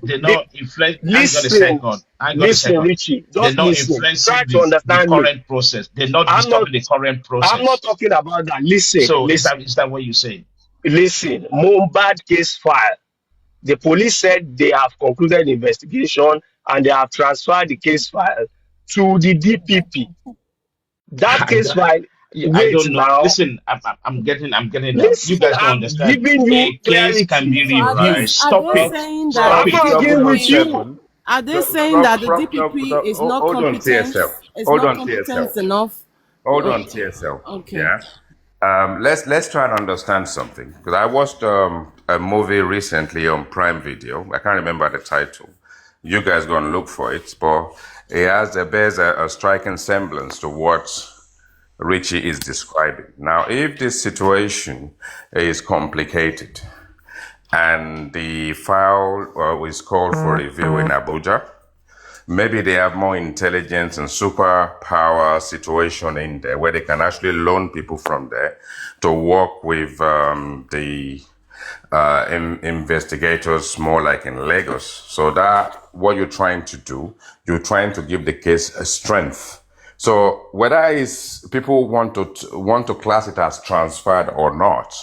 influencing. Listen, Richie, they're not influencing the current process. They're not disturbing the current process. I'm not talking about that. Listen. So is that what you're saying? Listen, Mohbad case file. The police said they have concluded the investigation and they have transferred the case file to the DPP. That case file, I Wait don't know. now. Listen, I'm getting down. Listen, You guys don't I'm understand. giving you A case can clarity. be So reviewed. are Stop they it. Prof, saying that Stop the I'm Prof it. arguing with DPP you. 007. are they saying Prof, that the Prof, DPP is not hold on, competent? TSL. Is Hold not on, TSL. competent enough? Hold on, Okay. TSL. Okay. Yeah. Let's try and understand something, because I watched a movie recently on Prime Video. I can't remember the title. You guys go and look for it, but it bears a striking semblance to what Richie is describing. Now, if this situation is complicated and the file is called for review in Abuja, maybe they have more intelligence and superpower situation in there where they can actually loan people from there to work with the investigators more like in Lagos. So that what you're trying to do, you're trying to give the case a strength. So whether it's people want to class it as transferred or not,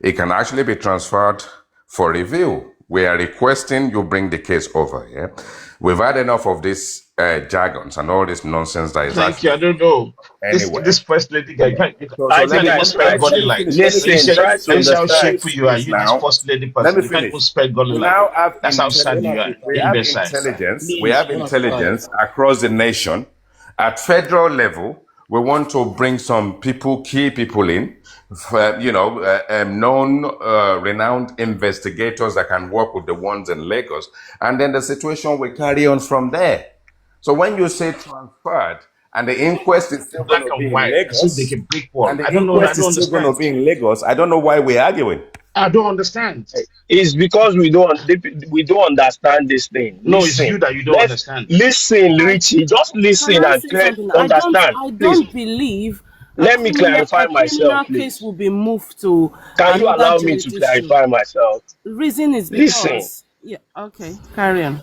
it can actually be transferred for review. We are requesting you bring the case over here. We've had enough of this jargons and all this nonsense that is Thank you. I actually don't know. anyway. This first lady guy, So I you let can't think me even I let, spell let, tried let godly me to light. finish. Let me They listen, finish. say Let try me to they finish. say how Let me understand. shameful you are. finish You this now. first lady Let person. me You can't even finish. spell godly light. Now, That's how sad you are. we You're have imbecile. intelligence. We Please, have one at a time. intelligence across the nation. At federal level, we want to bring some people, key people in, known, renowned investigators that can work with the ones in Lagos, and then the situation will carry on from there. So when you say transferred, and the inquest is still going Black to be and in white, as if they Lagos, can pick one. and the I don't know. I inquest don't is still going to understand. be in Lagos, I don't know why we're arguing. I don't understand. It's because we don't understand this thing. No, it's Listen, you that you don't let's understand. listen, I, Richie. Just can listen I and say something? understand, I please. don't believe Let me clarify a myself, criminal case please. will be moved to Can you another allow me to jurisdiction. clarify myself? Reason is Listen, because yeah, okay, carry on.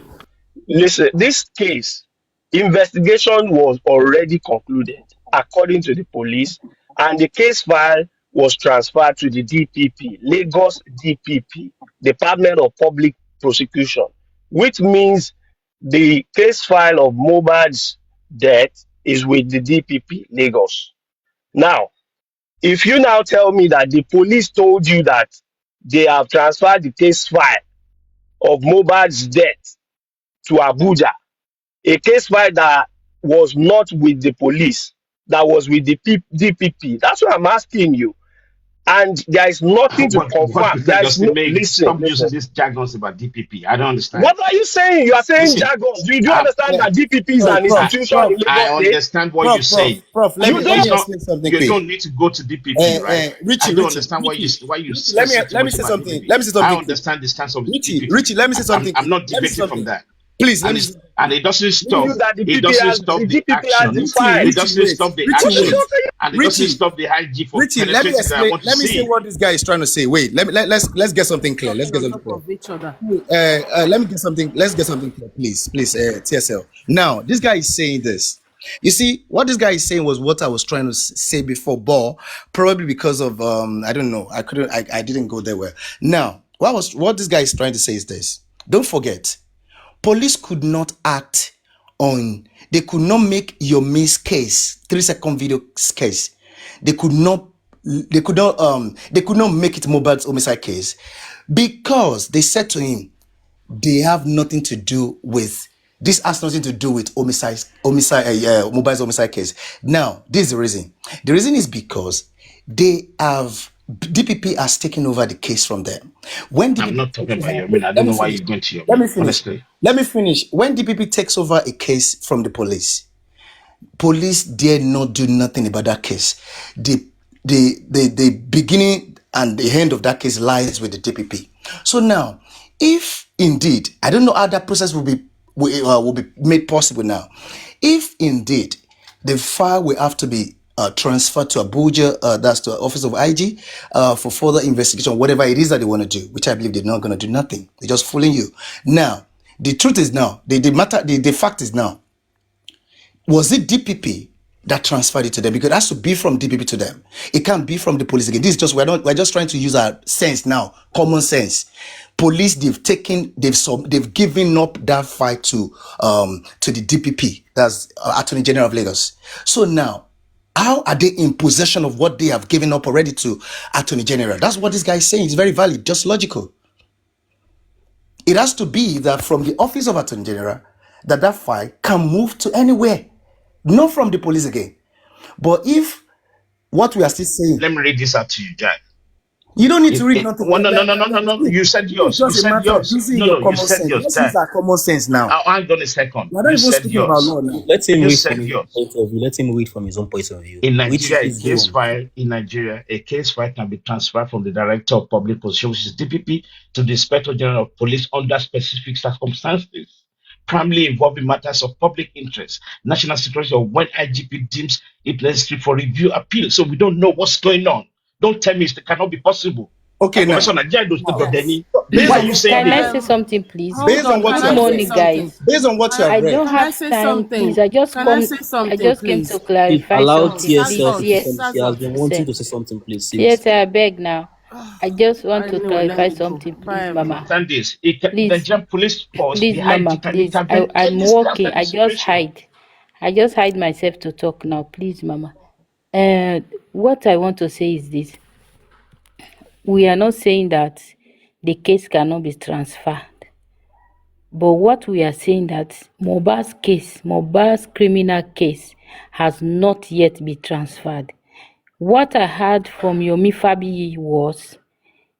listen. This case investigation was already concluded according to the police, and the case file was transferred to the DPP, Lagos DPP, Department of Public Prosecution, which means the case file of Mohbad's death is with the DPP, Lagos. Now, if you now tell me that the police told you that they have transferred the case file of Mohbad's death to Abuja, a case file that was not with the police, that was with the DPP, that's what I'm asking you. And there is nothing to But confirm. before There you is say, no, Meg, listen, stop using listen. this jargons about DPP. I don't understand. What are you saying? You are saying Listen, jargon. Do you I, understand Yeah. that DPP is Prof, an prof, institution prof, in I Lagos State? understand what you're saying. prof. Let You me don't. explain something You quick. don't need to go to DPP, right? I don't understand why you Let stressing too me much say about something. DPP. Let me say I something quick. understand the stance of Richie, DPP. let me say something I'm quick. not Let me say debating from something. that. Please, let And me say it's something. and it doesn't stop. You that It doesn't stop the the DPP has the action. file. It doesn't stop the Richie, What the action. wait. fuck are you? And it doesn't Richie, stop the IG for Richie, let me penetrating that I explain. want to Let me say see. what this guy is trying to say. Wait, let's get something clear. Let's Talking get on something top clear. of each other. Let me get something. Let's get something clear, please, TSL. Now, this guy is saying this. You see, what this guy is saying was what I was trying to say before, but probably because of I don't know, I didn't go there well. Now, what this guy is trying to say is this: don't forget, police could not act on. They could not make your miss case 3-second video case. They could not. They could not make it Mohbad's homicide case because they said to him, they have nothing to do with this. Has nothing to do with Mobile's homicide case. Now, this is the reason. The reason is because DPP has taken over the case from them. When I'm DPP not talking takes about over, your mean. I let don't me know why finish. you're going to your Let me mean, finish. honestly. Let me finish. When DPP takes over a case from the police dare not do nothing about that case. The beginning and the end of that case lies with the DPP. So now, if indeed, I don't know how that process will be made possible now. If indeed the file will have to be transferred to Abuja, that's to the office of IG, for further investigation, whatever it is that they want to do, which I believe they're not going to do nothing. They're just fooling you. Now, the truth is now, the fact is now, was it DPP that transferred it to them? Because it has to be from DPP to them. It can't be from the police again. This is just we're just trying to use our sense now, common sense. Police, they've given up that fight to the DPP, that's Attorney General of Lagos. So now, How are they in possession of what they have given up already to Attorney General? That's what this guy is saying. It's very valid, just logical. It has to be that from the office of Attorney General, that file can move to anywhere, not from the police again. But if what we are still saying, Let me read this out to you, Jack. you don't need to read nothing. No. You said yours. You said yours. No, you said yours. Let's use our common sense now. Hang on a second. We're not You even said speaking about yours. law now. Let him You read said from his yours. own point of view. Let him read from his own point of view. In Which Nigeria, is a case file can be transferred from the Director of Public Position, which is DPP, to the Inspector General of Police under specific circumstances, primarily involving matters of public interest, national security, or when IGP deems it necessary for review appeal. So we don't know what's going on. Don't tell me it cannot be possible. Okay, now. Professor Nigeria knows the Denny. Based Why on- are you saying Can I this? say something, please? Based on what Can you I have say morning, read, guys. based on what you I have read, don't Can I have say time, something? please. I just Can I come. say I something, just came please? to Please clarify allow something, TSL please. to Yes, finish. He has been wanting to say something, please. yes, I beg now. I just want to Anyway, let clarify me go. something, Bye, please, everyone. Mama. Understand this. Please. Nigerian police force, Please, the Mama, IG can please. intervene. I'm This working. kind of I just situation. hide. I just hide myself to talk now, please, Mama. What I want to say is this: we are not saying that the case cannot be transferred. But what we are saying that Mohbad's criminal case has not yet been transferred. What I heard from Yomi Fabiyi was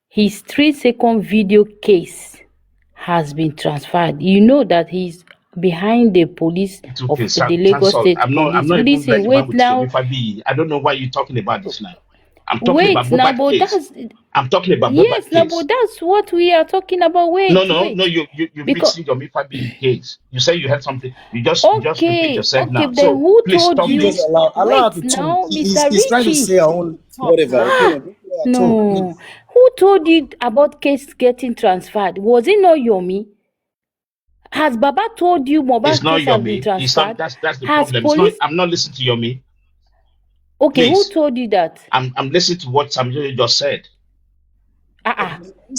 his 3-second video case has been transferred. You know that he's behind the police It's of okay, the Lagos Sansol. State I'm not Police. even Listen, like man wait with now. Yomi Fabiyi. I don't know why you're talking about this now. I'm talking Wait about now, Mohbad but case. that's I'm talking about yes, Mohbad now, case. but that's what we are talking about. No, Wait. you're Because mixing Yomi Fabiyi case. You say you had something. You just repeat yourself okay, now. then So who please told stop you? just this. allow her Wait to talk. now, Mr. He's trying to Richie. say her own whatever. Okay, now, just let her talk, No. please. Who told you about case getting transferred? Was it not Yomi? Has Baba told you It's Mohbad's not case has been Yomi. It's not. transferred? That's the Has problem. police? I'm not listening to Yomi. Okay, who Please. told you that? I'm listening to what Samuel just said.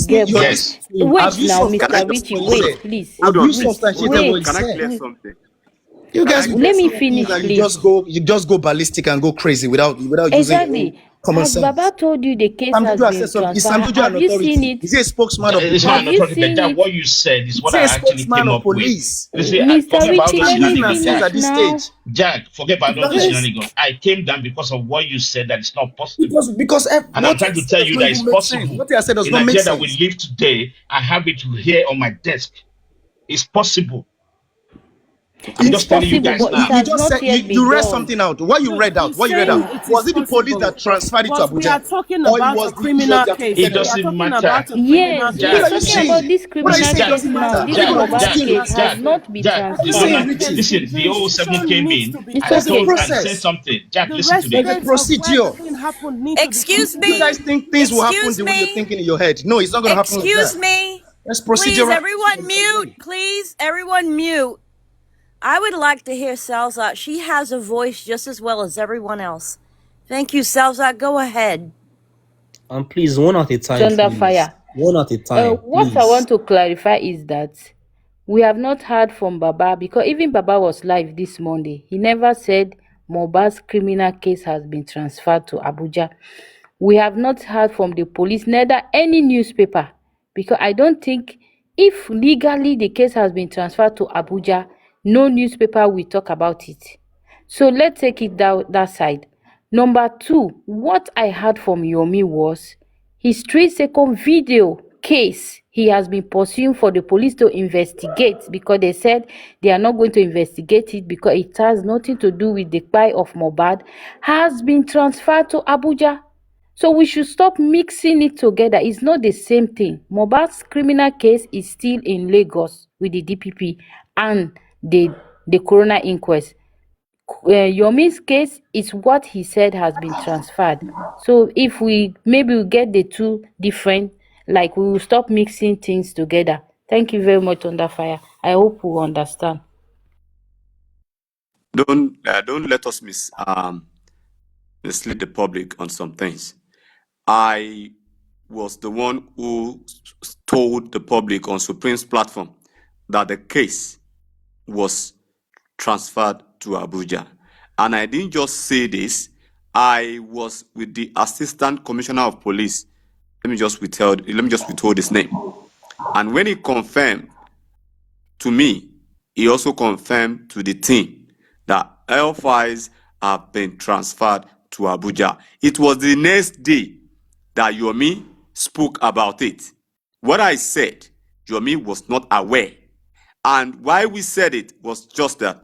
Get You're back. Yes. listening to him. Wait Have you now, Can I Mr. substantiated Richie. what he hold Wait, on? said? please. Hold Have on, you please. Hold substantiated on. what he Wait. Can I said? clear something? You Can guys I will clear Let me just say something? things finish, and please. you just go ballistic and go crazy without using your own Exactly. common Has sense. Baba told you the case Sam has Jojo has said been something. Is transferred? Sam Jojo Have an you seen authority? it? Is he a spokesman of It's police? not Have an you authority, but seen Jack, it? what you said is Is what he I a actually spokesman came of up with. police? Listen, Mr. forget about all Richie, those let me Speaking and things shenanigans, at Jack. finish this now. stage. Jack, forget about all those Yes. shenanigans. I came down because of what you said that it's not possible. Because And I'm what he trying to has tell said does you not that even it's make sense. possible. What he has said does In not make Nigeria that we sense. live today, I have it here on my desk. It's possible. I'm It's just telling you possible, guys but it now. You has just not said you, yet you been read done. something out. What you read out? He's What you read out? saying it Was is it the police that possible, transferred it to but we are Abuja, talking or it about a was criminal the case. It Abuja We are doesn't talking General? about matter. a criminal Yes, we What are case. are you talking about saying? this What are you criminal saying? Jack, case Doesn't now. matter. This What Jack, are you Mohbad Jack, saying? case has Jack, not been Jack, What What are you are transferred. you saying, when saying? Richie? listen, the The 007 institution came needs in, to be It's I There's a okay. told and said process. something. Jack, the listen to me. There's a residents of where procedure. the thing happened need to be Excuse You considered. guys me. think things will happen Excuse the way you're me. thinking in your head. No, it's not going to happen like Excuse that. me. There's Please, procedural. everyone mute. Please, everyone mute. I would like to hear Salzat. She has a voice just as well as everyone else. Thank you, Salzat. Go ahead. And please, one at a It's time, under please. fire. One at a time, What I please. want to clarify is that we have not heard from Baba, because even Baba was live this Monday. He never said Mohbad's criminal case has been transferred to Abuja. We have not heard from the police, neither any newspaper, because I don't think if legally the case has been transferred to Abuja, no newspaper will talk about it. So let's take it that side. Number two, what I heard from Yomi was his 3-second video case he has been pursuing for the police to investigate, because they said they are not going to investigate it because it has nothing to do with the spy of Mohbad, has been transferred to Abuja. So we should stop mixing it together. It's not the same thing. Mohbad's criminal case is still in Lagos with the DPP and the coroner inquest. Yomi's case is what he said has been transferred. So if we get the two different, like we will stop mixing things together. Thank you very much, Under Fire. I hope you understand. Don't let us mislead the public on some things. I was the one who told the public on Supreme's platform that the case was transferred to Abuja. And I didn't just say this I was with the Assistant Commissioner of Police. Let me just withhold his name. And when he confirmed to me, he also confirmed to the team that all files have been transferred to Abuja. It was the next day that Yomi spoke about it. What I said, Yomi was not aware. And why we said it was just that,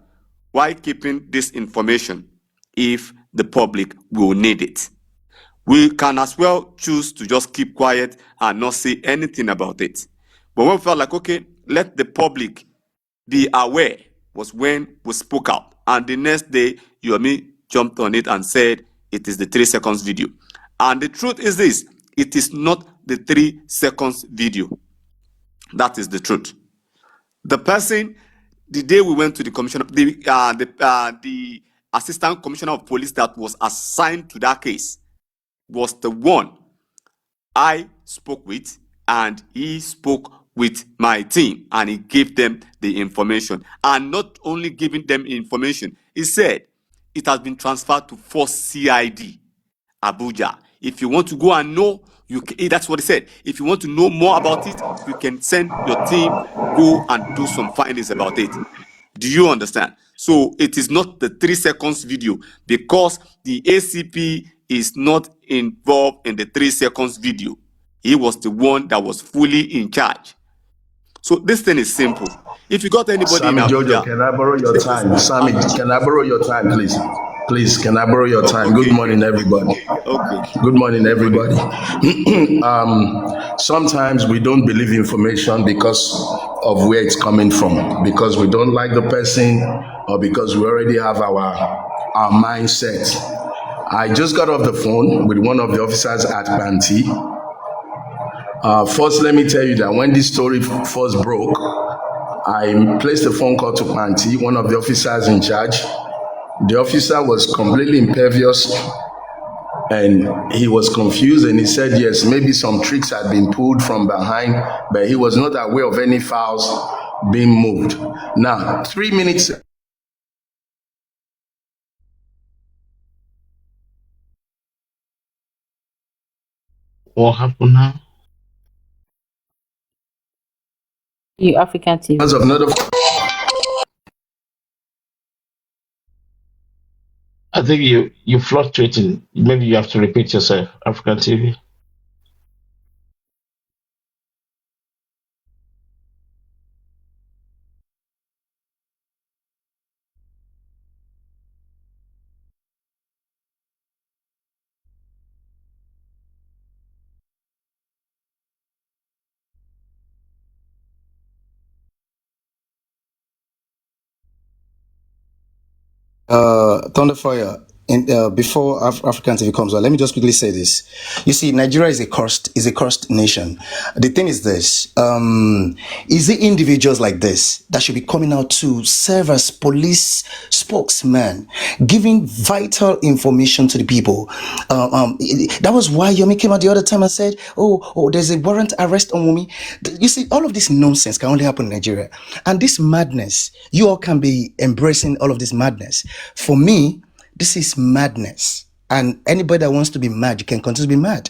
why keeping this information if the public will need it? We can as well choose to just keep quiet and not say anything about it. But when we felt like, okay, let the public be aware, was when we spoke out. And the next day, Yomi jumped on it and said it is the 3 seconds video. And the truth is this, it is not the 3 seconds video. That is the truth. The person, the day we went to the commissioner, the Assistant Commissioner of Police that was assigned to that case was the one I spoke with, and he spoke with my team, and he gave them the information. And not only giving them information, he said it has been transferred to Force CID, Abuja. If you want to go and know, that's what he said. If you want to know more about it, you can send your team, go and do some findings about it. Do you understand? So it is not the 3 seconds video, because the ACP is not involved in the 3 seconds video. He was the one that was fully in charge. So this thing is simple. If you got anybody Sammy in Jojo, Abuja, can I borrow your time? Sammy, can I borrow your time, please? Please, can I borrow your time? Good morning, everybody. Okay. Good morning, everybody. Sometimes we don't believe information because of where it's coming from, because we don't like the person, or because we already have our mindset. I just got off the phone with one of the officers at Banti. First, let me tell you that when this story first broke, I placed a phone call to Banti, one of the officers in charge. The officer was completely impervious, and he was confused, and he said, yes, maybe some tricks had been pulled from behind, but he was not aware of any files being moved. Now, 3 minutes. What happened now? You African TV. As of another, I think you fluctuating. Maybe you have to repeat yourself. African TV. Thunderfire. Before African TV comes on, let me just quickly say this. You see, Nigeria is a cursed nation. The thing is this: is it individuals like this that should be coming out to serve as police spokesman, giving vital information to the people? That was why Yomi came out the other time and said, "Oh, there's a warrant arrest on Wumi." You see, all of this nonsense can only happen in Nigeria, and this madness. You all can be embracing all of this madness. For me, this is madness. And anybody that wants to be mad, you can continue to be mad.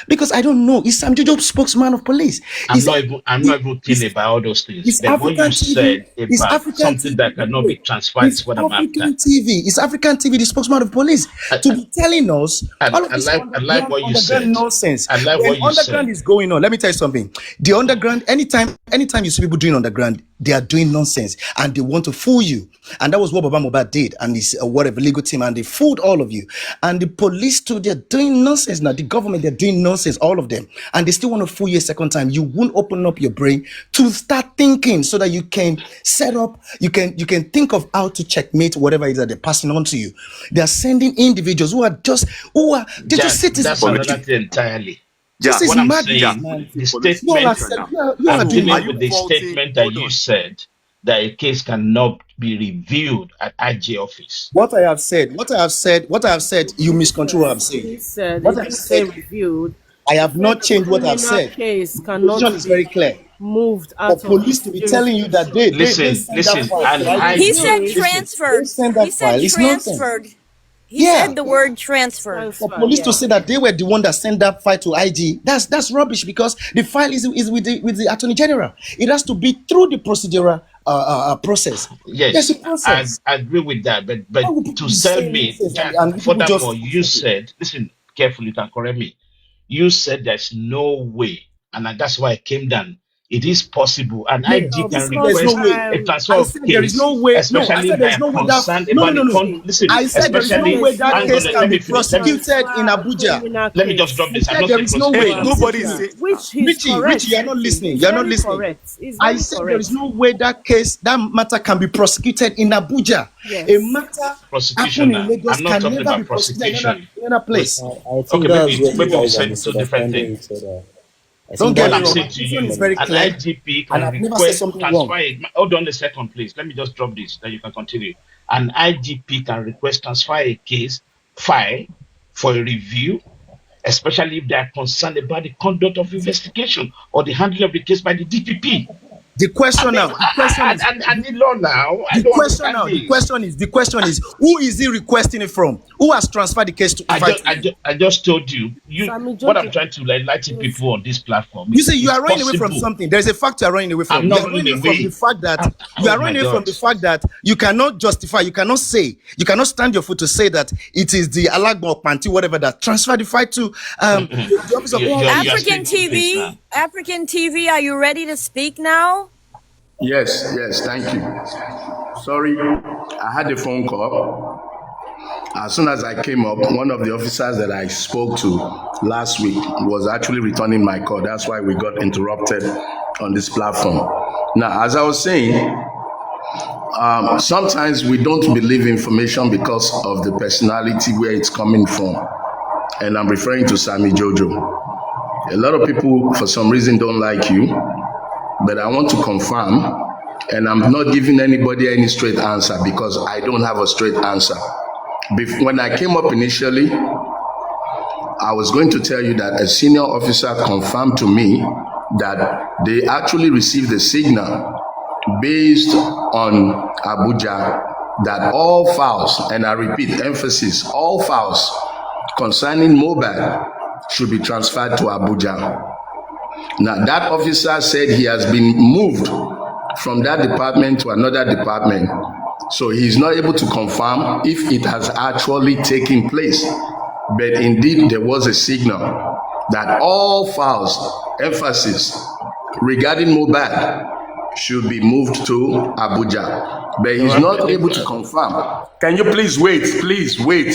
Because I don't know. Is Sam Jojo spokesman of police? I'm not even thinking about all those things. But what you said about something that cannot be transferred is what I'm after. Is African TV the spokesman of police? To be telling us all of this I like what you said. Nonsense. I like what you underground said. is going on. Let me tell you something. The underground, anytime you see people doing underground, they are doing nonsense and they want to fool you. And that was what Baba Mohbad did and his whatever legal team, and they fooled all of you. And the police too, they're doing nonsense now. The government, they're doing nonsense, all of them. And they still want to fool you a second time. You won't open up your brain to start thinking so that you can set up, you can think of how to checkmate whatever it is that they're passing on to you. They're sending individuals they're just citizens. That's another thing entirely. Yeah, What I'm madness. saying, the statement, I'm dealing with the statement that you said that a case cannot be reviewed at IJ office. What I have said, you misconstrue what I'm saying. He said What it I didn't said, say reviewed. I have not changed what I've Criminal said. case The cannot position is very clear. moved For out of police to be telling you that they Listen, send that file. and He said They transferred. send that He file. said It's nonsense. transferred. He Yeah. said the word transfer. For Transfer. police to Yeah. say that they were the one that sent that file to IG, that's rubbish, because the file is with the Attorney General. It has to be through the procedural process. There's a Yes, process. I agree with that. But Why would to people be tell saying me nonsense that, and people furthermore, just you said, listen carefully, you can correct me. You said there's no way, and that's why I came down. It is possible, and no, IG No, can because there's no request way. a transfer I of said there is case, no way. No, I especially said if they there's are no way that. concerned No, no, about no, the no. listen, I said there is no especially, way that hang on, case let can me be finish. Let me prosecuted in transfer Abuja. criminal let me just drop case. this. I I'm said not there saying is no prosecution. way. Hey, Listen nobody to me. say. Which he's Richie, correct. you're not listening. He's You're not very listening. correct. He's I very said there correct. is no way that case, that matter can be prosecuted in Abuja. Yes. A matter Prosecution happened in now. Lagos I'm not can talking never be about prosecuted prosecution. in another Wait, place. I think okay, that's where maybe you we guys are said two different misunderstanding things. each other. I Don't think get What me that's I'm wrong. saying My to position you, is very an clear, IGP and can I've never said request something transfer. wrong. Hold on a second, please. Let me just drop this, then you can continue. An IGP can request transfer a case file for a review, especially if they are concerned about the conduct of investigation or the handling of the case by the DPP. The I question mean, now, the question is, I need law now. I the don't question understand now, the this. question is, who is he requesting it from? Who has transferred the case to fight to him? I just told you. Sammy What I'm Jojo. trying to enlighten Yes. people on this platform You is say you it's are running away from possible. something. There is a fact you are running away I'm from. You not are running running from the away. fact that Oh my God. you cannot justify, you cannot say, you cannot stand your foot to say that it is the Alagba or Panti, whatever, that transfer the fight to the office of. You are African saying two things now. TV, African TV, are you ready to speak now? Yes, thank you. Sorry, I had a phone call. As soon as I came up, one of the officers that I spoke to last week was actually returning my call. That's why we got interrupted on this platform. Now, as I was saying, sometimes we don't believe information because of the personality where it's coming from. And I'm referring to Sammy Jojo. A lot of people, for some reason, don't like you, but I want to confirm, and I'm not giving anybody any straight answer because I don't have a straight answer. When I came up initially, I was going to tell you that a senior officer confirmed to me that they actually received a signal based on Abuja that all files, and I repeat, emphasis, all files concerning mobile should be transferred to Abuja. Now, that officer said he has been moved from that department to another department. So he's not able to confirm if it has actually taken place. But indeed, there was a signal that all files, emphasis regarding mobile should be moved to Abuja. But he's not able to confirm. Can you please wait? Please wait.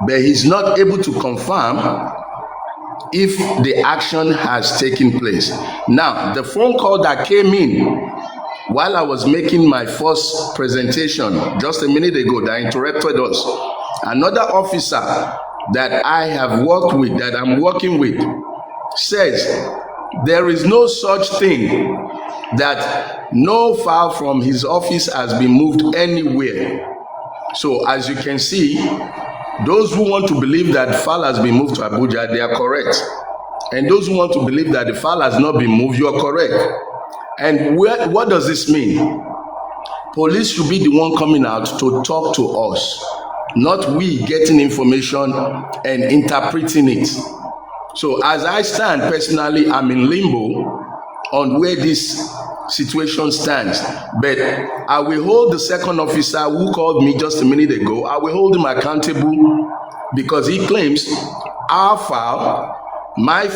But he's not able to confirm if the action has taken place. Now, the phone call that came in while I was making my first presentation just a minute ago that interrupted us, another officer that I have worked with, that I'm working with, says there is no such thing that no file from his office has been moved anywhere. So as you can see, those who want to believe that the file has been moved to Abuja, they are correct. And those who want to believe that the file has not been moved, you are correct. And what does this mean? Police should be the one coming out to talk to us, not we getting information and interpreting it. So as I stand personally, I'm in limbo on where this situation stands. But I will hold the second officer who called me just a minute ago, I will hold him accountable because he claims our file, my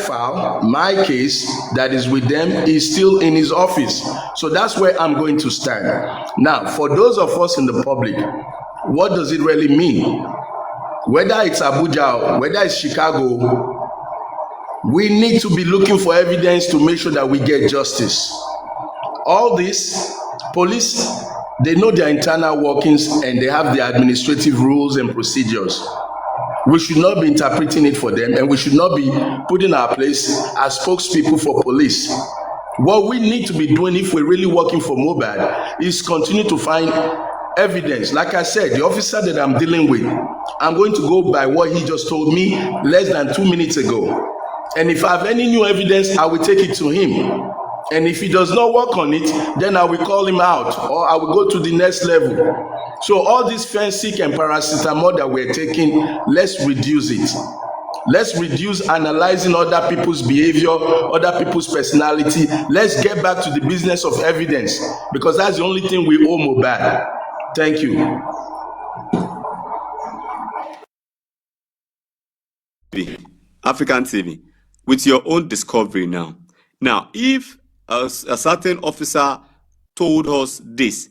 case that is with them is still in his office. So that's where I'm going to stand. Now, for those of us in the public, what does it really mean? Whether it's Abuja, whether it's Chicago, we need to be looking for evidence to make sure that we get justice. All this, police, they know their internal workings and they have their administrative rules and procedures. We should not be interpreting it for them, and we should not be putting our place as spokespeople for police. What we need to be doing if we're really working for mobile is continue to find evidence. Like I said, the officer that I'm dealing with, I'm going to go by what he just told me less than 2 minutes ago. And if I have any new evidence, I will take it to him. And if he does not work on it, then I will call him out or I will go to the next level. So all this Fensic and paracetamol that we're taking, let's reduce it. Let's reduce analyzing other people's behavior, other people's personality. Let's get back to the business of evidence, because that's the only thing we owe Mohbad. Thank you. African TV, with your own discovery now. Now, if a certain officer told us this,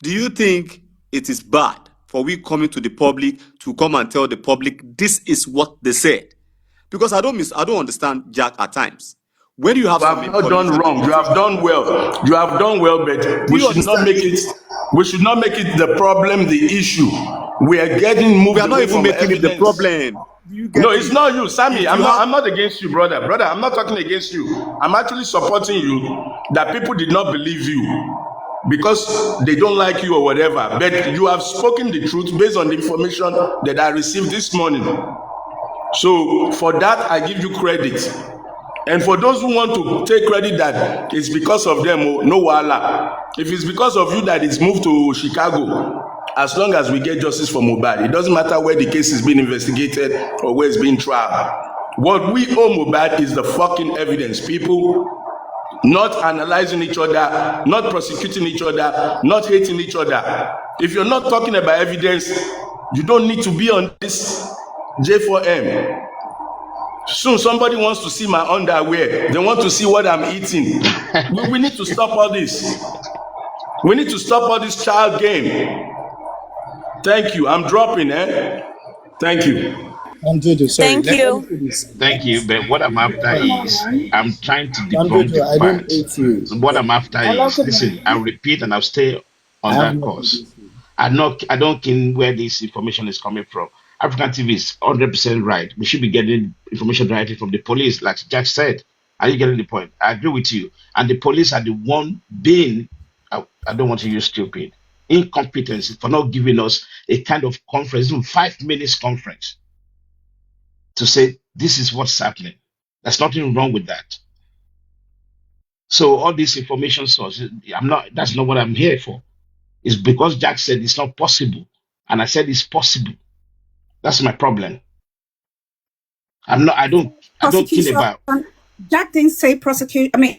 do you think it is bad for we coming to the public to come and tell the public this is what they said? Because I don't understand Jack at times. When you have not done wrong, you have done well. You have done well, but we should not make it. We should not make it the problem, the issue. We are getting moved. We are not even making it the problem. No, it's not you, Sammy. I'm not against you, brother. Brother, I'm not talking against you. I'm actually supporting you that people did not believe you because they don't like you or whatever. But you have spoken the truth based on the information that I received this morning. So for that, I give you credit. And for those who want to take credit that it's because of them, no wahala. If it's because of you that it's moved to Chicago, as long as we get justice for Mohbad, it doesn't matter where the case is being investigated or where it's being tried. What we owe Mohbad is the fucking evidence, people. Not analyzing each other, not prosecuting each other, not hating each other. If you're not talking about evidence, you don't need to be on this J4M. Soon somebody wants to see my underwear. They want to see what I'm eating. We need to stop all this. We need to stop all this child game. Thank you. I'm dropping, Thank you. Jojo, sorry. Thank you. Thank you, but what I'm after is I'm trying to debunk Jojo, the I don't fact. hate you. What I'm after is, listen, I'll repeat and I'll stay on that course. I don't care where this information is coming from. African TV is 100% right. We should be getting information directly from the police, like Jack said. Are you getting the point? I agree with you. And the police are the one being, I don't want to use stupid, incompetency for not giving us a kind of conference, even 5 minutes conference, to say this is what's happening. There's nothing wrong with that. So all these information sources, that's not what I'm here for. It's because Jack said it's not possible. And I said it's possible. That's my problem. I don't think about. Jack didn't say prosecute. I mean,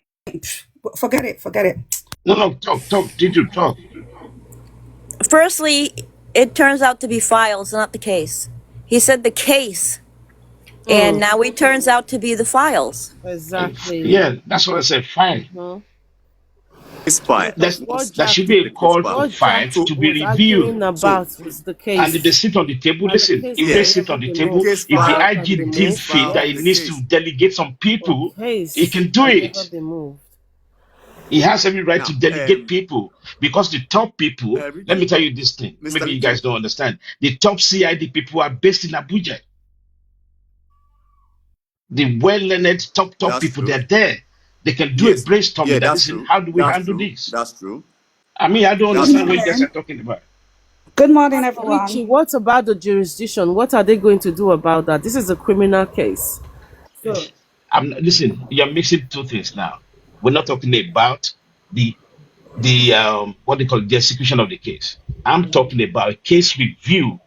forget it. No, talk. Did you talk? Firstly, it turns out to be files, not the case. He said the case, and now it turns out to be the files. Exactly. Yeah, that's what I said. Fine. It's fine. There should be a call for files to be reviewed. The case. And if they sit on the table, listen, if they sit on the table, if the IG deems fit that he needs to delegate some people, he can do it. He has every right to delegate people because the top people, let me tell you this thing, maybe you guys don't understand. The top CID people are based in Abuja. The well-learned top people, they're there. They can do a brainstorming. How do we handle this? That's true. I mean, I don't understand what you guys are talking about. Good morning, everyone. Richie, what about the jurisdiction? What are they going to do about that? This is a criminal case. So, listen, you're mixing two things now. We're not talking about the what they call the execution of the case. I'm talking about a case review.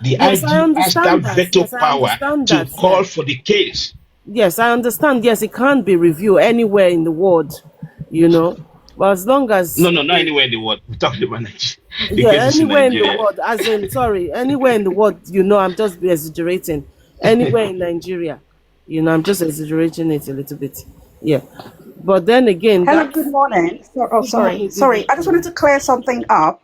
The IG has that veto power to call for the case. Yes, I understand. Yes, it can't be reviewed anywhere in the world, But as long as not anywhere in the world. We're talking about Nigeria. Yeah, anywhere in the world. As in, sorry, anywhere in the world. I'm just exaggerating. Anywhere in Nigeria, I'm just exaggerating it a little bit. Yeah, but then again. Hello. Good morning. Sorry. I just wanted to clear something up.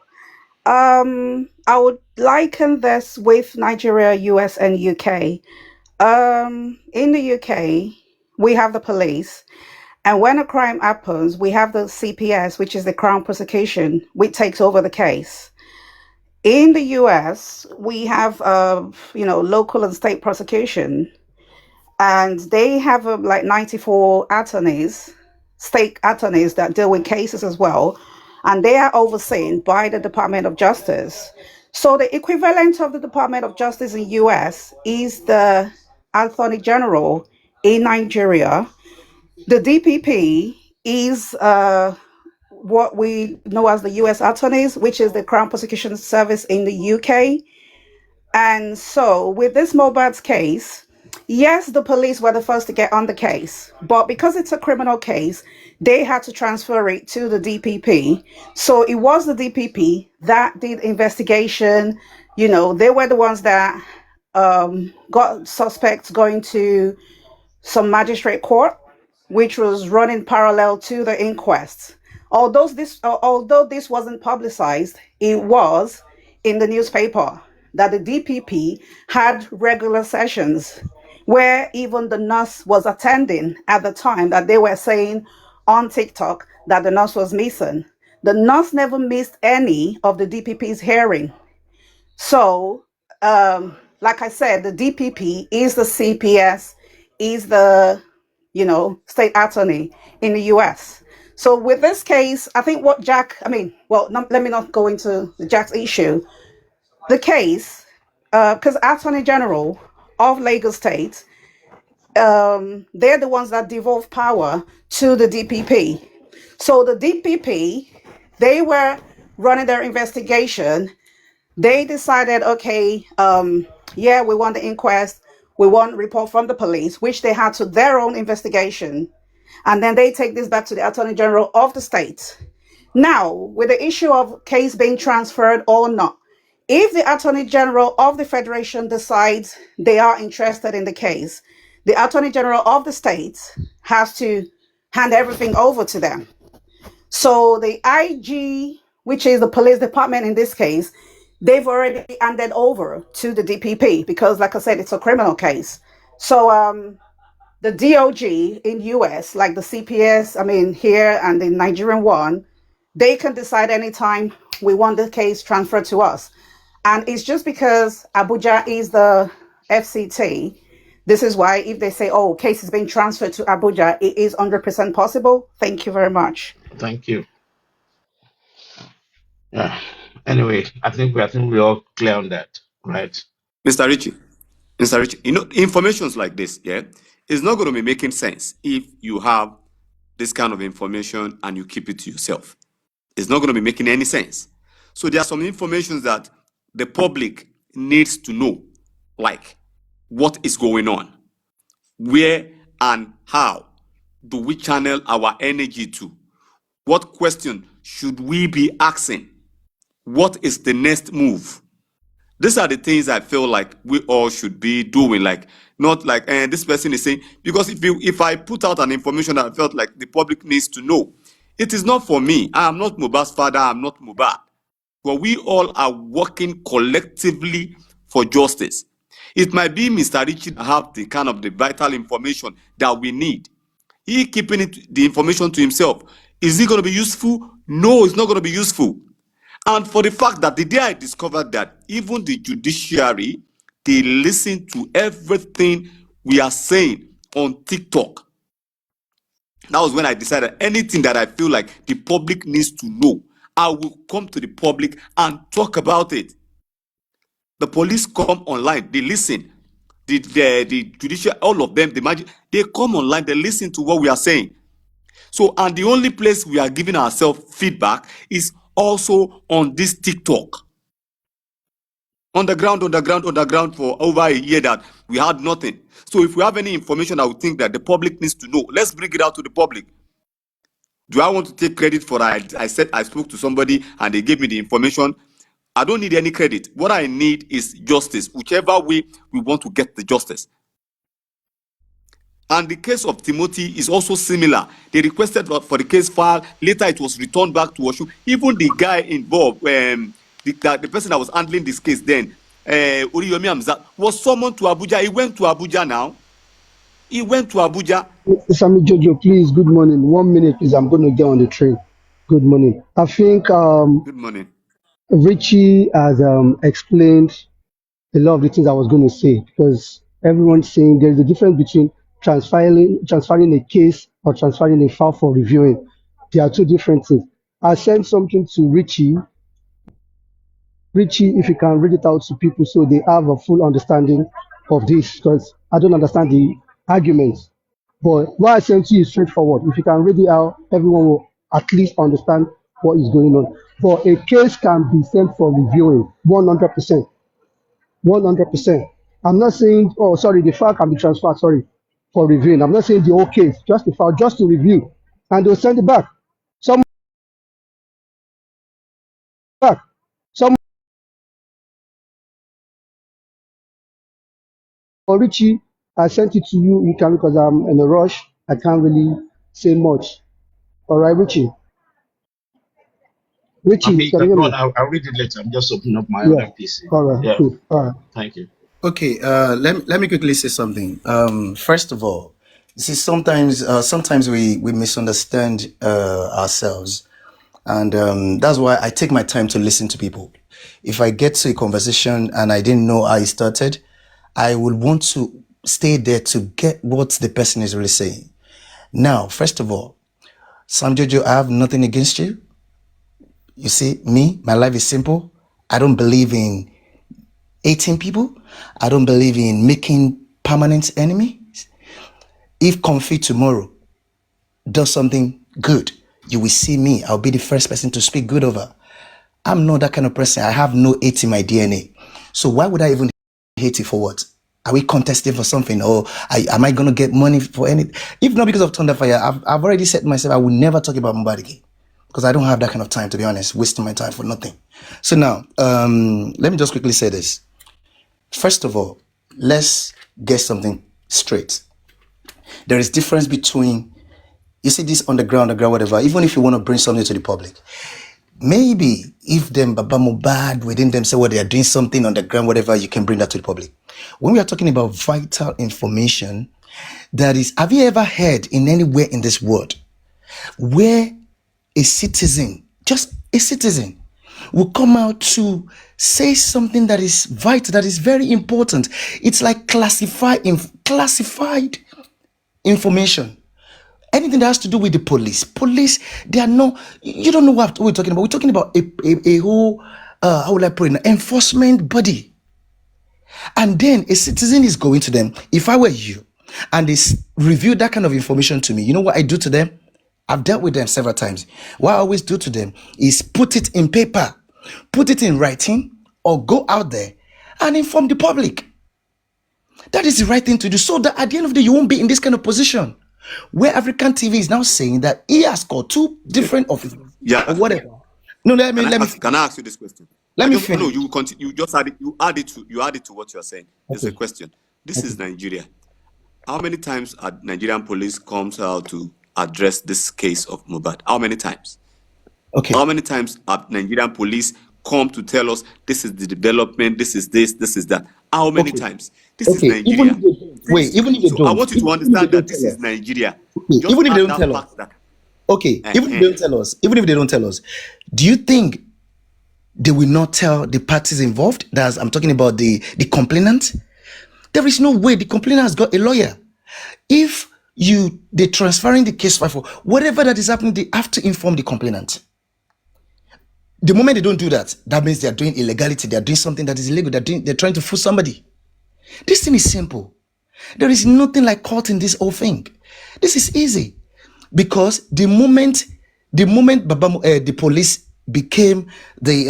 I would liken this with Nigeria, US, and UK. In the UK, we have the police, and when a crime happens, we have the CPS, which is the Crown Prosecution, which takes over the case. In the US, we have, local and state prosecution, and they have like 94 attorneys, state attorneys that deal with cases as well, and they are overseen by the Department of Justice. So the equivalent of the Department of Justice in US is the Attorney General in Nigeria. The DPP is what we know as the U.S. attorneys, which is the Crown Prosecution Service in the UK. And so with this Mohbad's case, yes, the police were the first to get on the case, but because it's a criminal case, they had to transfer it to the DPP. So it was the DPP that did investigation. You know, they were the ones that got suspects going to some magistrate court, which was running parallel to the inquest. Although this wasn't publicized, it was in the newspaper that the DPP had regular sessions where even the nurse was attending at the time, that they were saying on TikTok that the nurse was missing. The nurse never missed any of the DPP's hearing. So, like I said, the DPP is the CPS, is the, state attorney in the US. So with this case, I think what let me not go into the Jack's issue. The case, because Attorney General of Lagos State, they're the ones that devolve power to the DPP. So the DPP, they were running their investigation. They decided, okay, we want the inquest. We want report from the police, which they had to their own investigation. And then they take this back to the Attorney General of the state. Now, with the issue of case being transferred or not, if the Attorney General of the Federation decides they are interested in the case, the Attorney General of the state has to hand everything over to them. So the IG, which is the police department in this case, they've already handed over to the DPP because, like I said, it's a criminal case. So the DOG in US, like the CPS, here and the Nigerian one, they can decide anytime we want the case transferred to us. And it's just because Abuja is the FCT. This is why if they say, oh, case is being transferred to Abuja, it is 100% possible. Thank you very much. Thank you. Yeah. Anyway, I think we're all clear on that, right? Mr. Richie, informations like this, it's not going to be making sense if you have this kind of information and you keep it to yourself. It's not going to be making any sense. So there are some information that the public needs to know, like what is going on, where and how do we channel our energy to, what question should we be asking, what is the next move. These are the things I feel like we all should be doing, like not like this person is saying, because if I put out an information that I felt like the public needs to know, it is not for me. I am not Mohbad's father, I am not Mohbad. But we all are working collectively for justice. It might be Mr. Richie have the kind of the vital information that we need. He keeping the information to himself. Is it going to be useful? No, it's not going to be useful. And for the fact that the day I discovered that even the judiciary, they listen to everything we are saying on TikTok. That was when I decided anything that I feel like the public needs to know, I will come to the public and talk about it. The police come online, they listen. The judicial, all of them, they come online, they listen to what we are saying. So, and the only place we are giving ourselves feedback is also on this TikTok. On the ground for over a year that we had nothing. So if we have any information I would think that the public needs to know, let's bring it out to the public. Do I want to take credit for that? I said I spoke to somebody and they gave me the information. I don't need any credit. What I need is justice, whichever way we want to get the justice. And the case of Timothy is also similar. They requested for the case file. Later, it was returned back to Oshu. Even the guy involved, the person that was handling this case then, Uriyomi Hamzat, was summoned to Abuja. He went to Abuja now. He went to Abuja. Sami Jojo, please, good morning. 1 minute, please. I'm going to get on the train. Good morning. I think Good morning. Richie has explained a lot of the things I was going to say, because everyone's saying there's a difference between transferring a case or transferring a file for reviewing. There are two different things. I sent something to Richie. Richie, if you can read it out to people so they have a full understanding of this, because I don't understand the arguments. But what I sent to you is straightforward. If you can read it out, everyone will at least understand what is going on. But a case can be sent for reviewing 100%. 100%. I'm not saying, oh, sorry, the file can be transferred, sorry, for reviewing. I'm not saying the whole case, just the file, just to review. And they'll send it back. Some back. Some Richie, I sent it to you. You can, because I'm in a rush. I can't really say much. All right, Richie. Richie, Okay, you can you can hear go on. me? I'll read it later. I'm just opening up my Yeah. other PC. All right, Yeah. cool. All right. Thank you. Okay, let me quickly say something. First of all, you see, sometimes we misunderstand ourselves, and that's why I take my time to listen to people. If I get to a conversation and I didn't know how it started, I would want to stay there to get what the person is really saying. Now, first of all, Sam Jojo, I have nothing against you. You see, me, my life is simple. I don't believe in 18 people. I don't believe in making permanent enemies. If Comfy tomorrow does something good, you will see me. I'll be the first person to speak good over. I'm not that kind of person. I have no hate in my DNA. So why would I even hate it for what? Are we contesting for something? Or am I going to get money for anything? If not because of Thunderfire, I've already said to myself, I will never talk about Mohbad again. Because I don't have that kind of time, to be honest, wasting my time for nothing. So now, let me just quickly say this. First of all, let's get something straight. There is difference between, you see this underground, whatever, even if you want to bring something to the public. Maybe if them Baba Mohbad within them say, well, they are doing something on the ground, whatever, you can bring that to the public. When we are talking about vital information, that is, have you ever heard in anywhere in this world where a citizen, just a citizen, will come out to say something that is vital, that is very important? It's like classified information. Anything that has to do with the police, they are not, you don't know what we're talking about. We're talking about a whole, how will I put it, enforcement body. And then a citizen is going to them. If I were you, and they review that kind of information to me, you know what I do to them? I've dealt with them several times. What I always do to them is put it in paper, put it in writing, or go out there and inform the public. That is the right thing to do, so that at the end of the day, you won't be in this kind of position where African TV is now saying that he has got two different officers or whatever. No, Can I ask you this question? Let me No, finish. you continue. You just add it. You add it to what you are saying. It's a question. This is Nigeria. How many times are Nigerian police comes out to address this case of Mohbad? How many times? Okay. How many times have Nigerian police come to tell us this is the development, this is this, this is that? How many times? This is Nigeria. Even if they don't. I want you to understand that this is Nigeria. Just Even if they add don't that tell fact us. that- Okay, even if they don't tell us, do you think they will not tell the parties involved? That's, I'm talking about the complainant. There is no way the complainant has got a lawyer. If they're transferring the case file for whatever that is happening, they have to inform the complainant. The moment they don't do that, that means they are doing illegality. They are doing something that is illegal. They're trying to fool somebody. This thing is simple. There is nothing like court in this whole thing. This is easy, because the moment the police became the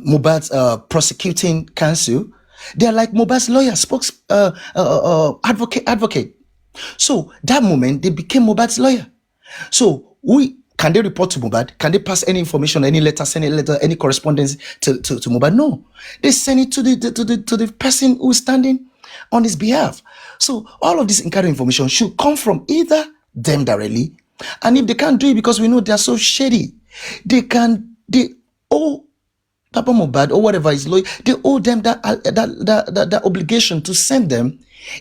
Mohbad's prosecuting counsel, they are like Mohbad's lawyer, advocate. So that moment they became Mohbad's lawyer. So can they report to Mohbad? Can they pass any information, any letter, send a letter, any correspondence to Mohbad? No, they send it to the person who's standing on his behalf. So all of this kind of information should come from either them directly, and if they can't do it because we know they are so shady, they owe Papa Mohbad or whatever is lawyer, they owe them that obligation to send them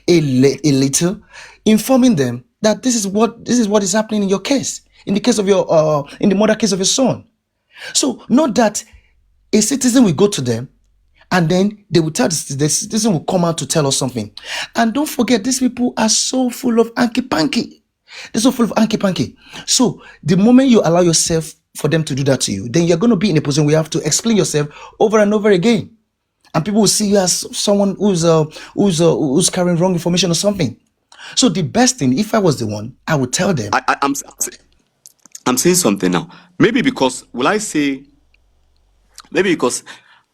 a letter informing them that this is what is happening in your case, in the case of your in the murder case of your son. So not that a citizen will go to them and then they will tell the citizen will come out to tell us something. And don't forget, these people are so full of hanky-panky. They're so full of hanky-panky. So the moment you allow yourself for them to do that to you, then you're going to be in a position where you have to explain yourself over and over again. And people will see you as someone who's carrying wrong information or something. So the best thing, if I was the one, I would tell them. I'm saying something now. Maybe because, will I say, maybe because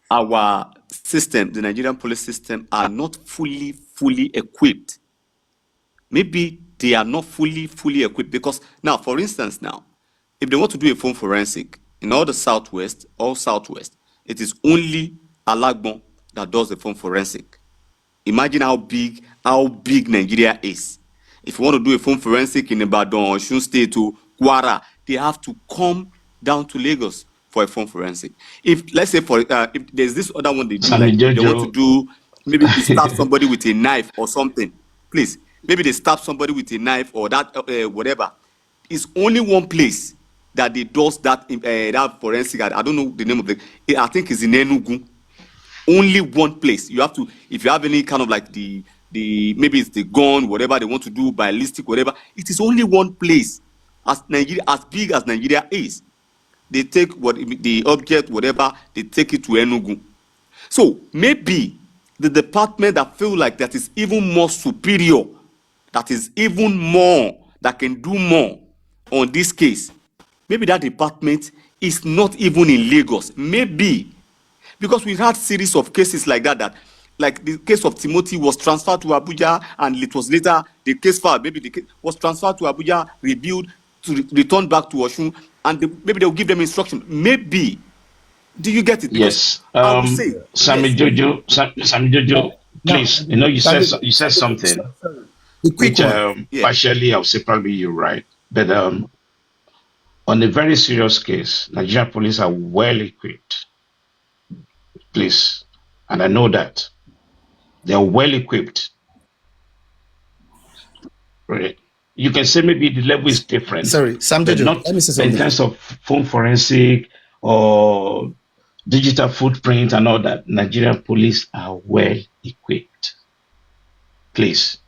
our system, the Nigerian police system, are not fully equipped. Maybe they are not fully equipped because now, for instance, now, if they want to do a phone forensic in all southwest, it is only Alagbon that does the phone forensic. Imagine how big Nigeria is. If you want to do a phone forensic in Ibadan, Osun State, to Kwara, they have to come down to Lagos for a phone forensic. If let's say if there's this other one they do, Sammy like if they want to Jojo. do, maybe they stab somebody with a knife or something. Please, maybe they stab somebody with a knife or that whatever. It's only one place that they does that forensic. I don't know the name of I think it's in Enugu. Only one place. You have to, if you have any kind of like the maybe it's the gun, whatever they want to do, ballistic, whatever. It is only one place. As big as Nigeria is, they take the object, whatever, they take it to Enugu. So maybe the department that feel like that is even more superior, that is even more, that can do more on this case, maybe that department is not even in Lagos. Maybe because we had series of cases like that, like the case of Timothy was transferred to Abuja, and it was later the case file, maybe the case was transferred to Abuja, reviewed, to return back to Osun, and maybe they'll give them instruction. Maybe. Do you get it? Because Yes. I would say, Sammy yes. Jojo, Sammy Jojo, please. You know, you said something which Yeah. partially I'll say probably you're right, but on a very serious case, Nigerian police are well equipped. Please, and I know that they are well equipped. Right? You can say maybe the level is different. Sorry, Sam but Jojo, not let me say in something. terms of phone forensic or digital footprint and all that. Nigerian police are well equipped. Please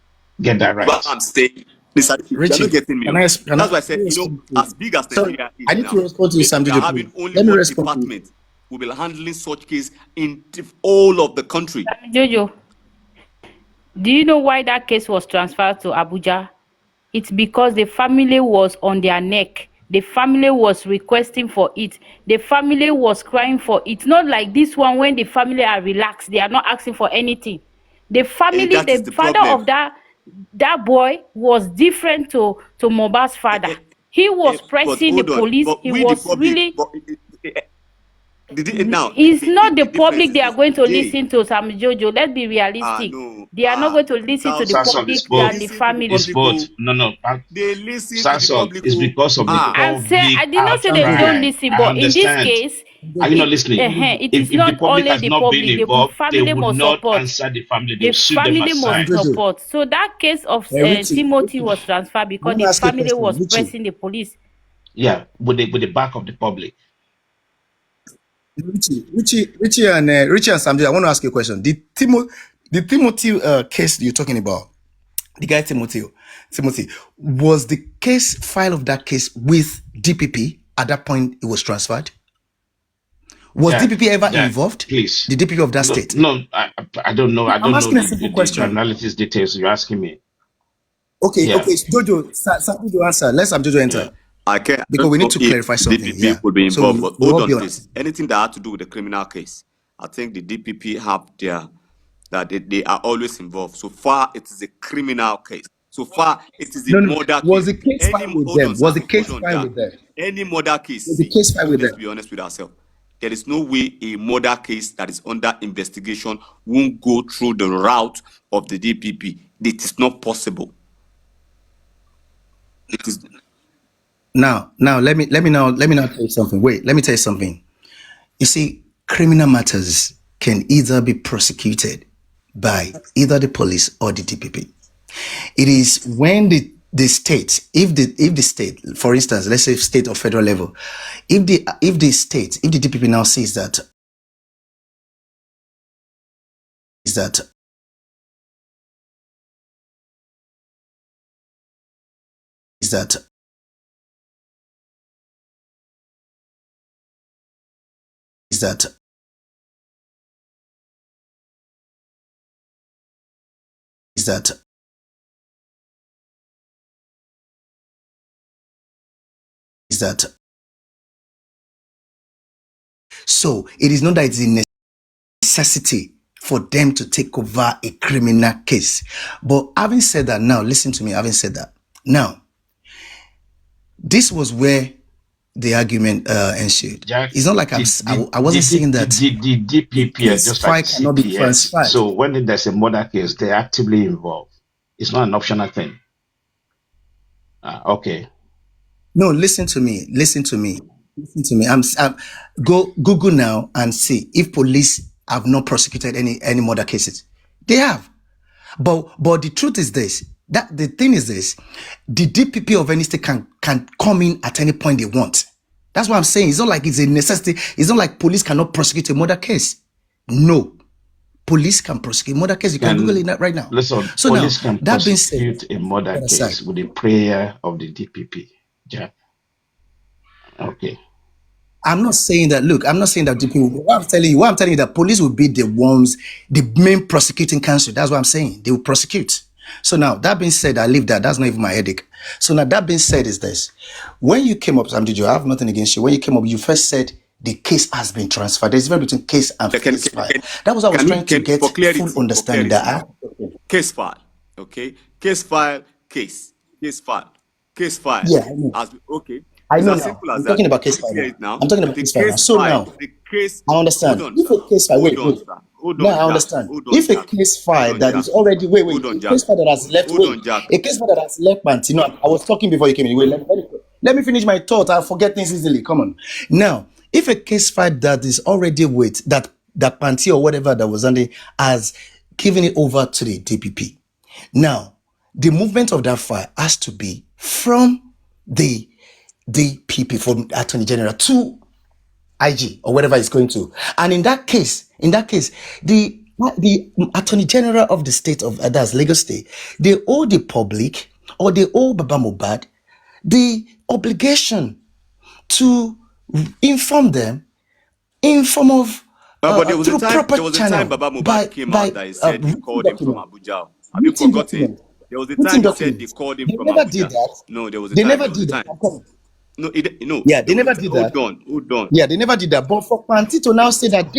get that right. But I'm saying, Mr. You're Richie, not getting me. That's why I said, as big as Sorry, Nigeria is I need now, to respond to you, maybe Sam we are Jojo, having please. only Let me one respond to you. department who will be handling such case in all of the country. Jojo, do you know why that case was transferred to Abuja? It's because the family was on their neck. The family was requesting for it. The family was crying for it. Not like this one when the family are relaxed. They are not asking for anything. The family, That is the the father problem. of that boy was different to Mohbad's father. He was But pressing the hold on. police. But He we, the was public, really. now, It's not the the difference public is they are this. going to listen to, Sam Jojo. Let's be realistic. No. They are not going to listen to the Samson, it's public both. than the Listen to the It's family. public. both. No. They listen to the Samson, public. it's because of the And say I public did not say they Sam Jojo, don't outcry. listen, I but in this understand. case, Are you not listening? it is If the not public only has the not been public. The involved, they family would must not support. answer the family. They The would sue them family Sam must aside. Jojo, support. So that case of Timothy was transferred I because want the to ask you a family question. was pressing the police. Yeah, with the back of the public. Richie and Sam Jojo, I want to ask you a question. The Timothy case you're talking about, the guy Timothy, was the case file of that case with DPP at that point it was transferred? Was DPP ever involved? Please. The DPP of that state? No, I don't know. I I'm don't know asking a simple the question. analysis details you're asking me. Okay, Yeah. Jojo, Sam Jojo answer. Let Sam Jojo enter. I can't. Because we need to If clarify something DPP here. could be So involved, but we hold all be on, honest. please. Anything that had to do with the criminal case, I think the DPP have they are always involved. So far, it is a criminal case. So far, it is a No. murder Was case. the case filed with Hold on, them? sir. Was the case Hold on, filed Jack. with them? Any murder case, Was the case filed with let's them? be honest with ourselves. There is no way a murder case that is under investigation won't go through the route of the DPP. It is not possible. It is. Now let me now tell you something. Wait, let me tell you something. You see, criminal matters can either be prosecuted by either the police or the DPP. It is when the state, if the state, for instance, let's say state or federal level, if the DPP now sees that that so it is not that it's a necessity for them to take over a criminal case. But having said that, now listen to me. Having said that, now this was where the argument ensued. Jack, It's not like I wasn't saying that the DPP are case just file like cannot be CPS. transferred. So when there's a murder case, they're actively involved. It's not an optional thing. Okay. No, listen to me. Listen to me. Listen to me. Go Google now and see if police have not prosecuted any murder cases. They have. But the truth is this. That the thing is this. The DPP of any state can come in at any point they want. That's what I'm saying. It's not like it's a necessity. It's not like police cannot prosecute a murder case. No. Police can prosecute murder case. You can Google it right now. Listen, So police now, can that being said, prosecute a murder other side. case with the prayer of the DPP. Jack. Okay. I'm not saying that. Look, I'm not saying that DPP. What I'm telling you that police will be the ones, the main prosecuting counsel. That's what I'm saying. They will prosecute. So now, that being said, I leave that. That's not even my headache. So now, that being said, is this: when you came up, Sam Jojo, I have nothing against you. When you came up, you first said the case has been transferred. There's a difference between case and case file. That was what I was trying to get full understanding. That case file, okay, case file, case file, yeah, I know. Okay. I It's know as now. simple as I'm that. talking about case file Clear now. it now. I'm talking about The case file now. case So file, now, the case. I understand. Hold on, If sir. a case file, Hold wait. on, sir. Hold Now on, I Jack. understand. Hold on, If a Jack. case Hold file on, that Jack. is already Hold on, a Jack. case file that has left Hold on, Jack. a case file that has left Panty. No, I was talking before you came in. Wait, let me finish my thought. I forget things easily. Come on. Now, if a case file that is already with that Panty or whatever that was on the has given it over to the DPP. Now, the movement of that file has to be from the DPP, from Attorney General to IG or whatever it's going to. And in that case, the Attorney General of the state of that's Lagos State, they owe the public or they owe Baba Mohbad the obligation to inform them in form of But there was a through time. proper There was a time channel Baba Mohbad by came out that he said he written called him from document. Abuja. Have you Written forgotten? document. There was a Written time he said they documents. called him They from never did Abuja. that. No, there was a They time. never There was a did that. time. I'm coming. No, no. Yeah, they There was a never time. did Hold that. on, hold on. Yeah, they never did that. But for Panty to now say that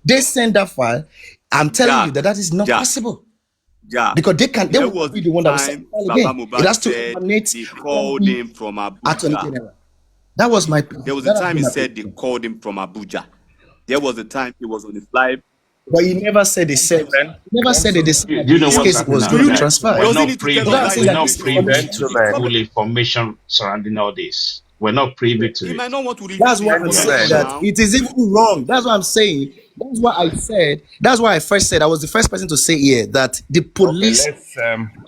they send that file, I'm telling you Jack, that is not Jack, possible Jack. because they There will was be a the one that will send time the file Baba again. It Mohbad has to said emanate they from called the him from Attorney Abuja. General. That was my There was a that has time been he my said they position. called him from Abuja. There was a time he was on his live. But he never said they said Gentlemen, he never said that they said Do that you know this what's case happening was now, going to be Jack? transferred. We're Doesn't not need to privy. tell So us I'm that saying We're he that not this released it. privy to information. the gentlemen, full information surrounding all this. We're not privy to He it. might not want to release That's the why I said information gentlemen, that now. it is even wrong. That's what I'm saying. That's why I said. That's why I first said I was the first person to say here that the Okay, police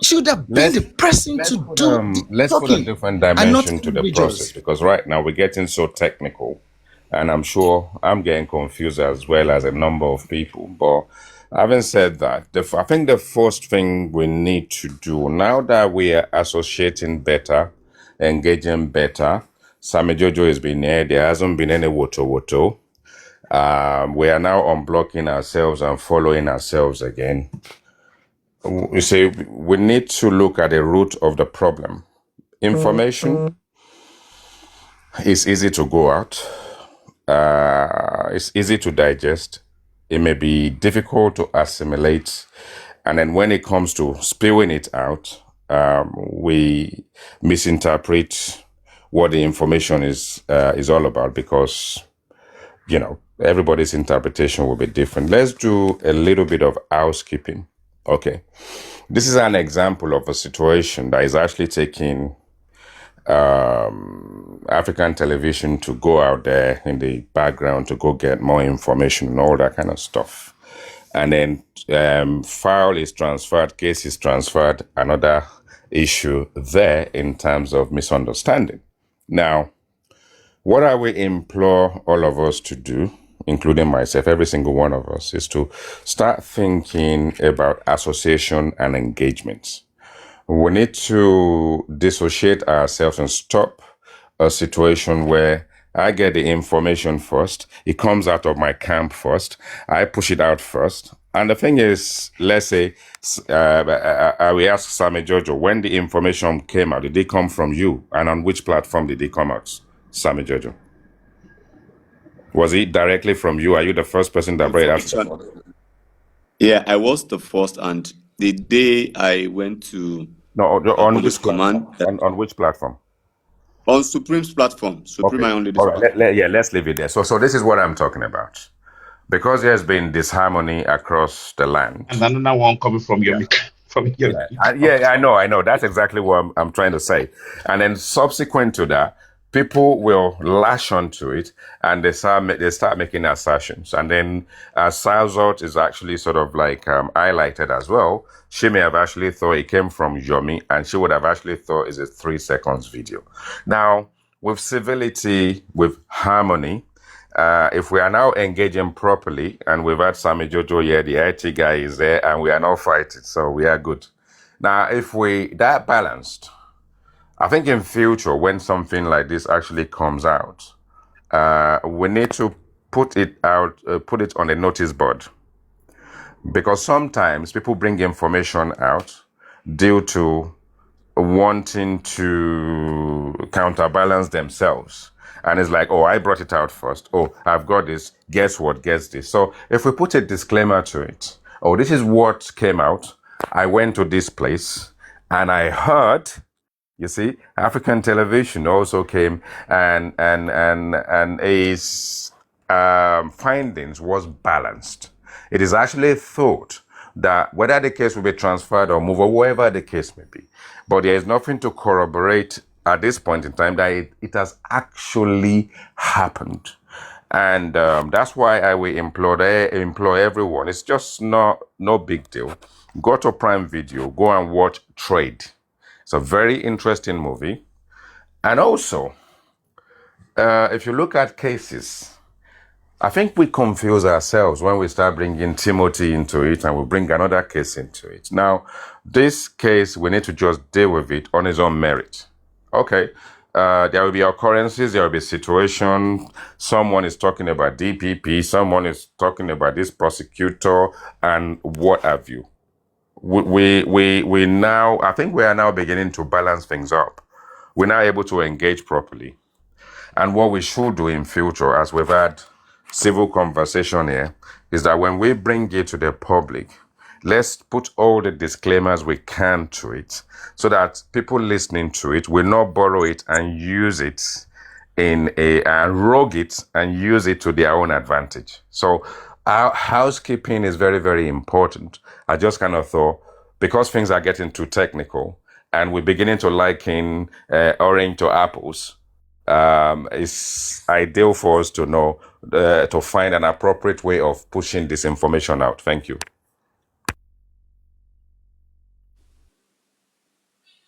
should have been let's the person let's to put do the let's put a talking different and not dimension to the process individuals. because right now we're getting so technical, and I'm sure I'm getting confused as well as a number of people. But having said that, I think the first thing we need to do now that we are associating better, engaging better, Sammy Jojo has been here. There hasn't been any woto. We are now unblocking ourselves and following ourselves again. You see, we need to look at the root of the problem. Information is easy to go out. It's easy to digest. It may be difficult to assimilate. And then when it comes to spewing it out, we misinterpret what the information is all about because, everybody's interpretation will be different. Let's do a little bit of housekeeping. Okay. This is an example of a situation that is actually taking African television to go out there in the background to go get more information and all that kind of stuff. And then file is transferred, case is transferred, another issue there in terms of misunderstanding. Now, what I will implore all of us to do, including myself, every single one of us, is to start thinking about association and engagement. We need to dissociate ourselves and stop a situation where I get the information first, it comes out of my camp first, I push it out first. And the thing is, let's say, I will ask Sammy Jojo, when the information came out, did it come from you? And on which platform did it come out? Sammy Jojo? Was it directly from you? Are you the first person that brought it up? Yeah, I was the first, and the day I went to on police which command on which platform? On Supreme's platform. Supreme, Okay. I only All right. Let's leave it there. So this is what I'm talking about. Because there's been disharmony across the land. And another one coming from your I know. That's exactly what I'm trying to say. And then subsequent to that, people will lash onto it and they start making assertions. And then Salzot is actually sort of like highlighted as well. She may have actually thought it came from Yomi, and she would have actually thought it's a 3 seconds video. Now, with civility, with harmony, if we are now engaging properly, and we've had Sammy Jojo here, the IT guy is there, and we are not fighting, so we are good. Now, if we that balanced, I think in future, when something like this actually comes out, we need to put it on a notice board. Because sometimes people bring information out due to wanting to counterbalance themselves. And it's like, oh, I brought it out first. Oh, I've got this. Guess what? Guess this. So if we put a disclaimer to it, oh, this is what came out. I went to this place and I heard, you see, African television also came and its findings was balanced. It is actually thought that whether the case will be transferred or moved or whatever the case may be, but there is nothing to corroborate at this point in time that it has actually happened. And that's why I will implore everyone. It's just no big deal. Go to Prime Video, go and watch Trade. It's a very interesting movie. And also, if you look at cases, I think we confuse ourselves when we start bringing Timothy into it and we bring another case into it. Now, this case, we need to just deal with it on its own merit. Okay, there will be occurrences, there will be situations. Someone is talking about DPP, someone is talking about this prosecutor, and what have you. We now, I think we are now beginning to balance things up. We're now able to engage properly. And what we should do in future, as we've had civil conversation here, is that when we bring it to the public, let's put all the disclaimers we can to it so that people listening to it will not borrow it and use it and rogue it and use it to their own advantage. So our housekeeping is very, very important. I just kind of thought, because things are getting too technical and we're beginning to liken orange to apples, it's ideal for us to know, to find an appropriate way of pushing this information out. Thank you.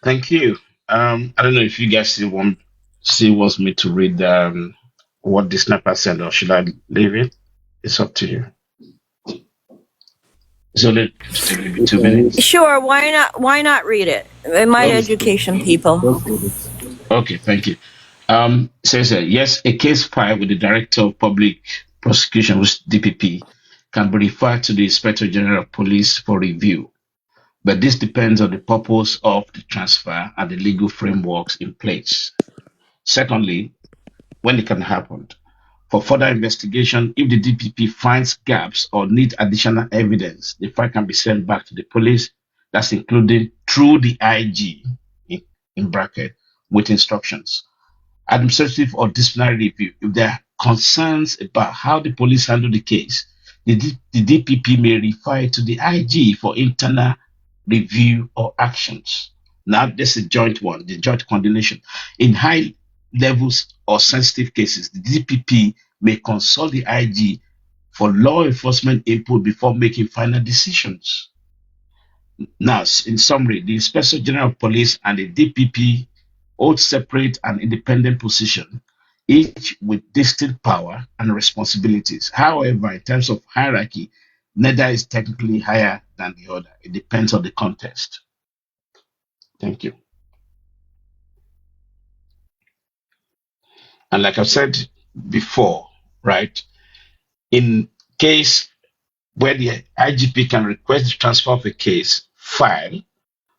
Thank you. I don't know if you guys still wants me to read what the sniper said, or should I leave it? It's up to you. It's only 2 minutes. Sure, why not read it? It might education people. Okay, thank you. Says yes, a case filed with the Director of Public Prosecution, which DPP, can be referred to the Inspector General of Police for review. But this depends on the purpose of the transfer and the legal frameworks in place. Secondly, when it can happen. For further investigation, if the DPP finds gaps or needs additional evidence, the file can be sent back to the police. That's included through the IG, in bracket, with instructions. Administrative or disciplinary review. If there are concerns about how the police handle the case, the DPP may refer it to the IG for internal review or actions. Now, this is a joint one, the joint coordination. In high levels or sensitive cases, the DPP may consult the IG for law enforcement input before making final decisions. Now, in summary, the Inspector General of Police and the DPP hold separate and independent position, each with distinct power and responsibilities. However, in terms of hierarchy, neither is technically higher than the other. It depends on the context. Thank you. And like I've said before, right, in case where the IGP can request the transfer of a case file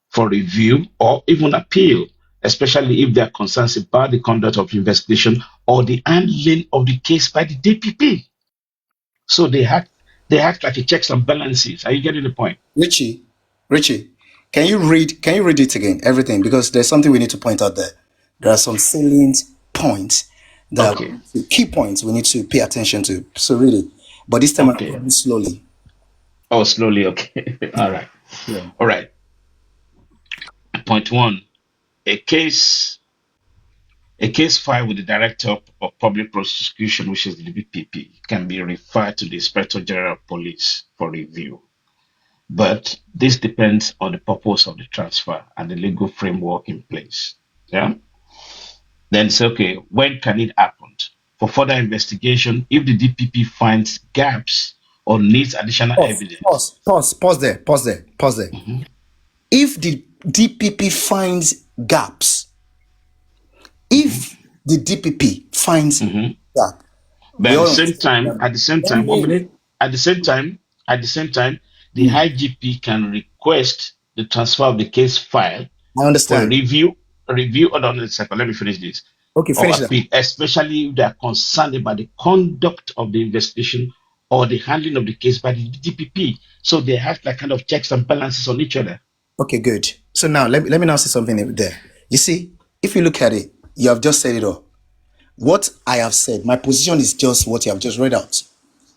for review or even appeal, especially if there are concerns about the conduct of investigation or the handling of the case by the DPP. So they act like a checks and balances. Are you getting the point? Richie, can you read it again, everything? Because there's something we need to point out there. There are some salient points that key points we need to pay attention to. So read it. But this time I'm slowly. Oh, slowly, okay. All right. Yeah. All right. Point 1. A case filed with the Director of Public Prosecution, which is the DPP, can be referred to the Inspector General of Police for review. But this depends on the purpose of the transfer and the legal framework in place. Yeah. Then say, okay, when can it happen? For further investigation, if the DPP finds gaps or needs additional evidence. Pause there. Mm-hmm. If the DPP finds gaps, gap, but at the same time, the IGP can request the transfer of the case file. I understand. For review. Hold on a second. Let me finish this. Okay, finish that. Especially if they are concerned about the conduct of the investigation or the handling of the case by the DPP. So they have like kind of checks and balances on each other. Okay, good. So now let me now say something there. You see, if you look at it, you have just said it all. What I have said, my position is just what you have just read out.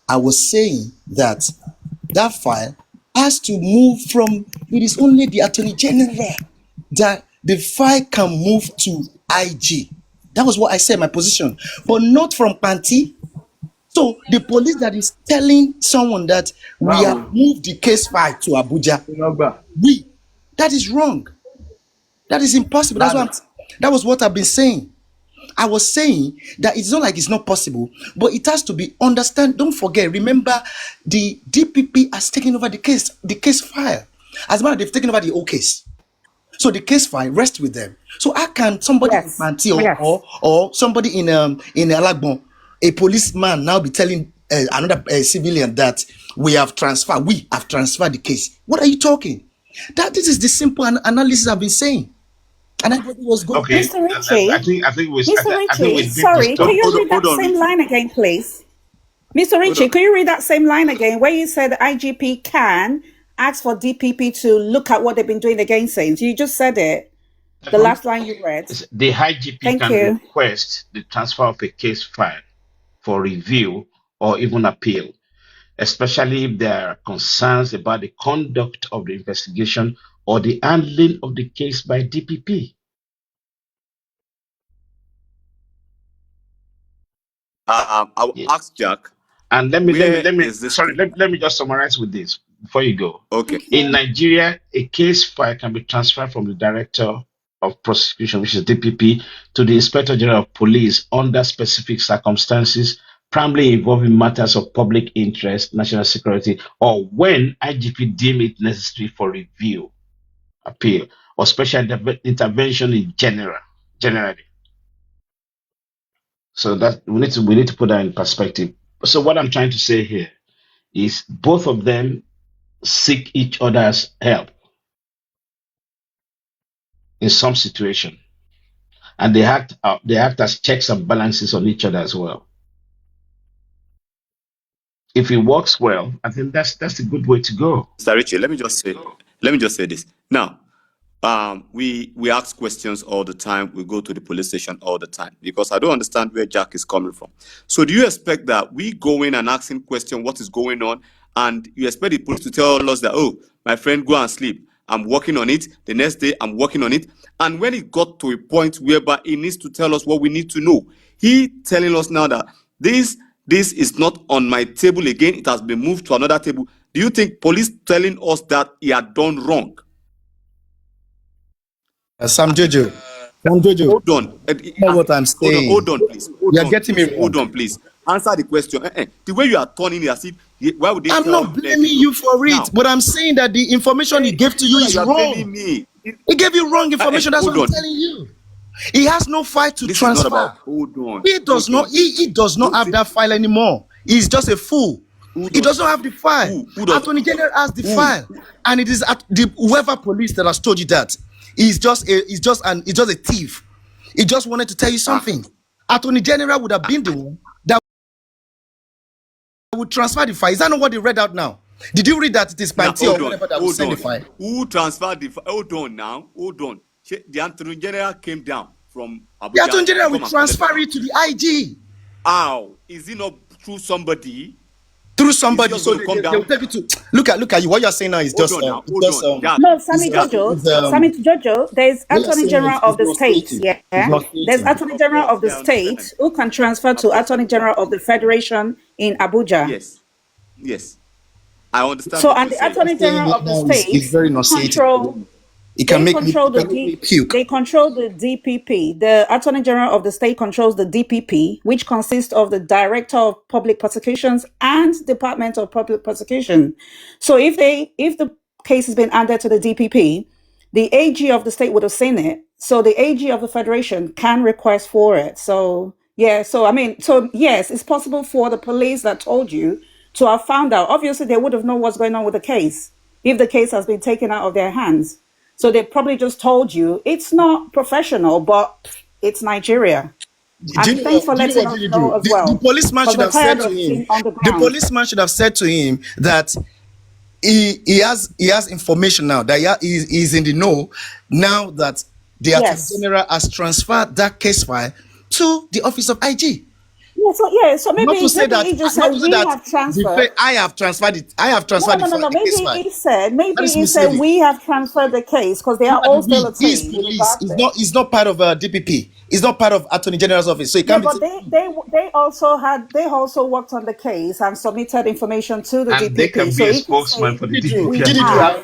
I was saying that file has to move from, it is only the Attorney General that the file can move to IG. That was what I said, my position, but not from Panti. So the police that is telling someone that we have moved the case file to Abuja, that is wrong. That is impossible. That was what I've been saying. I was saying that it's not like it's not possible, but it has to be understand. Don't forget, remember, the DPP has taken over the case file. As a matter, they've taken over the whole case. So the case file rests with them. So how can somebody in Panti or somebody in Alagbon, a policeman, now be telling another civilian that we have transferred the case? What are you talking? This is the simple analysis I've been saying. And everybody was going. Okay. Mr. Ritchie, sorry, can you read that same line again, please? Mr. Ritchie, can you read that same line again where you said the IGP can ask for DPP to look at what they've been doing against things? You just said it. The last line you read. The IGP can request the transfer of a case file for review or even appeal, especially if there are concerns about the conduct of the investigation or the handling of the case by DPP. I'll ask Jack. And let me just summarize with this before you go. Okay. In Nigeria, a case file can be transferred from the Director of Prosecution, which is DPP, to the Inspector General of Police under specific circumstances, primarily involving matters of public interest, national security, or when IGP deem it necessary for review, appeal, or special intervention in generally. So that we need to put that in perspective. So what I'm trying to say here is both of them seek each other's help in some situation, and they act as checks and balances on each other as well. If it works well, I think that's a good way to go. Mr. Ritchie, let me just say this. Now, we ask questions all the time. We go to the police station all the time because I don't understand where Jack is coming from. So do you expect that we go in and asking questions what is going on, and you expect the police to tell us that, oh, my friend, go and sleep. I'm working on it. The next day, I'm working on it. And when it got to a point whereby he needs to tell us what we need to know, he telling us now that this is not on my table again. It has been moved to another table. Do you think police telling us that he had done wrong? Sam Jojo. Hold on. Know what I'm saying. Hold on, please. You're getting me wrong. Hold on, please. Answer the question. The way you are turning it as if, why would they? I'm not blaming you for it, now, but I'm saying that the information he gave to you is wrong. Me. He gave you wrong information. That's what I'm telling you. He has no file to transfer. Hold on. He does not. He does not have that file anymore. He's just a fool. He does not have the file. Attorney General has the file, and it is at the whoever police that has told you that. He's just a thief. He just wanted to tell you something. Attorney General would have been the one that would transfer the file. Is that not what they read out now? Did you read that it is Now, Panti or hold on, whatever that will hold send the on. file? Who transferred the? Hold on now, hold on. The Attorney General came down from The Abuja Attorney to General come will and collect the transfer file. it to the IG How is it not through somebody? through Is he somebody. just So going to come they will down? take you to look at you. What you're saying now is Hold just on now, hold on. Jack, No, is Sammy Jack, Jojo, there's what you're Attorney saying General is of the not state, stating. yeah? It's not There's stating. Attorney General of the I understand. state who can transfer to Attorney General of the Federation in Abuja. Yes, yes. I understand So, what and you're the saying. Attorney General of the Is state very nauseating. control It can make me puke. they control the DPP. The Attorney General of the state controls the DPP, which consists of the Director of Public Prosecutions and Department of Public Prosecution. So if the case has been handed to the DPP, the AG of the state would have seen it. So the AG of the Federation can request for it. So yeah, so yes, it's possible for the police that told you to have found out. Obviously, they would have known what's going on with the case if the case has been taken out of their hands. So they probably just told you it's not professional, but it's Nigeria. And thanks for letting us know as well. The policeman Because should we're have said tired to of him. being on the The ground. policeman should have said to him that he has information now that he's in the know now that the Yes. Attorney General has transferred that case file to the office of IG. So maybe he just said we have transferred. I have transferred it. I have transferred No. the case Maybe file. he said That is we misleading. have transferred the case because they are all still a team. Police is not part of DPP. It's not part of Attorney General's office. So it Yeah, can't but be. they also worked on the case and submitted information to the And they DPP. can So be a he can spokesman say for the we DPP. have.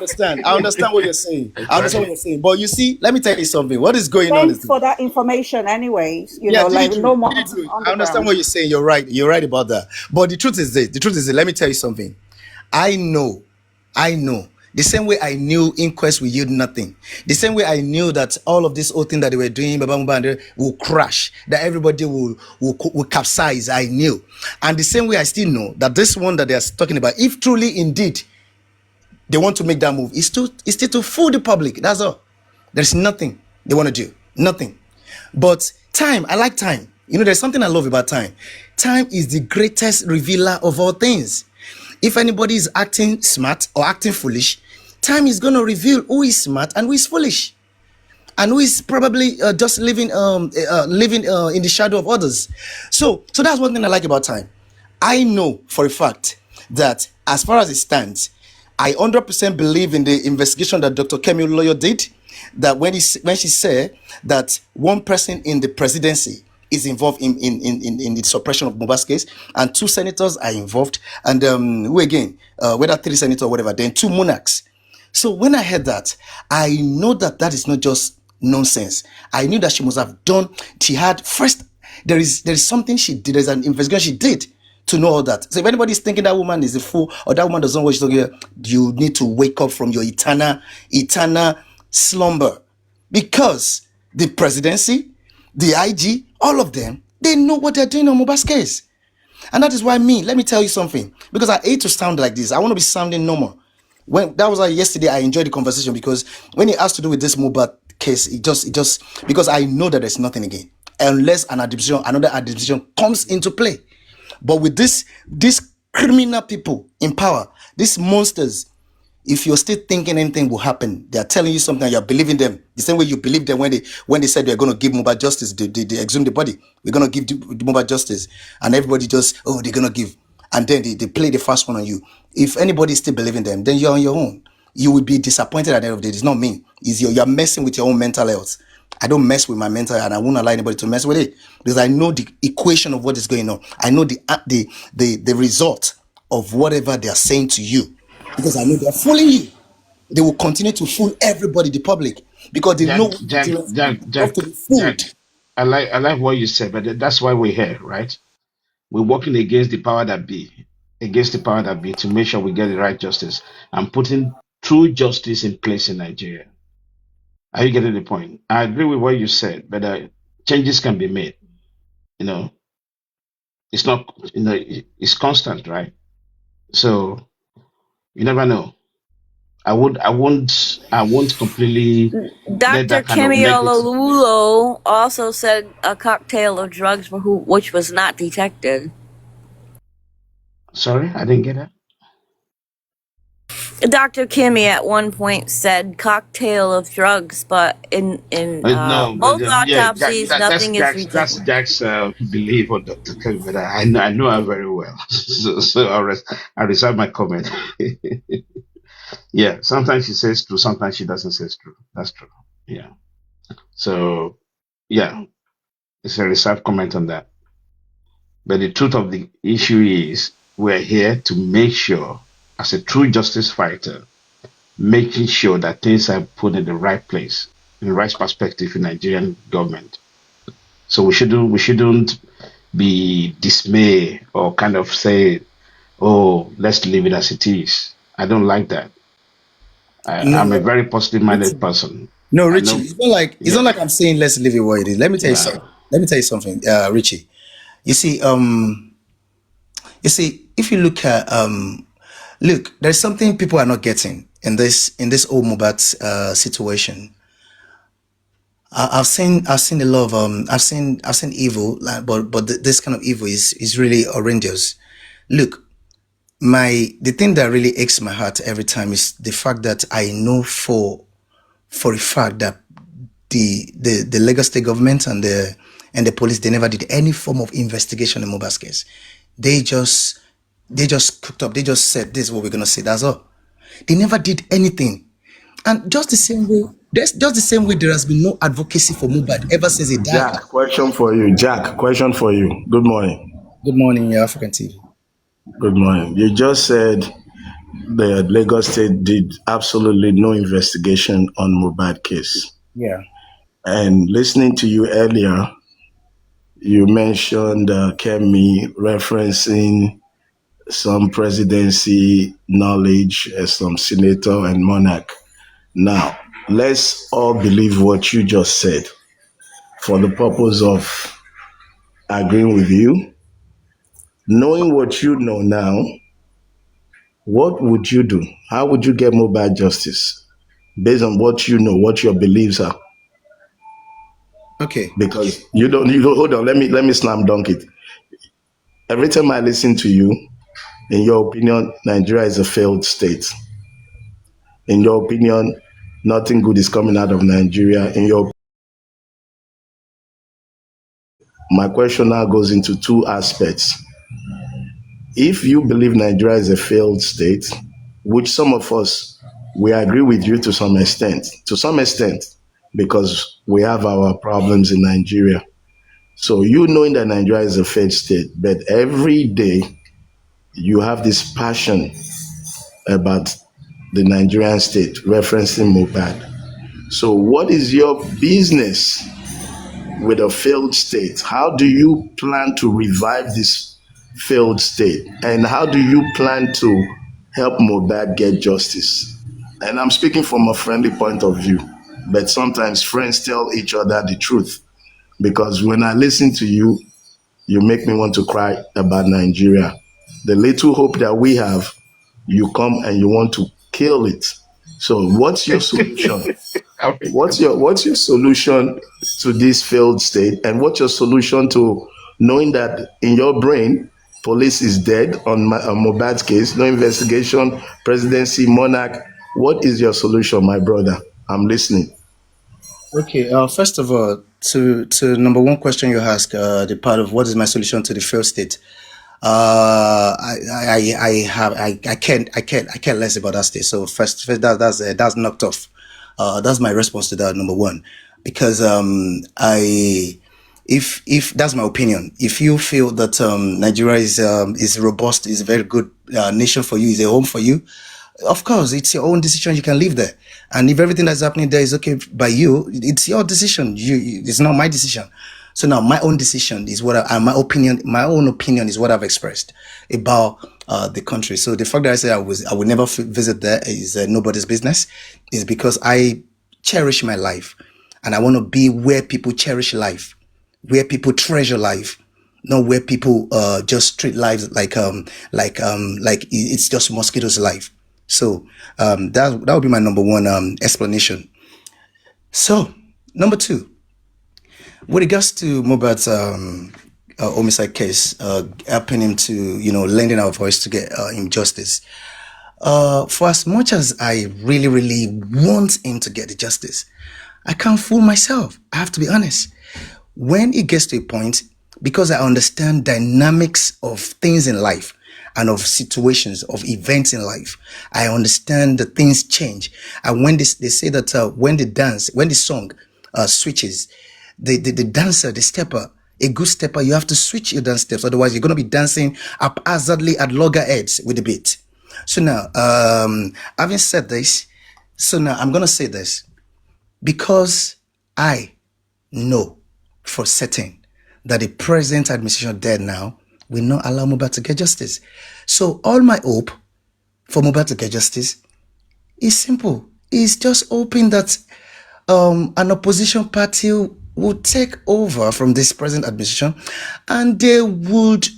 I understand what you're saying. I understand what you're saying. But you see, let me tell you something. What is going on is Thanks for that information, anyways. Diddy No Drew, more Diddy Drew, on I the understand ground. what you're saying. You're right. You're right about that. But the truth is this. Let me tell you something. I know. The same way I knew inquest will yield nothing. The same way I knew that all of this old thing that they were doing will crash, that everybody will capsize. I knew. And the same way I still know that this one that they are talking about, if truly indeed they want to make that move, is still to fool the public. That's all. There's nothing they want to do. Nothing. But time, I like time. There's something I love about time. Time is the greatest revealer of all things. If anybody is acting smart or acting foolish, time is going to reveal who is smart and who is foolish, and who is probably just living in the shadow of others. So that's one thing I like about time. I know for a fact that as far as it stands, I 100% believe in the investigation that Dr. Kemi Oloyo did. That when she said that one person in the presidency is involved in the suppression of Mohbad's case, and 2 senators are involved, and who again, whether 3 senators or whatever, then 2 monarchs. So when I heard that, I know that is not just nonsense. I knew that she must have done. She had first. There is something she did. There's an investigation she did to know all that. So if anybody is thinking that woman is a fool or that woman doesn't know what she's talking about, you need to wake up from your eternal slumber, because the presidency, the IG, all of them, they know what they're doing on Mohbad's case. And that is why let me tell you something, because I hate to sound like this. I want to be sounding normal. When that was yesterday, I enjoyed the conversation, because when it has to do with this Mohbad case, it just because I know that there's nothing again unless another administration comes into play. But with these criminal people in power, these monsters, if you're still thinking anything will happen, they are telling you something and you're believing them the same way you believe them when they said they're going to give Mohbad justice. They exhumed the body. We're going to give the Mohbad justice, and everybody just, they're going to give, and then they play the fast one on you. If anybody is still believing them, then you're on your own. You will be disappointed at the end of the day. It's not me. You're messing with your own mental health. I don't mess with my mental health, and I won't allow anybody to mess with it, because I know the equation of what is going on. I know the result of whatever they are saying to you, because I know they're fooling you. They will continue to fool everybody, the public, because they know Jack, to be fooled. I like what you said, but that's why we're here, right? We're working against the power that be, to make sure we get the right justice and putting true justice in place in Nigeria. Are you getting the point? I agree with what you said, but changes can be made. It's not, it's constant, right? So you never know. I won't completely let Dr. that kind of Kemi negative. Ololulo also said a cocktail of drugs which was not detected. Sorry, I didn't get that. Dr. Kimmy at one point said cocktail of drugs, but in No, but both yeah, autopsies, nothing is That's detected. Jack's belief on Dr. Kelly, but I know her very well, so I reserve my comment. Yeah, sometimes she says true, sometimes she doesn't say true. That's true. Yeah. So yeah, it's a reserved comment on that. But the truth of the issue is, we're here to make sure, as a true justice fighter, making sure that things are put in the right place, in the right perspective in Nigerian government. So we shouldn't be dismayed or kind of say, oh, let's leave it as it is. I don't like that. I'm a No, very positive Richie. minded person. No, I Richie. know. It's not Yeah. like I'm saying let's leave it where it is. Let me tell you Yeah. something. Richie. You see, if you look at there's something people are not getting in this old Mobat situation. I've seen a lot of I've seen evil, like, but this kind of evil is really horrendous. Look, the thing that really aches my heart every time is the fact that I know for a fact that the Lagos State government and the police, they never did any form of investigation in Mohbad's case. They just cooked up. They just said this is what we're gonna say. That's all. They never did anything. And just the same way there has been no advocacy for Mohbad ever since he died. Jack, question for you. Jack, question for you. Good morning. Good morning, African TV. Good morning. You just said the Lagos State did absolutely no investigation on Mohbad case. Yeah. And listening to you earlier, you mentioned Kemi referencing some presidency knowledge as some senator and monarch. Now, let's all believe what you just said for the purpose of agreeing with you. Knowing what you know now, what would you do? How would you get mobile justice based on what you know, what your beliefs are? Okay. Because you don't hold on, let me slam dunk it. Every time I listen to you, in your opinion, Nigeria is a failed state. In your opinion, nothing good is coming out of Nigeria. My question now goes into two aspects. If you believe Nigeria is a failed state, which some of us, we agree with you to some extent, because we have our problems in Nigeria. So you knowing that Nigeria is a failed state, but every day you have this passion about the Nigerian state, referencing Mohbad. So what is your business with a failed state? How do you plan to revive this failed state? And how do you plan to help Mohbad get justice? And I'm speaking from a friendly point of view, but sometimes friends tell each other the truth. Because when I listen to you, you make me want to cry about Nigeria. The little hope that we have, you come and you want to kill it. So what's your solution? What's your solution to this failed state? And what's your solution to knowing that in your brain, police is dead on Mohbad's case, no investigation, presidency, monarch? What is your solution, my brother? I'm listening. Okay. First of all, to number one question you ask, the part of what is my solution to the failed state. I can't less about that state. So first that's knocked off. That's my response to that. Number one, because if that's my opinion. If you feel that Nigeria is robust, is a very good nation for you, is a home for you, of course, it's your own decision. You can live there, and if everything that's happening there is okay by you, it's your decision. It's not my decision. So now, my own decision is my opinion. My own opinion is what I've expressed about the country. So the fact that I say I would never visit there is nobody's business. Is because I cherish my life, and I want to be where people cherish life, where people treasure life, not where people just treat lives like it's just mosquitoes' life. So that would be my number one explanation. So number two, with regards to Mohbad's homicide case, helping him to, lending our voice to get him justice. For as much as I really, really want him to get the justice, I can't fool myself. I have to be honest. When it gets to a point, because I understand dynamics of things in life and of situations, of events in life, I understand that things change. And when they say that when the song switches, the dancer, the stepper, a good stepper, you have to switch your dance steps. Otherwise, you're going to be dancing haphazardly at loggerheads with the beat. So now, having said this, I'm going to say this. Because I know for certain that the present administration dead now will not allow Mohbad to get justice. So all my hope for Mohbad to get justice is simple. It's just hoping that an opposition party would take over from this present administration, and they would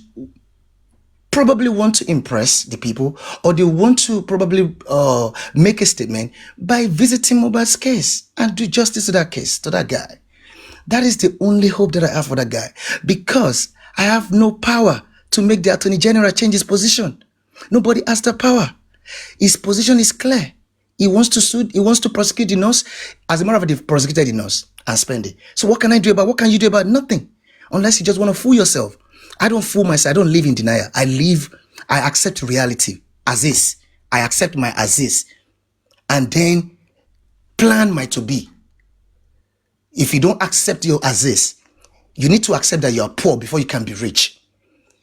probably want to impress the people, or they want to probably make a statement by visiting Mohbad's case and do justice to that case, to that guy. That is the only hope that I have for that guy, because I have no power to make the Attorney General change his position. Nobody has the power. His position is clear. He wants to sue, he wants to prosecute the nurse. As a matter of fact, they've prosecuted the nurse and spend it. So what can I do about, what can you do about nothing? Unless you just want to fool yourself. I don't fool myself. I don't live in denial. I accept reality as is. I accept my as is. And then plan my to be. If you don't accept your as is, you need to accept that you are poor before you can be rich.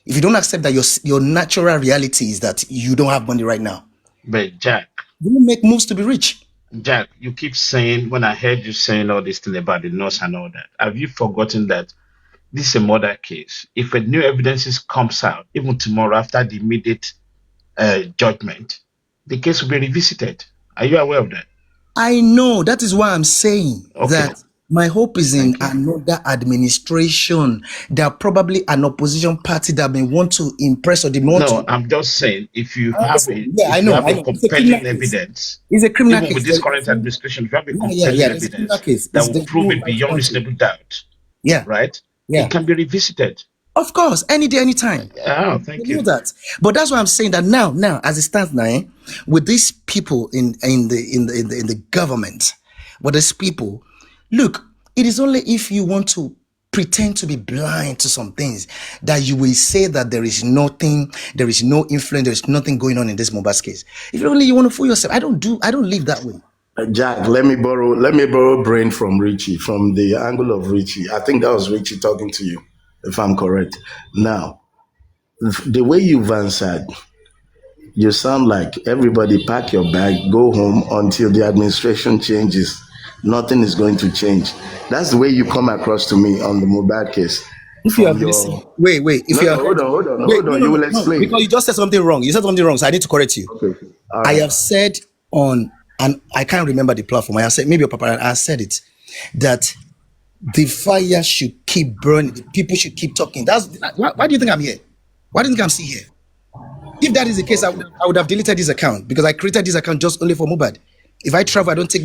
If you don't accept that your natural reality is that you don't have money right now, But Jack, you will make moves to be rich. Jack, you keep saying, when I heard you saying all this thing about the nurse and all that, have you forgotten that this is a murder case? If a new evidence comes out, even tomorrow after the immediate judgment, the case will be revisited. Are you aware of that? I know. That is why I'm saying that my hope is in another administration. There are probably an opposition party that may want to impress, or they want to. No, I'm just saying, if you have a, I know. compelling evidence, it's a criminal even case. with this current administration, if you have a compelling it's a criminal evidence case. that will prove it beyond reasonable doubt, right? It can be revisited. Of course, any day, anytime. Oh, thank you. Know that. But that's why I'm saying that now, as it stands now, with these people in the government, with these people, look, it is only if you want to pretend to be blind to some things that you will say that there is nothing, there is no influence, there is nothing going on in this Mohbad case. If only you want to fool yourself. I don't live that way. Jack, let me borrow brain from Richie, from the angle of Richie. I think that was Richie talking to you, if I'm correct. Now, the way you've answered, you sound like everybody pack your bag, go home until the administration changes. Nothing is going to change. That's the way you come across to me on the Mohbad case. If you have listened, wait. If you hold on. You will explain. Because you just said something wrong. You said something wrong, so I need to correct you. Okay. All I right. have said on, and I can't remember the platform. I said, maybe your papa, I said it, that the fire should keep burning. The people should keep talking. Why do you think I'm here? Why do you think I'm still here? If that is the case, I would have deleted this account, because I created this account just only for Mohbad. If I travel, I don't take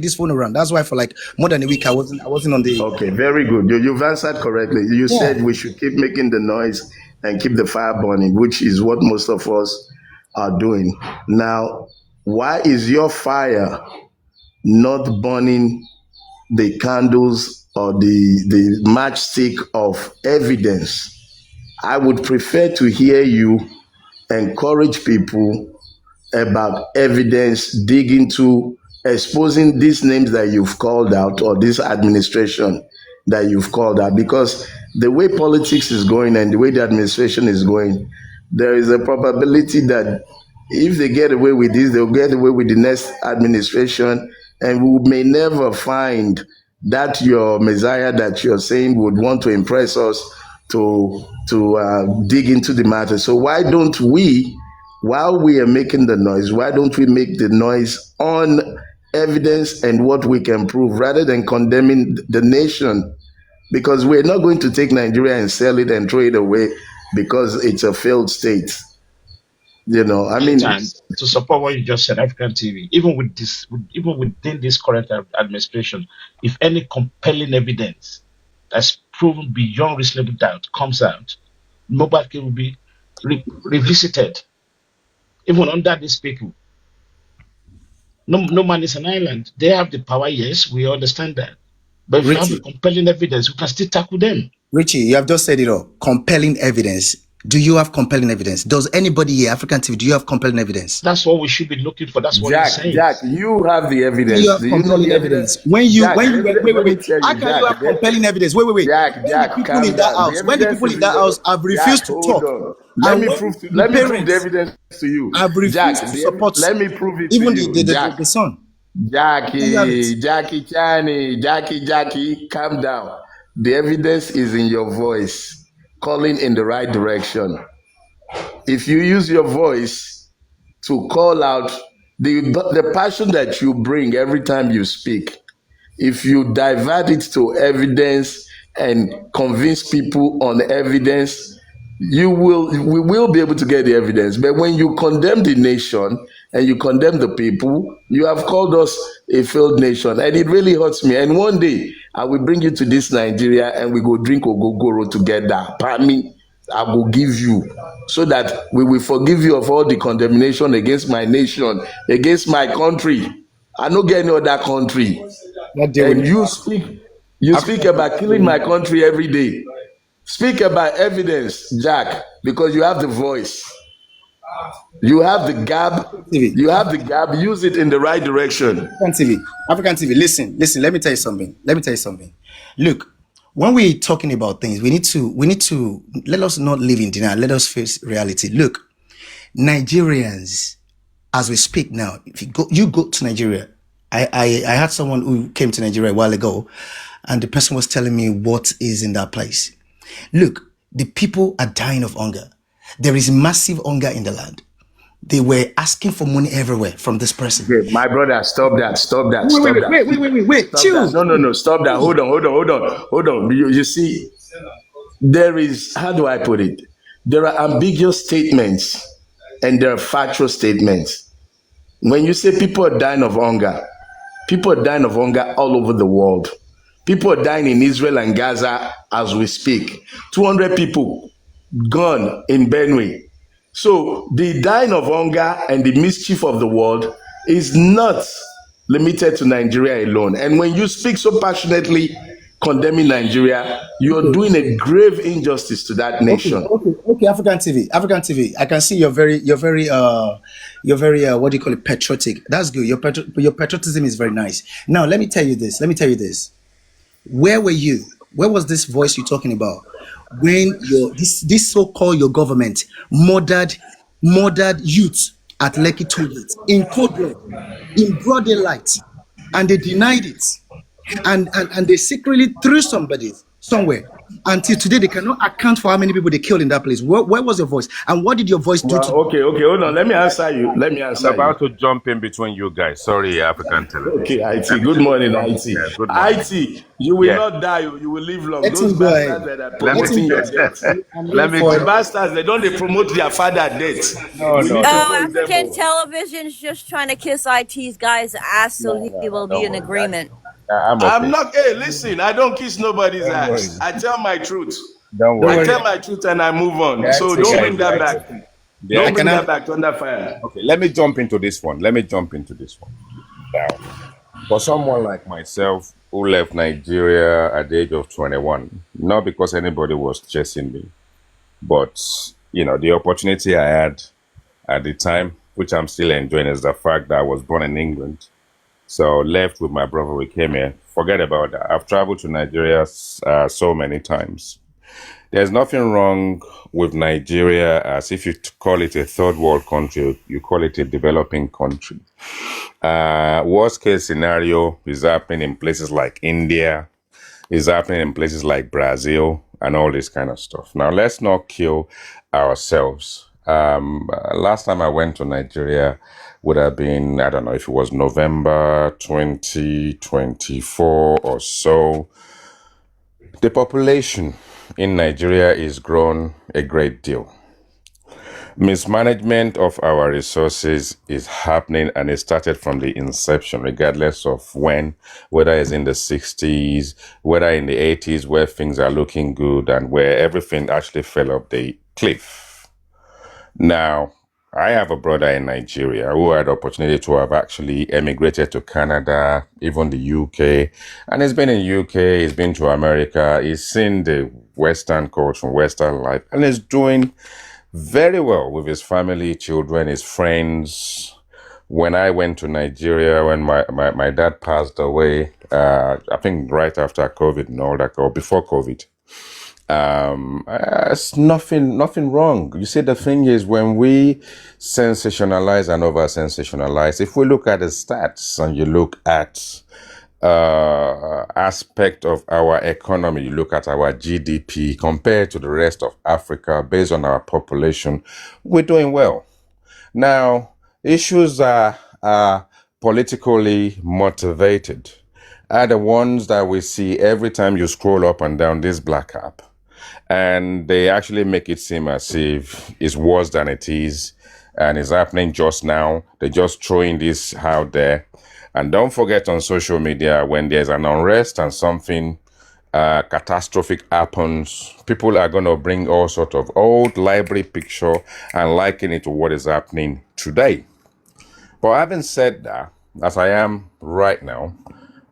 this phone around. That's why for like more than a week I wasn't on the. Okay, very good. You've answered correctly. You said we should keep making the noise and keep the fire burning, which is what most of us are doing. Now, why is your fire not burning the candles or the matchstick of evidence? I would prefer to hear you encourage people about evidence, dig into exposing these names that you've called out, or this administration that you've called out, because the way politics is going and the way the administration is going, there is a probability that if they get away with this, they'll get away with the next administration, and we may never find that your messiah that you're saying would want to impress us to dig into the matter. So why don't we, while we are making the noise, why don't we make the noise on evidence and what we can prove, rather than condemning the nation? Because we're not going to take Nigeria and sell it and throw it away because it's a failed state. You know, I And mean, to support what you just said, African TV, even with this, even within this current administration, if any compelling evidence that's proven beyond reasonable doubt comes out, mobile care will be revisited, even under these people. No man is an island. They have the power, yes, we understand that. But if you have a Richie, compelling evidence, we can still tackle them. Richie, you have just said it all. Compelling evidence. Do you have compelling evidence? Does anybody here, African TV, do you have compelling evidence? That's what we should be looking for. That's what Jack, you're saying. Jack, you have the Do evidence. you have Do you know compelling the evidence? evidence? When you, Jack, when you, let wait, me tell how you, can you have Jack, compelling evidence? Wait. Jack, When the Jack, people calm in that down. The house, when the evidence people is in that house have refused Jack, to hold talk, on. Let and me when prove the the parents evidence to you. have Jack, refused to support let me prove it to even you. Jack, the son, can you have it? Jackie Chani, Jackie, calm down. The evidence is in your voice, calling in the right direction. If you use your voice to call out the passion that you bring every time you speak, if you divert it to evidence and convince people on evidence, we will be able to get the evidence. But when you condemn the nation and you condemn the people, you have called us a failed nation, and it really hurts me. And one day I will bring you to this Nigeria and we go drink ogogoro together. Pami, I will give you, so that we will forgive you of all the condemnation against my nation, against my country. I no get any other country. Not deal with And me. you speak African about killing my country every day. Speak about evidence, Jack, because you have the voice. You have the gab. TV, You have the gab. Use it in the right direction. African TV. Listen. Let me tell you something. Look, when we're talking about things, we need to let us not live in denial. Let us face reality. Look, Nigerians, as we speak now, if you go to Nigeria. I had someone who came to Nigeria a while ago, and the person was telling me what is in that place. Look, the people are dying of hunger. There is massive hunger in the land. They were asking for money everywhere from this person. Okay, my brother, stop that. Wait. Stop Chill. that. No. Stop that. Hold on. You see, there is, how do I put it? There are ambiguous statements and there are factual statements. When you say people are dying of hunger all over the world. People are dying in Israel and Gaza as we speak. 200 people gone in Benue. So the dying of hunger and the mischief of the world is not limited to Nigeria alone. And when you speak so passionately condemning Nigeria, you're doing a grave injustice to that nation. Okay. African TV. I can see you're very what do you call it, patriotic. That's good. Your patriotism is very nice. Now let me tell you this. Where were you? Where was this voice you're talking about when this so-called your government murdered youth at Lekki Tollgate in cold blood, in broad daylight, and they denied it, and they secretly threw somebody somewhere. Until today, they cannot account for how many people they killed in that place. Where was your voice, and what did your voice do to? Okay, hold on. Let me answer you. I'm about to jump in between you guys. Sorry, African television. Okay, IT. Good morning, IT. Yeah, good morning. IT, you will not die. You will live long. Let Those him go ahead. bastards that are promoting your death. Let me The bastards, they don't promote their father death. No. We need to punish them African all. television's just trying to kiss IT's guy's ass so he will be in agreement. I'm okay. I'm not. Hey, listen, I don't kiss nobody's Don't worry. ass. I tell my truth. Don't worry. I tell my truth and I move on. That's So it, don't guys. bring that back. Yeah, Don't bring that back to under fire. Okay, let me jump into this one. Now, for someone like myself who left Nigeria at the age of 21, not because anybody was chasing me, but the opportunity I had at the time, which I'm still enjoying, is the fact that I was born in England. So left with my brother, we came here. Forget about that. I've traveled to Nigeria so many times. There's nothing wrong with Nigeria, as if you call it a third world country, you call it a developing country. Worst case scenario is happening in places like India, is happening in places like Brazil, and all this kind of stuff. Now, let's not kill ourselves. Last time I went to Nigeria would have been, I don't know if it was November 2024 or so. The population in Nigeria is grown a great deal. Mismanagement of our resources is happening, and it started from the inception, regardless of when, whether it's in the 60s, whether in the 80s, where things are looking good and where everything actually fell off the cliff. Now, I have a brother in Nigeria who had the opportunity to have actually emigrated to Canada, even the UK, and he's been in UK, he's been to America, he's seen the Western culture, Western life, and he's doing very well with his family, children, his friends. When I went to Nigeria, when my dad passed away, I think right after COVID and all that, or before COVID, it's nothing wrong. You see, the thing is, when we sensationalize and over sensationalize, if we look at the stats and you look at aspect of our economy, you look at our GDP compared to the rest of Africa based on our population, we're doing well. Now, issues are politically motivated are the ones that we see every time you scroll up and down this black app. And they actually make it seem as if it's worse than it is and it's happening just now. They're just throwing this out there. And don't forget, on social media, when there's an unrest and something catastrophic happens, people are going to bring all sorts of old library picture and liken it to what is happening today. But having said that, as I am right now,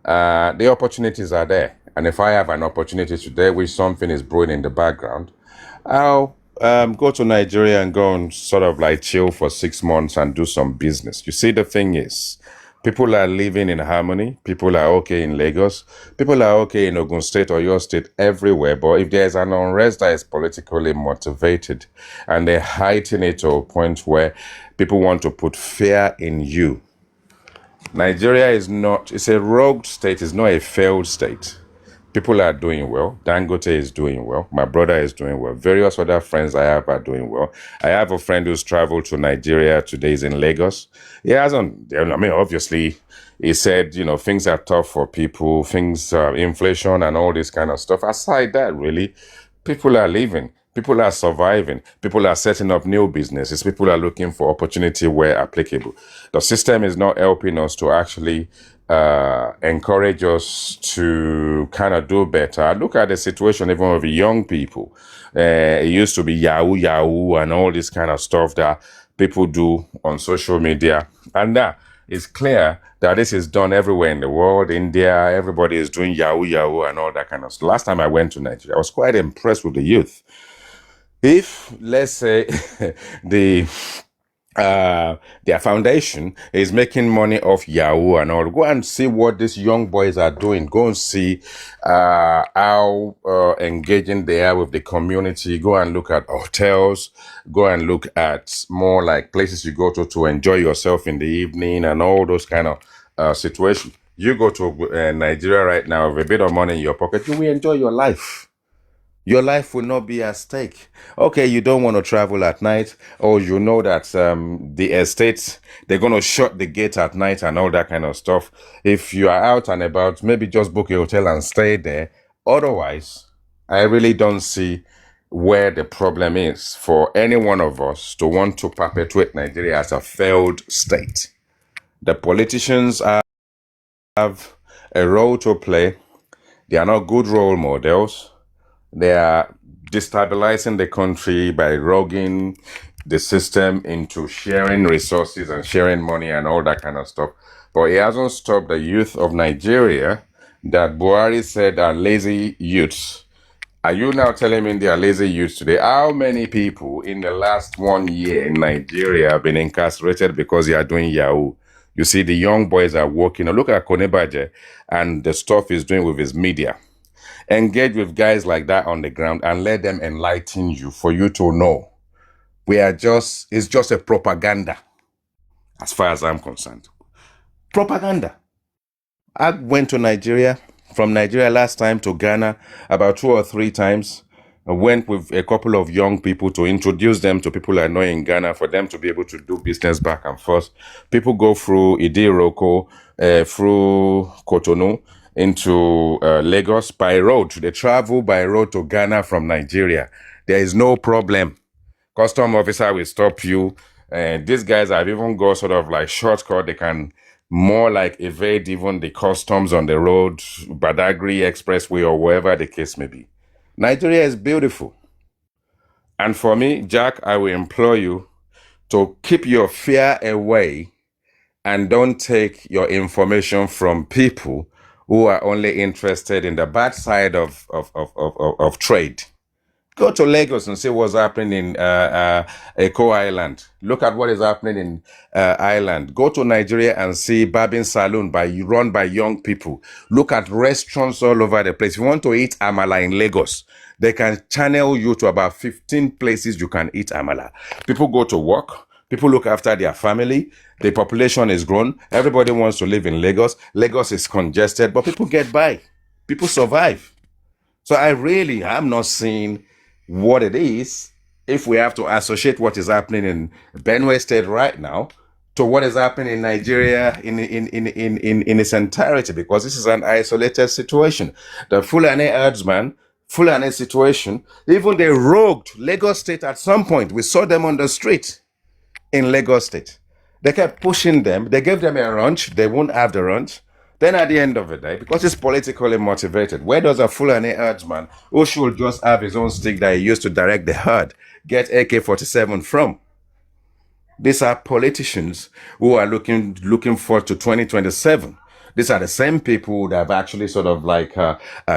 the opportunities are there. And if I have an opportunity today, which something is brewing in the background, I'll go to Nigeria and go and sort of like chill for 6 months and do some business. You see, the thing is, people are living in harmony. People are okay in Lagos. People are okay in Ogun State or your state, everywhere. But if there's an unrest that is politically motivated and they heighten it to a point where people want to put fear in you, Nigeria is not, it's a rogue state, it's not a failed state. People are doing well. Dangote is doing well. My brother is doing well. Various other friends I have are doing well. I have a friend who's traveled to Nigeria today. He's in Lagos. He hasn't, obviously, he said, things are tough for people, inflation and all this kind of stuff. Aside that, really, people are living. People are surviving. People are setting up new businesses. People are looking for opportunity where applicable. The system is not helping us to actually encourage us to kind of do better. Look at the situation even with young people. It used to be Yahoo and all this kind of stuff that people do on social media. And it's clear that this is done everywhere in the world. India, everybody is doing Yahoo and all that kind of stuff. Last time I went to Nigeria, I was quite impressed with the youth. If, let's say, their foundation is making money off Yahoo and all, go and see what these young boys are doing. Go and see how engaging they are with the community. Go and look at hotels. Go and look at more like places you go to enjoy yourself in the evening and all those kind of situations. You go to Nigeria right now with a bit of money in your pocket, you will enjoy your life. Your life will not be at stake. Okay, you don't want to travel at night, or you know that the estates, they're going to shut the gate at night and all that kind of stuff. If you are out and about, maybe just book a hotel and stay there. Otherwise, I really don't see where the problem is for any one of us to want to perpetuate Nigeria as a failed state. The politicians have a role to play. They are not good role models. They are destabilizing the country by roguing the system into sharing resources and sharing money and all that kind of stuff. But it hasn't stopped the youth of Nigeria that Buhari said are lazy youths. Are you now telling me they are lazy youths today? How many people in the last 1 year in Nigeria have been incarcerated because they are doing Yahoo? You see, the young boys are working. Now look at Konebaje and the stuff he's doing with his media. Engage with guys like that on the ground and let them enlighten you for you to know. It's just a propaganda as far as I'm concerned. Propaganda. I went to Nigeria, from Nigeria last time to Ghana about 2 or 3 times. I went with a couple of young people to introduce them to people I know in Ghana for them to be able to do business back and forth. People go through Idiroko, through Cotonou, into Lagos by road. They travel by road to Ghana from Nigeria. There is no problem. Custom officer will stop you. And these guys have even got sort of like shortcut. They can more like evade even the customs on the road, Badagry Expressway, or wherever the case may be. Nigeria is beautiful. And for me, Jack, I will implore you to keep your fear away and don't take your information from people who are only interested in the bad side of trade. Go to Lagos and see what's happening in Eko Island. Look at what is happening in Ireland. Go to Nigeria and see Barbing Saloon run by young people. Look at restaurants all over the place. If you want to eat amala in Lagos, they can channel you to about 15 places you can eat amala. People go to work. People look after their family. The population is grown. Everybody wants to live in Lagos. Lagos is congested, but people get by. People survive. So I'm not seeing what it is if we have to associate what is happening in Benue State right now to what is happening in Nigeria in its entirety, because this is an isolated situation. The Fulani herdsman, Fulani situation, even they rogued Lagos State at some point. We saw them on the street in Lagos State. They kept pushing them. They gave them a ranch. They won't have the ranch. Then at the end of the day, because it's politically motivated, where does a Fulani herdsman who should just have his own stick that he used to direct the herd get AK-47 from? These are politicians who are looking forward to 2027. These are the same people that have actually sort of like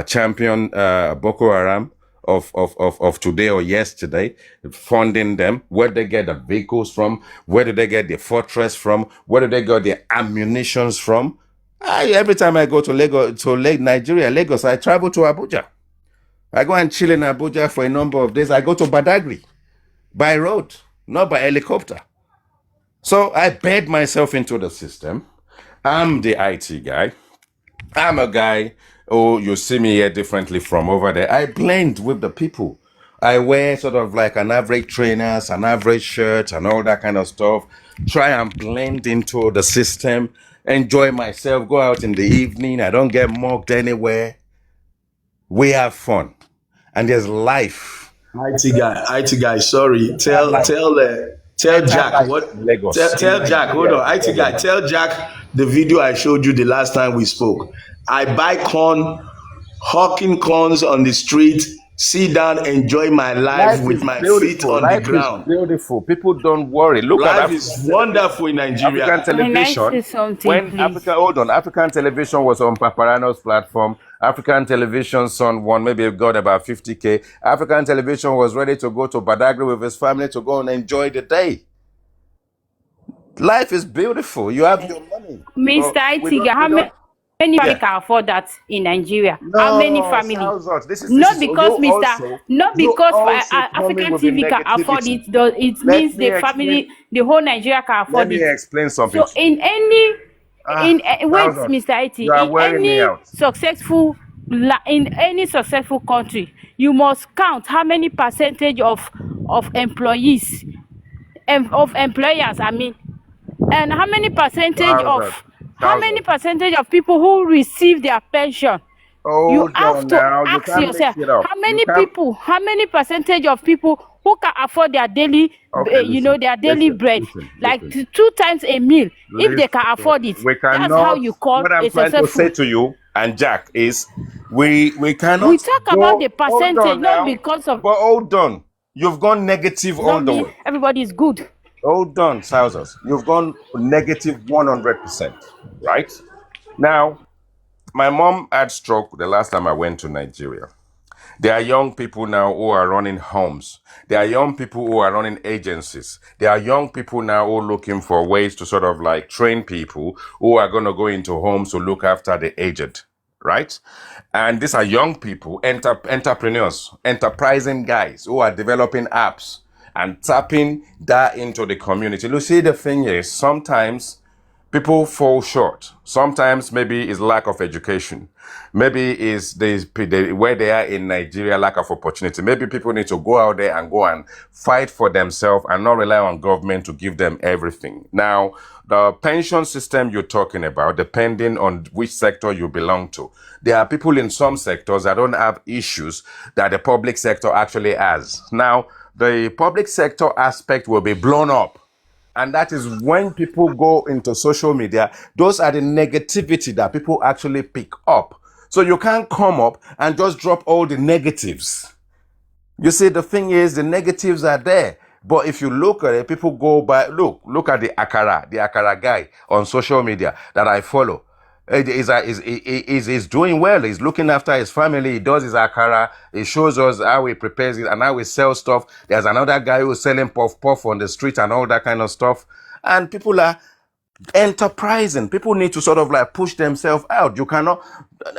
championed Boko Haram of today or yesterday, funding them. Where do they get the vehicles from? Where do they get the fortress from? Where do they get the ammunitions from? Every time I go to Nigeria, Lagos, I travel to Abuja. I go and chill in Abuja for a number of days. I go to Badagry by road, not by helicopter. So I bed myself into the system. I'm the IT guy. I'm a guy, you see me here differently from over there. I blend with the people. I wear sort of like an average trainers, an average shirt, and all that kind of stuff. Try and blend into the system. Enjoy myself, go out in the evening. I don't get mugged anywhere. We have fun. And there's life. IT guy, sorry. Tell Jack what Lagos. Tell Jack, hold on. IT guy, tell Jack the video I showed you the last time we spoke. I buy corn, hawking corns on the street, sit down, enjoy my life with my feet on the ground. Life is beautiful. People don't worry. Look life at is wonderful in Nigeria. African television. African television was on Paparano's platform. African television son won, maybe got about 50K. African television was ready to go to Badagry with his family to go and enjoy the day. Life is beautiful. You have your money. Mr. Itiga, how many family can afford that in Nigeria? How many families? Not because African TV can afford it. It means the family, the whole Nigeria can afford it. Let me explain something. So in any, Mr. Iti, in any successful country, you must count how many percentage of employees, of employers. I mean, and how many percentage of people who receive their pension. You have to ask yourself how many percentage of people who can afford their daily their daily bread, like 2 times a meal, if they can afford it. That's how you call what I'm a trying successful. to say to you and Jack is we cannot. We talk about the percentage, not because of. But hold on, you've gone negative all the way. Everybody is good. Hold on, thousands. You've gone negative 100%, right? Now, my mom had stroke the last time I went to Nigeria. There are young people now who are running homes. There are young people who are running agencies. There are young people now who are looking for ways to sort of like train people who are going to go into homes to look after the aged, right? And these are young people, entrepreneurs, enterprising guys who are developing apps and tapping that into the community. You see, the thing is, sometimes people fall short. Sometimes maybe it's lack of education. Maybe it's where they are in Nigeria, lack of opportunity. Maybe people need to go out there and go and fight for themselves and not rely on government to give them everything. Now, the pension system you're talking about, depending on which sector you belong to, there are people in some sectors that don't have issues that the public sector actually has. Now, the public sector aspect will be blown up. And that is when people go into social media, those are the negativity that people actually pick up. So you can't come up and just drop all the negatives. You see, the thing is, the negatives are there. But if you look at it, people go by, look at the Akara guy on social media that I follow. He's doing well. He's looking after his family. He does his Akara. He shows us how he prepares it and how he sells stuff. There's another guy who's selling puff on the street and all that kind of stuff. And people are enterprising. People need to sort of like push themselves out. You cannot.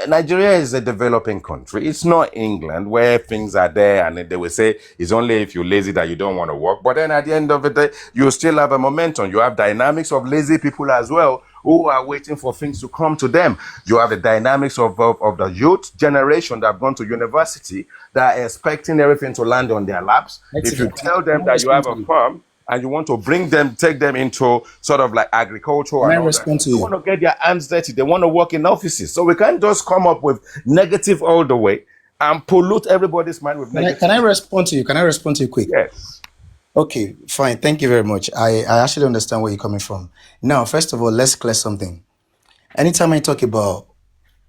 Nigeria is a developing country. It's not England where things are there and they will say it's only if you're lazy that you don't want to work. But then at the end of the day, you still have a momentum. You have dynamics of lazy people as well who are waiting for things to come to them. You have the dynamics of the youth generation that have gone to university that are expecting everything to land on their laps. If you tell them that you have a farm and you want to take them into sort of like agriculture Can I and all respond that, to they you? want to get their hands dirty. They want to work in offices. So we can't just come up with negative all the way and pollute everybody's mind with negative. Can I respond to you? Can I respond to you quick? Yes. Okay, fine. Thank you very much. I actually understand where you're coming from. Now, first of all, let's clear something. Anytime I talk about,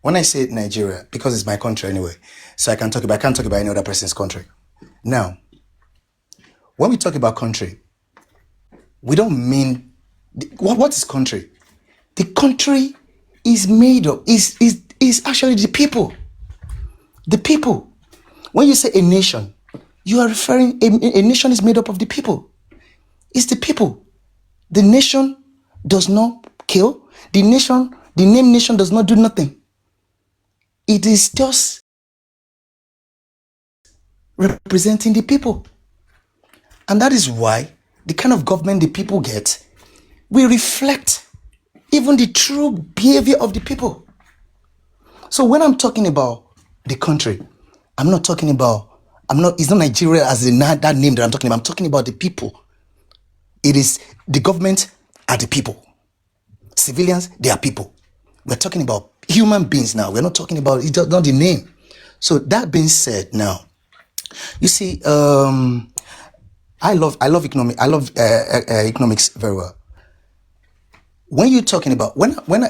when I say Nigeria, because it's my country anyway, so I can't talk about any other person's country. Now, when we talk about country, we don't mean, what is country? The country is made of, is actually the people. The people. When you say a nation, you are referring, a nation is made up of the people. It's the people. The nation does not kill. The name nation does not do nothing. It is just representing the people. And that is why the kind of government the people get will reflect even the true behavior of the people. So when I'm talking about the country, it's not Nigeria as in that name that I'm talking about. I'm talking about the people. It is the government are the people. Civilians, they are people. We're talking about human beings now. We're not talking about, it's not the name. So that being said now, you see, I love economics very well. When you're talking about,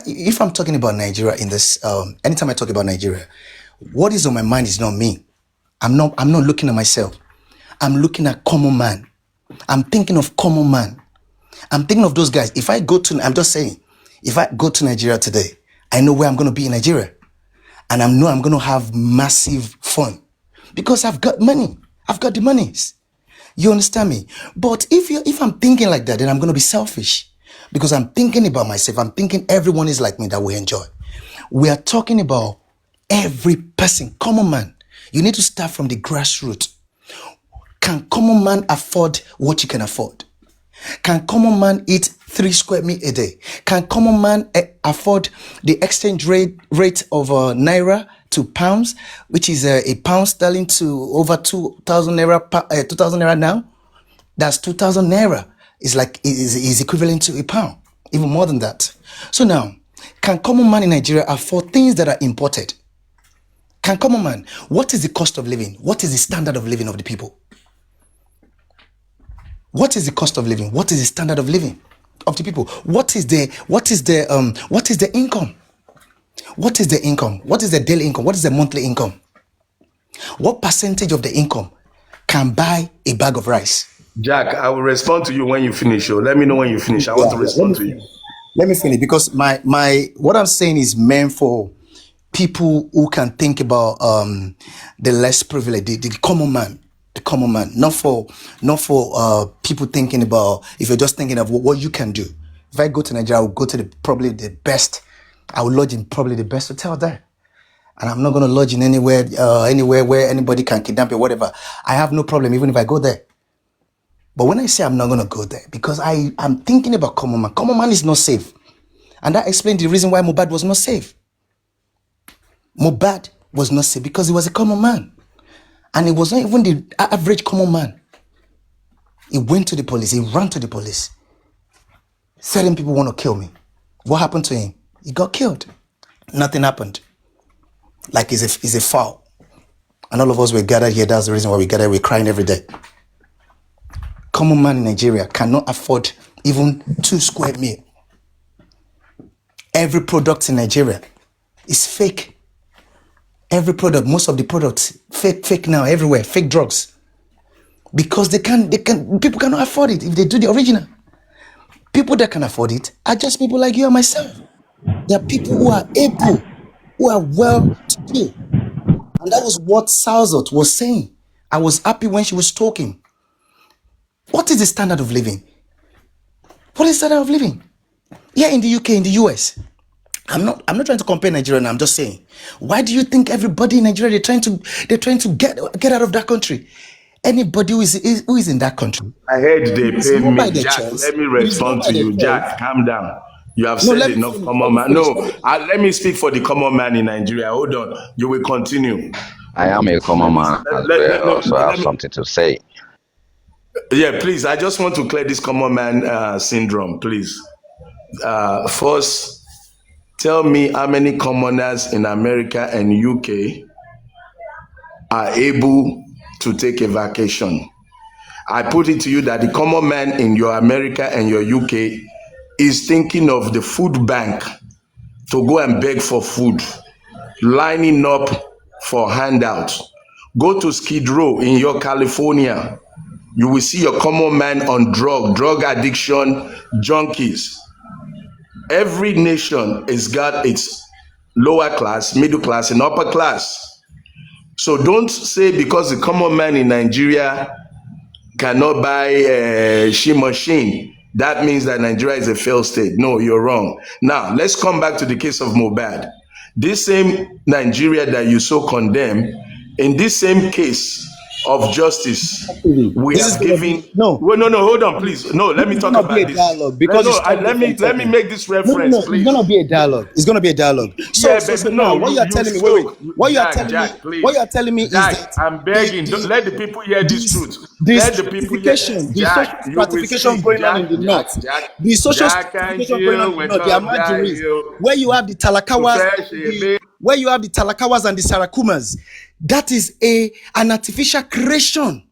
if I'm talking about Nigeria in this, anytime I talk about Nigeria, what is on my mind is not me. I'm not looking at myself. I'm looking at common man. I'm thinking of common man. I'm thinking of those guys. I'm just saying, if I go to Nigeria today, I know where I'm going to be in Nigeria. And I know I'm going to have massive fun because I've got money. I've got the monies. You understand me? But if I'm thinking like that, then I'm going to be selfish because I'm thinking about myself. I'm thinking everyone is like me that we enjoy. We are talking about every person, common man. You need to start from the grassroots. Can common man afford what you can afford? Can common man eat 3 square meals a day? Can common man afford the exchange rate of naira to pounds, which is a pound sterling to over 2,000 naira, 2,000 naira now? That's 2,000 naira. Is equivalent to a pound, even more than that. So now, can common man in Nigeria afford things that are imported? Can common man, what is the cost of living? What is the standard of living of the people? What is the cost of living? What is the standard of living of the people? What is the income? What is the income? What is the daily income? What is the monthly income? What percentage of the income can buy a bag of rice? Jack, I will respond to you when you finish. So let me know when you finish. I want to respond to you. Let me finish because my what I'm saying is meant for people who can think about the less privileged, the common man. The common man, not for people thinking about, if you're just thinking of what you can do. If I go to Nigeria, I will go to I will lodge in probably the best hotel there. And I'm not going to lodge in anywhere where anybody can kidnap you or whatever. I have no problem even if I go there. But when I say I'm not going to go there, because I'm thinking about common man. Common man is not safe. And that explains the reason why Mohbad was not safe. Mohbad was not safe because he was a common man. And it was not even the average common man. He went to the police. He ran to the police. Certain people want to kill me. What happened to him? He got killed. Nothing happened. Like he's a foul. And all of us were gathered here. That's the reason why we gathered. We're crying every day. common man in Nigeria cannot afford even 2 square meal. Every product in Nigeria is fake. Every product, most of the products, fake now, everywhere, fake drugs. Because people cannot afford it if they do the original. People that can afford it are just people like you and myself. There are people who are able, who are well to do. And that was what Salzot was saying. I was happy when she was talking. What is the standard of living? What is the standard of living? Here in the UK, in the US, I'm not trying to compare Nigeria now, I'm just saying. Why do you think everybody in Nigeria, they're trying to get out of that country? Anybody who is in that country, I heard they it is pay not by me. their Jack, choice. let me It is not respond by to their you. choice. Jack, calm down. You have No, said let me enough, finish. common man. No, let me speak for the common man in Nigeria. Hold on. You will continue. I am a common man as well, so I have Let me, something to say. yeah, please. I just want to clear this common man syndrome, please. First, tell me how many commoners in America and UK are able to take a vacation. I put it to you that the common man in your America and your UK is thinking of the food bank to go and beg for food, lining up for handouts. Go to Skid Row in your California. You will see your common man on drug addiction, junkies. Every nation has got its lower class, middle class, and upper class. So don't say because the common man in Nigeria cannot buy a machine, that means that Nigeria is a failed state. No, you're wrong. Now, let's come back to the case of Mohbad. This same Nigeria that you so condemn, in this same case of justice, we This is have gonna given. be no. Well, no, hold on, please. No, let me It's talk gonna be about a this. dialogue because you stopped Let me me from talking. make this No, reference, it's please. gonna be a dialogue. It's gonna be a dialogue. Yeah, So but now no, what you are you telling me, spoke. what you are Jack, telling me, please. what you are telling me is Jack, that I'm begging. Let the people hear this truth. the Let the people hear. stratification, the social Jack, you will stratification speak. going on in the north, the social Jack and stratification going on Jill, in the we north, the talk that Amajiris, you. where you have the Talakawas, Professionally. where you have the Talakawas and the Sarakumas, that is an artificial creation.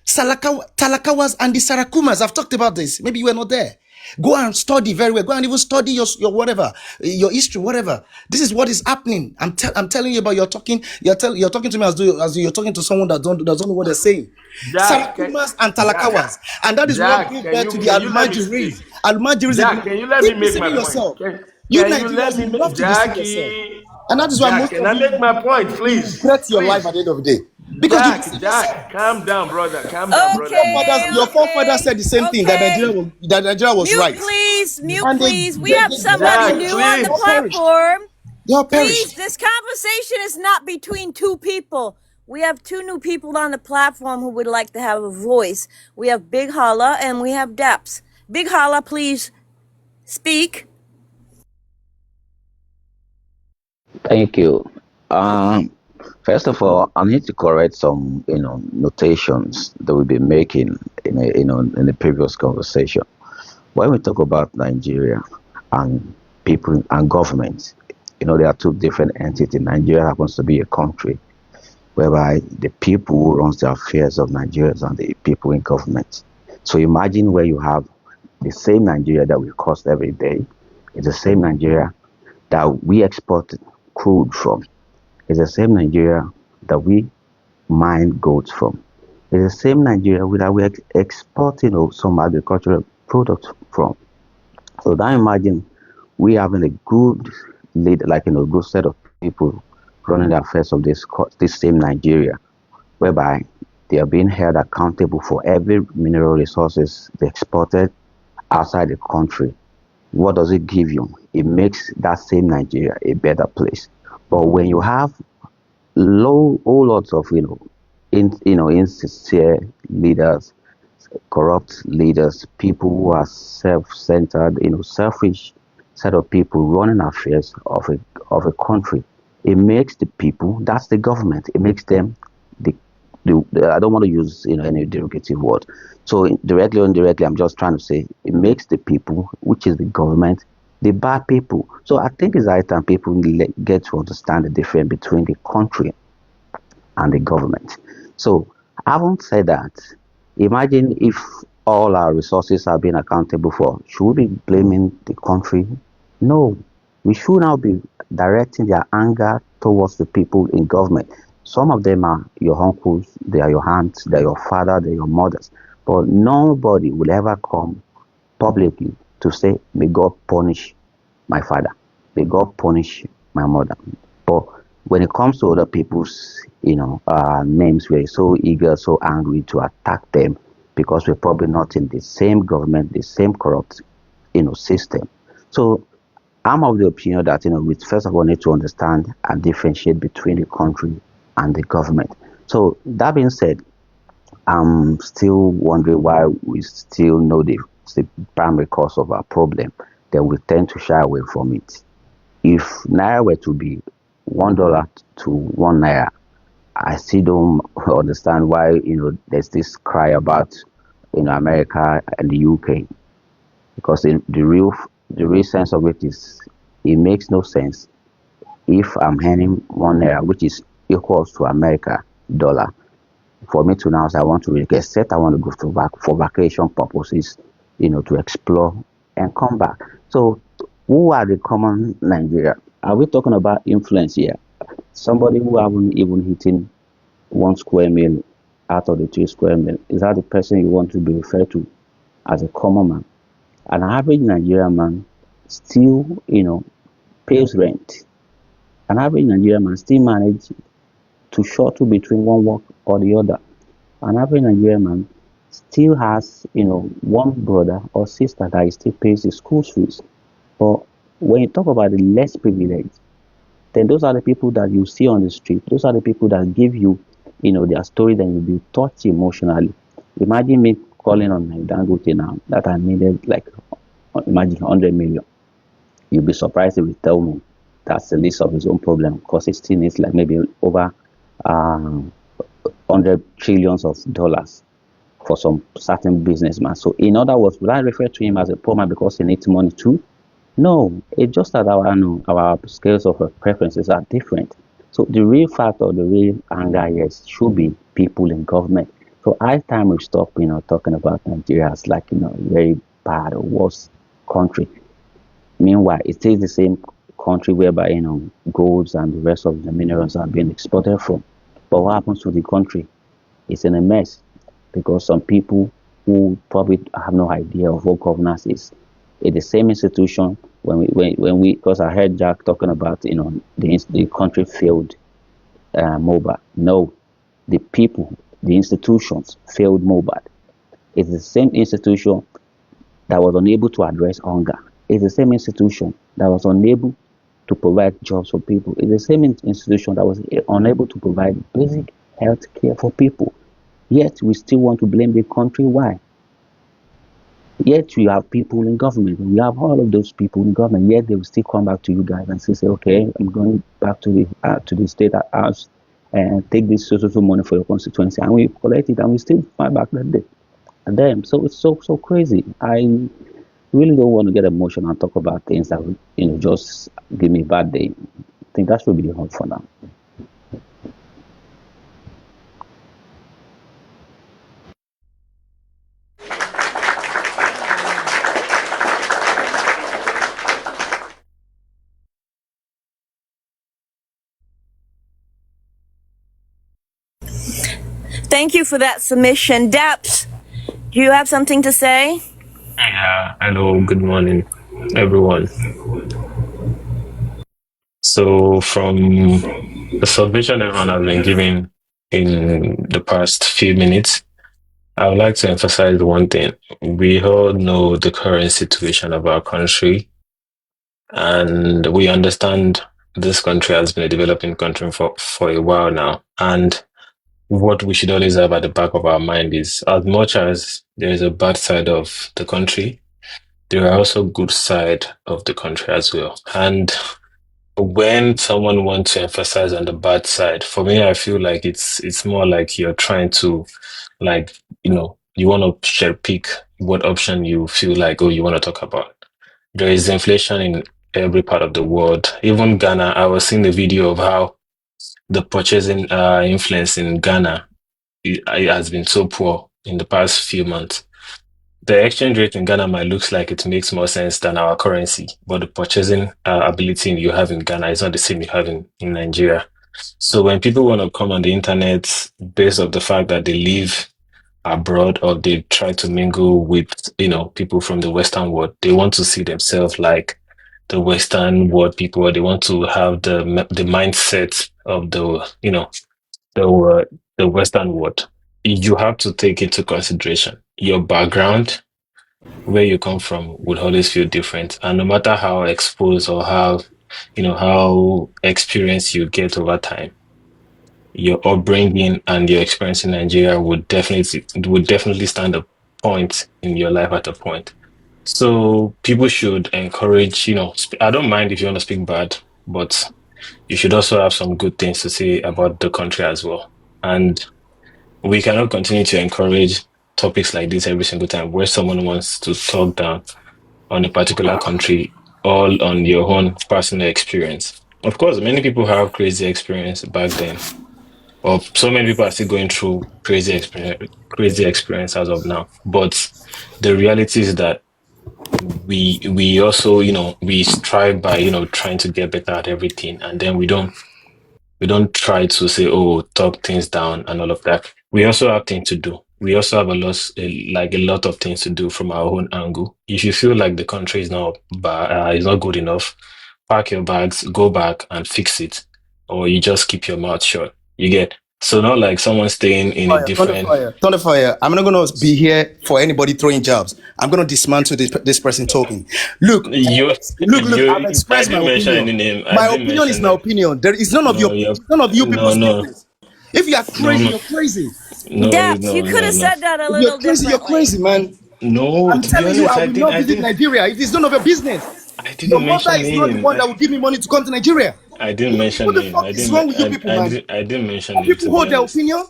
Talakawas and the Sarakumas. I've talked about this. Maybe you were not there. Go and study very well. Go and even study your whatever, your history, whatever. This is what is happening. I'm telling you about. You're talking to me as you're talking to someone that doesn't know what they're saying. Jack, Sarakumas and Talakawas, and that is what Jack, gave birth to the can you let me speak? Almajiris. Almajiris. Jack, can you let me Keep make my deceiving point? yourself. Can You you let Nigerians, me you make love to deceive yourself, Jackie? and that is why Jack, most can of I make my point, you please? regret your life Please. at the end of the day because you deceive yourself. Jack, calm down, brother. Calm down, brother. Your forefathers said the same thing that Nigeria was Mute, right, please. Mute, and please. We have somebody Jack, new on the please. platform. They all Please, perished. this conversation is not between two people. We have two new people on the platform who would like to have a voice. We have Big Holla and we have Deps. Big Holla, please speak. Thank you. First of all, I need to correct some, notations that we've been making in the previous conversation. When we talk about Nigeria and people and government, there are two different entities. Nigeria happens to be a country whereby the people who runs the affairs of Nigeria and the people in government. So imagine where you have the same Nigeria that we cost every day. It's the same Nigeria that we export crude from. It's the same Nigeria that we mine gold from. It's the same Nigeria that we export, some agricultural products from. So now imagine we having a good lead, good set of people running the affairs of this same Nigeria, whereby they are being held accountable for every mineral resources they exported outside the country. What does it give you? It makes that same Nigeria a better place. But when you have whole lots of insincere leaders, corrupt leaders, people who are self-centered, selfish set of people running affairs of a country, it makes the people, that's the government, it makes them the I don't want to use any derogative word. So directly or indirectly, I'm just trying to say it makes the people, which is the government, the bad people. So I think it's high time people get to understand the difference between the country and the government. So having said that, imagine if all our resources are being accountable for. Should we be blaming the country? No. We should now be directing their anger towards the people in government. Some of them are your uncles, they are your aunts, they are your father, they are your mothers. But nobody will ever come publicly to say, may God punish my father, may God punish my mother. But when it comes to other people's, names, we're so eager, so angry to attack them because we're probably not in the same government, the same corrupt, system. So I'm of the opinion that, we first of all need to understand and differentiate between the country and the government. So that being said, I'm still wondering why we still know the primary cause of our problem, then we tend to shy away from it. If naira were to be $1 to 1 naira, I still don't understand why there's this cry about America and the UK, because the real sense of it is it makes no sense if I'm earning 1 naira, which is equals to America dollar, for me to now say I want to get set, I want to go for vacation purposes, to explore and come back. So who are the common Nigeria? Are we talking about influence here? Somebody who haven't even hitting 1 square meal out of the 2 square meal. Is that the person you want to be referred to as a common man? An average Nigerian man still, pays rent. An average Nigerian man still manages to shuttle between one work or the other. An average Nigerian man still has, one brother or sister that he still pays his school fees. But when you talk about the less privileged, then those are the people that you see on the street. Those are the people that give you, their story, then you'll be touched emotionally. Imagine me calling on my Dangote now that I needed, imagine 100 million. You'll be surprised if you tell me that's the least of his own problem, because it still needs maybe over 100 trillions of dollars for some certain businessman. So in other words, would I refer to him as a poor man because he needs money too? No, it's just that our scales of preferences are different. So the real fact or the real anger, yes, should be people in government. So I time we stop, talking about Nigeria as very bad or worse country. Meanwhile, it is the same country whereby golds and the rest of the minerals are being exported from. But what happens to the country? It's in a mess because some people who probably have no idea of what governance is. In the same institution, when we because I heard Jack talking about the country failed Mobile. No, the people, the institutions failed Mobile. It's the same institution that was unable to address hunger. It's the same institution that was unable to provide jobs for people. It's the same institution that was unable to provide basic health care for people. Yet we still want to blame the country. Why? Yet you have people in government. You have all of those people in government. Yet they will still come back to you guys and say, "Okay, I'm going back to the state house and take this social money for your constituency," and we collect it and we still find back that day. And then, so it's so crazy. I really don't want to get emotional and talk about things that will, just give me a bad day. I think that should be enough for now. Thank you for that submission. Daps, do you have something to say? Yeah, hello, good morning, everyone. So, from the submission everyone has been giving in the past few minutes, I would like to emphasize one thing. We all know the current situation of our country, and we understand this country has been a developing country for a while now. And what we should always have at the back of our mind is, as much as there is a bad side of the country, there are also good side of the country as well. And when someone wants to emphasize on the bad side, for me, I feel like it's more like you're trying to, you want to share pick what option you feel like, you want to talk about. There is inflation in every part of the world. Even Ghana, I was seeing the video of how the purchasing influence in Ghana it has been so poor in the past few months. the exchange rate in Ghana might look like it makes more sense than our currency, but the purchasing ability you have in Ghana is not the same you have in Nigeria. So when people want to come on the internet based on the fact that they live abroad or they try to mingle with, people from the Western world, they want to see themselves like the Western world people, or they want to have the mindset of the Western world. You have to take into consideration your background, where you come from would always feel different. And no matter how exposed or how experienced you get over time, your upbringing and your experience in Nigeria would definitely stand a point in your life at a point. So people should encourage, I don't mind if you want to speak bad, but you should also have some good things to say about the country as well. And we cannot continue to encourage topics like this every single time where someone wants to talk down on a particular country, all on your own personal experience. Of course, many people have crazy experience back then, or so many people are still going through crazy experience as of now. But the reality is that we also, we strive by, trying to get better at everything, and then we don't try to say, talk things down and all of that. We also have things to do. We also have a lot of things to do from our own angle. If you feel like the country is not good enough, pack your bags, go back and fix it, or you just keep your mouth shut. You get? So not like someone staying in a different. Thunderfire. I'm not gonna be here for anybody throwing jobs. I'm gonna dismantle this person talking. Look. I've expressed my opinion. My opinion is my opinion. There is none of you people's business. If you are crazy, you're crazy. Daps, you could have said that a little differently. You're crazy, man. No, I'm telling you, I will not visit Nigeria. It is none of your business. Your mother is not the one that will give me money to come to Nigeria. I didn't mention what the fuck is wrong with you people, man? I didn't mention name. People hold their opinion.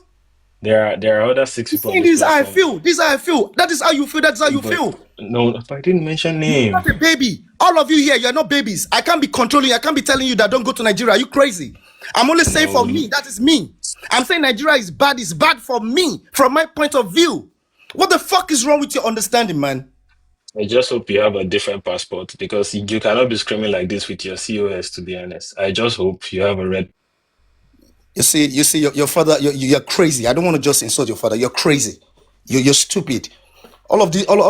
There are other 6 people. This is how I feel. This is how I feel. That is how you feel. That's how you feel. No, I didn't mention name. You're not a baby. All of you here, you're not babies. I can't be controlling you. I can't be telling you that don't go to Nigeria. Are you crazy? I'm only saying for me. That is me. I'm saying Nigeria is bad. It's bad for me, from my point of view. What the fuck is wrong with your understanding, man? I just hope you have a different passport, because you cannot be screaming like this with your COS, to be honest. I just hope you have a red. You see, your father, you're crazy. I don't want to just insult your father. You're crazy. You're stupid. All of you, what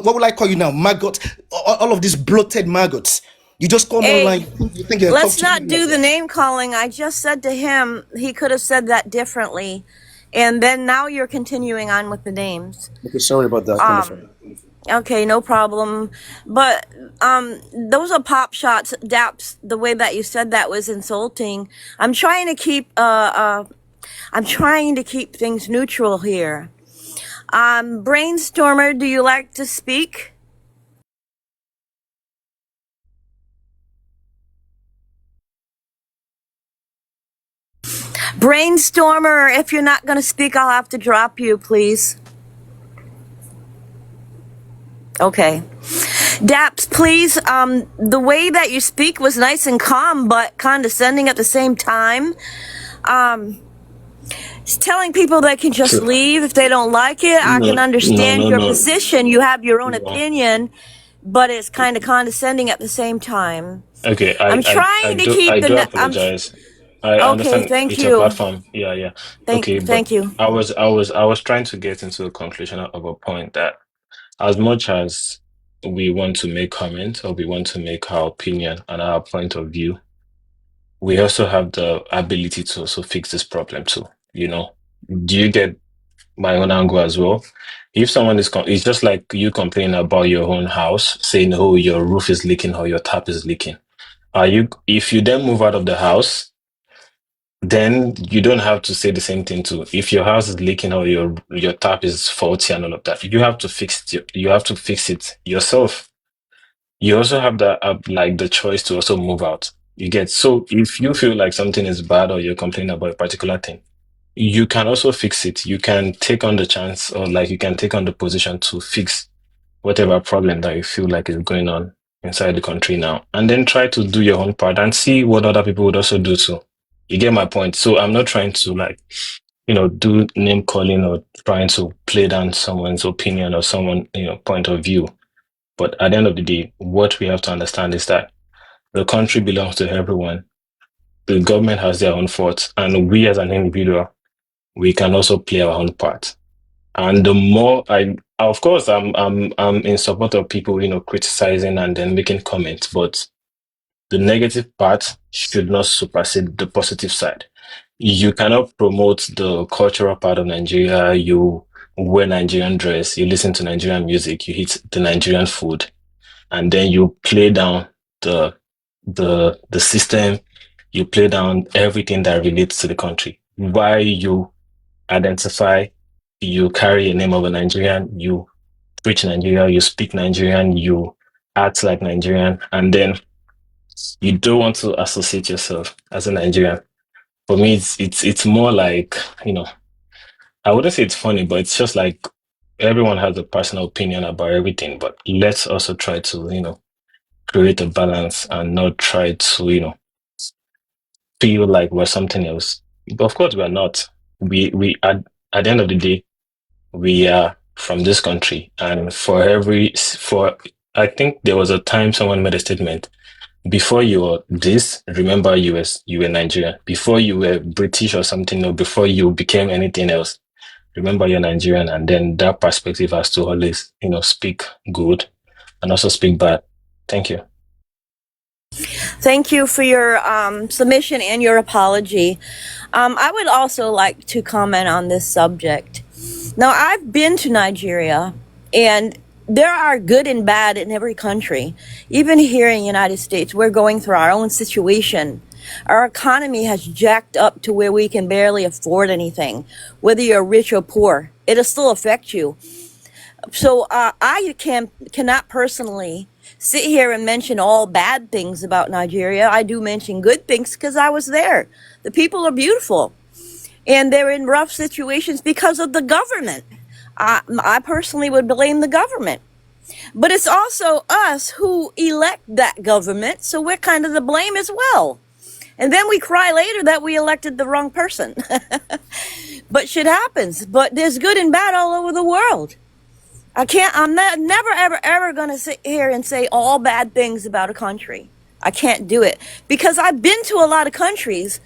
will I call you now? Maggot. All of these bloated maggots. You just come online. You think you're let's not do the name calling. I just said to him, he could have said that differently. And then now you're continuing on with the names. Okay, sorry about that. Okay, no problem. But those are pop shots, Daps. The way that you said that was insulting. I'm trying to keep things neutral here. Brainstormer, do you like to speak? Brainstormer, if you're not going to speak, I'll have to drop you, please. Okay. Daps, please, the way that you speak was nice and calm, but condescending at the same time. Telling people they can just leave if they don't like it. I can understand your position. You have your own opinion, but it's kind of condescending at the same time. Okay, I'm trying to keep I do apologize. I understand it's a platform. Yeah. Thank you. I was trying to get into a conclusion of a point that as much as we want to make comments or we want to make our opinion and our point of view, we also have the ability to also fix this problem too. Do you get my own angle as well? If someone it's just like you complaining about your own house, saying, "Oh, your roof is leaking or your tap is leaking." If you then move out of the house, then you don't have to say the same thing too. If your house is leaking or your tap is faulty and all of that, you have to fix it. You have to fix it yourself. You also have the choice to also move out. You get? So if you feel like something is bad or you're complaining about a particular thing, you can also fix it. You can take on the chance, or you can take on the position to fix whatever problem that you feel like is going on inside the country now, and then try to do your own part and see what other people would also do too. You get my point? So I'm not trying to do name calling or trying to play down someone's opinion or someone, point of view. But at the end of the day, what we have to understand is that the country belongs to everyone. The government has their own faults, and we as an individual, we can also play our own part. And the more of course, I'm in support of people, criticizing and then making comments, but the negative part should not supersede the positive side. You cannot promote the cultural part of Nigeria. You wear Nigerian dress, you listen to Nigerian music, you eat the Nigerian food, and then you play down the system, you play down everything that relates to the country. Why you identify, you carry a name of a Nigerian, you preach Nigeria, you speak Nigerian, you act like Nigerian, and then you don't want to associate yourself as a Nigerian. For me, it's more like, I wouldn't say it's funny, but it's just like everyone has a personal opinion about everything. But let's also try to, create a balance and not try to, feel like we're something else. But of course, we're not. We at the end of the day, we are from this country, and I think there was a time someone made a statement. Before you were this, remember you were Nigerian. Before you were British or something, or before you became anything else, remember you're Nigerian. And then that perspective has to always, speak good and also speak bad. Thank you. Thank you for your submission and your apology. I would also like to comment on this subject. Now, I've been to Nigeria, and there are good and bad in every country. Even here in the United States, we're going through our own situation. Our economy has jacked up to where we can barely afford anything, whether you're rich or poor. It'll still affect you. So I cannot personally sit here and mention all bad things about Nigeria. I do mention good things because I was there. The people are beautiful, and they're in rough situations because of the government. I personally would blame the government. But it's also us who elect that government, so we're kind of to blame as well. And then we cry later that we elected the wrong person. But shit happens. But there's good and bad all over the world. I'm never, ever going to sit here and say all bad things about a country. I can't do it. Because I've been to a lot of countries.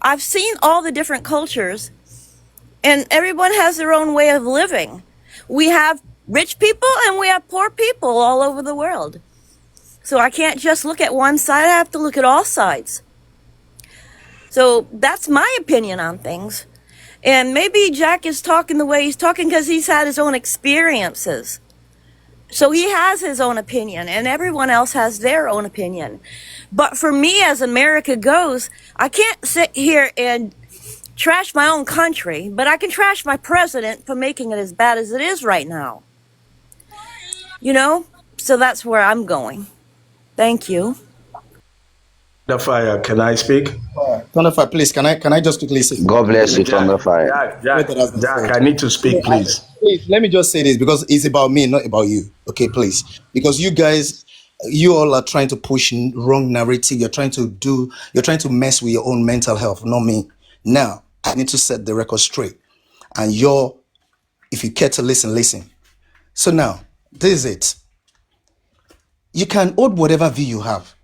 I've seen all the different cultures. And everyone has their own way of living. We have rich people and we have poor people all over the world. So I can't just look at one side. I have to look at all sides. So that's my opinion on things. And maybe Jack is talking the way he's talking because he's had his own experiences. So he has his own opinion, and everyone else has their own opinion. But for me, as America goes, I can't sit here and trash my own country, but I can trash my president for making it as bad as it is right now. So that's where I'm going. Thank you. Thunderfire, can I speak? Thunderfire, please, can I just quickly say? God bless you, Thunderfire. Jack, I need to speak, please. Please, let me just say this because it's about me, not about you. Okay, please. Because you all are trying to push wrong narrative. You're trying to mess with your own mental health, not me. Now, I need to set the record straight. And if you care to listen. So now, this is it. You can hold whatever view you have.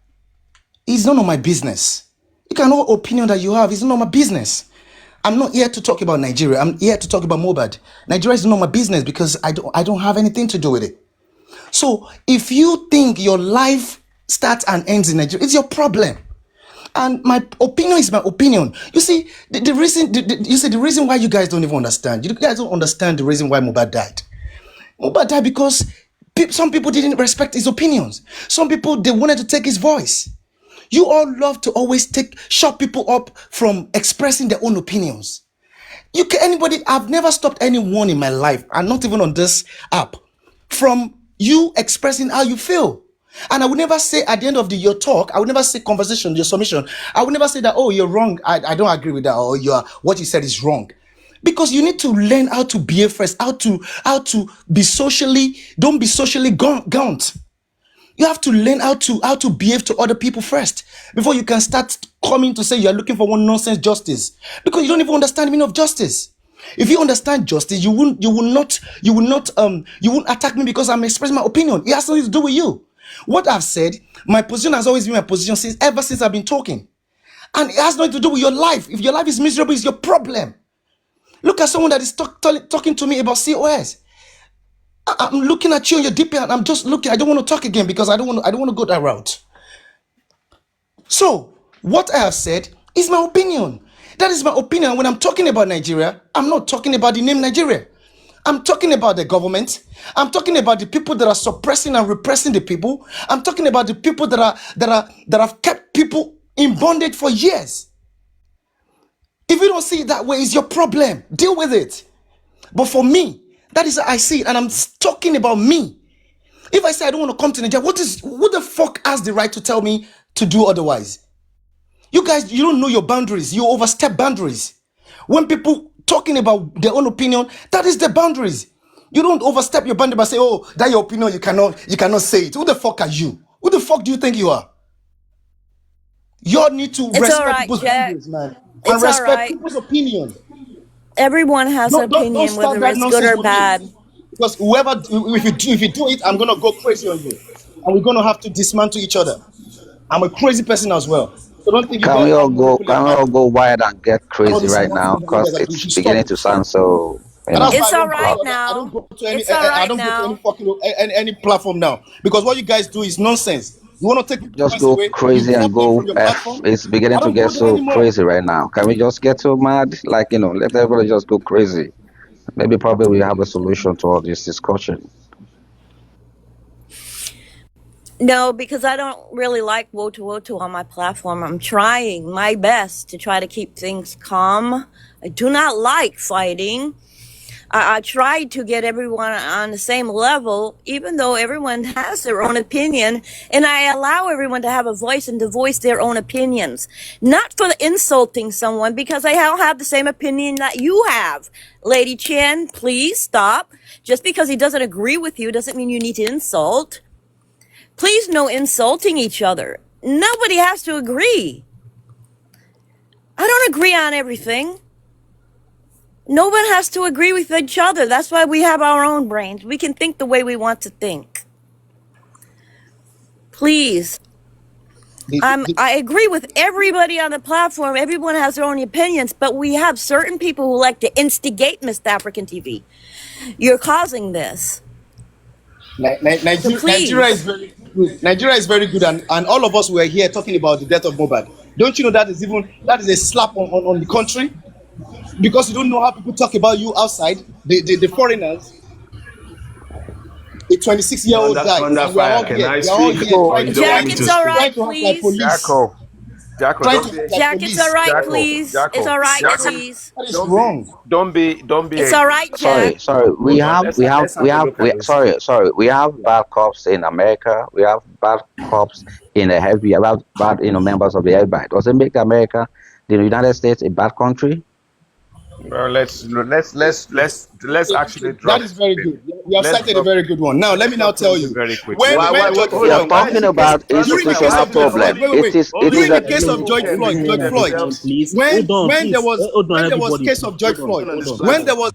It's none of my business. You can hold opinion that you have. It's none of my business. I'm not here to talk about Nigeria. I'm here to talk about Mohbad. Nigeria is none of my business because I don't have anything to do with it. So if you think your life starts and ends in Nigeria, it's your problem. And my opinion is my opinion. You see, the reason why you guys don't even understand. You guys don't understand the reason why Mohbad died. Mohbad died because some people didn't respect his opinions. Some people, they wanted to take his voice. You all love to always shut people up from expressing their own opinions. I've never stopped anyone in my life, and not even on this app, from you expressing how you feel. And I would never say at the end of your talk, I would never say conversation, your submission, I would never say that, oh, you're wrong, I don't agree with that, or what you said is wrong. Because you need to learn how to behave first, how to be socially, don't be socially gaunt. You have to learn how to behave to other people first before you can start coming to say you're looking for one nonsense justice, because you don't even understand the meaning of justice. If you understand justice, you won't attack me because I'm expressing my opinion. It has nothing to do with you. What I've said, my position has always been my position ever since I've been talking. And it has nothing to do with your life. If your life is miserable, it's your problem. Look at someone that is talking to me about COS. I'm looking at you on your DP and I'm just looking. I don't want to talk again because I don't want to go that route. So what I have said is my opinion. That is my opinion. When I'm talking about Nigeria, I'm not talking about the name Nigeria. I'm talking about the government. I'm talking about the people that are suppressing and repressing the people. I'm talking about the people that have kept people in bondage for years. If you don't see it that way, it's your problem. Deal with it. But for me, that is how I see it, and I'm talking about me. If I say I don't want to come to Nigeria, who the fuck has the right to tell me to do otherwise? You guys, you don't know your boundaries. You overstep boundaries. When people talking about their own opinion, that is the boundaries. You don't overstep your boundary by saying, "Oh, that your opinion, you cannot say it." Who the fuck are you? Who the fuck do you think you are? You all need to It's all respect right, people's Jack. boundaries, man, and It's all respect right. people's opinion. Everyone has an Don't opinion, start whether that it's good nonsense or with me. bad. Because if you do it, I'm gonna go crazy on you, and we're gonna have to dismantle each other. I'm a crazy person as well, so don't think you Can guys we all can go? manipulate Can we my all go wild and get all crazy this right now? nonsense that you Because guys are doing. You it's should beginning stop to it. sound so, And that's why It's I all don't go right to I don't now. go to any It's all I right don't go to any now. fucking any platform now, because what you guys do is nonsense. You want to take people's just voice go away, you crazy and drop them go from your F. platform. It's beginning I to don't get go there so anymore. crazy right now. Can we just get so mad? Like, let everybody just go crazy. Maybe probably we have a solution to all this discussion. No, because I don't really like Wotu on my platform. I'm trying my best to try to keep things calm. I do not like fighting. I try to get everyone on the same level, even though everyone has their own opinion, and I allow everyone to have a voice and to voice their own opinions. Not for insulting someone, because I don't have the same opinion that you have. Lady Chen, please stop. Just because he doesn't agree with you doesn't mean you need to insult. Please, no insulting each other. Nobody has to agree. I don't agree on everything. No one has to agree with each other. That's why we have our own brains. We can think the way we want to think. Please. I agree with everybody on the platform. Everyone has their own opinions, but we have certain people who like to instigate Mr. African TV. You're causing this. Nigeria is very good. Nigeria is very good, and all of us were here talking about the death of Mohbad. Don't you know that is a slap on the country? Because you don't know how people talk about you outside, the foreigners. A 26-year-old died. Under And we are all fire, can here. I We are all speak? here Or trying you to don't want Jack, me it's to all speak? right, trying to act like please. police. Jacko, Trying don't to be, act like Jack, it's all police. right, Jacko, please. It's all right, Jacko, please. That is don't wrong. be It's a, all right, Jack. Sorry. We hold on, have, let's we have, let's we have a have, look we, at this. sorry. We have bad cops in America. We have bad cops in the FBI. We have bad, members of the FBI. Does it make America, the United States, a bad country? Well, let's actually That drop is very it. good. You have Let's cited a drop very good one. Now, let me now drop tell something you. very quickly. When George We are Floyd, talking about during the case institutional of George problem. Floyd, wait. It is During a, the case of George Floyd, Please. when Hold on, there please. was Hold on, when there was everybody. case of George Floyd, on this when there platform. was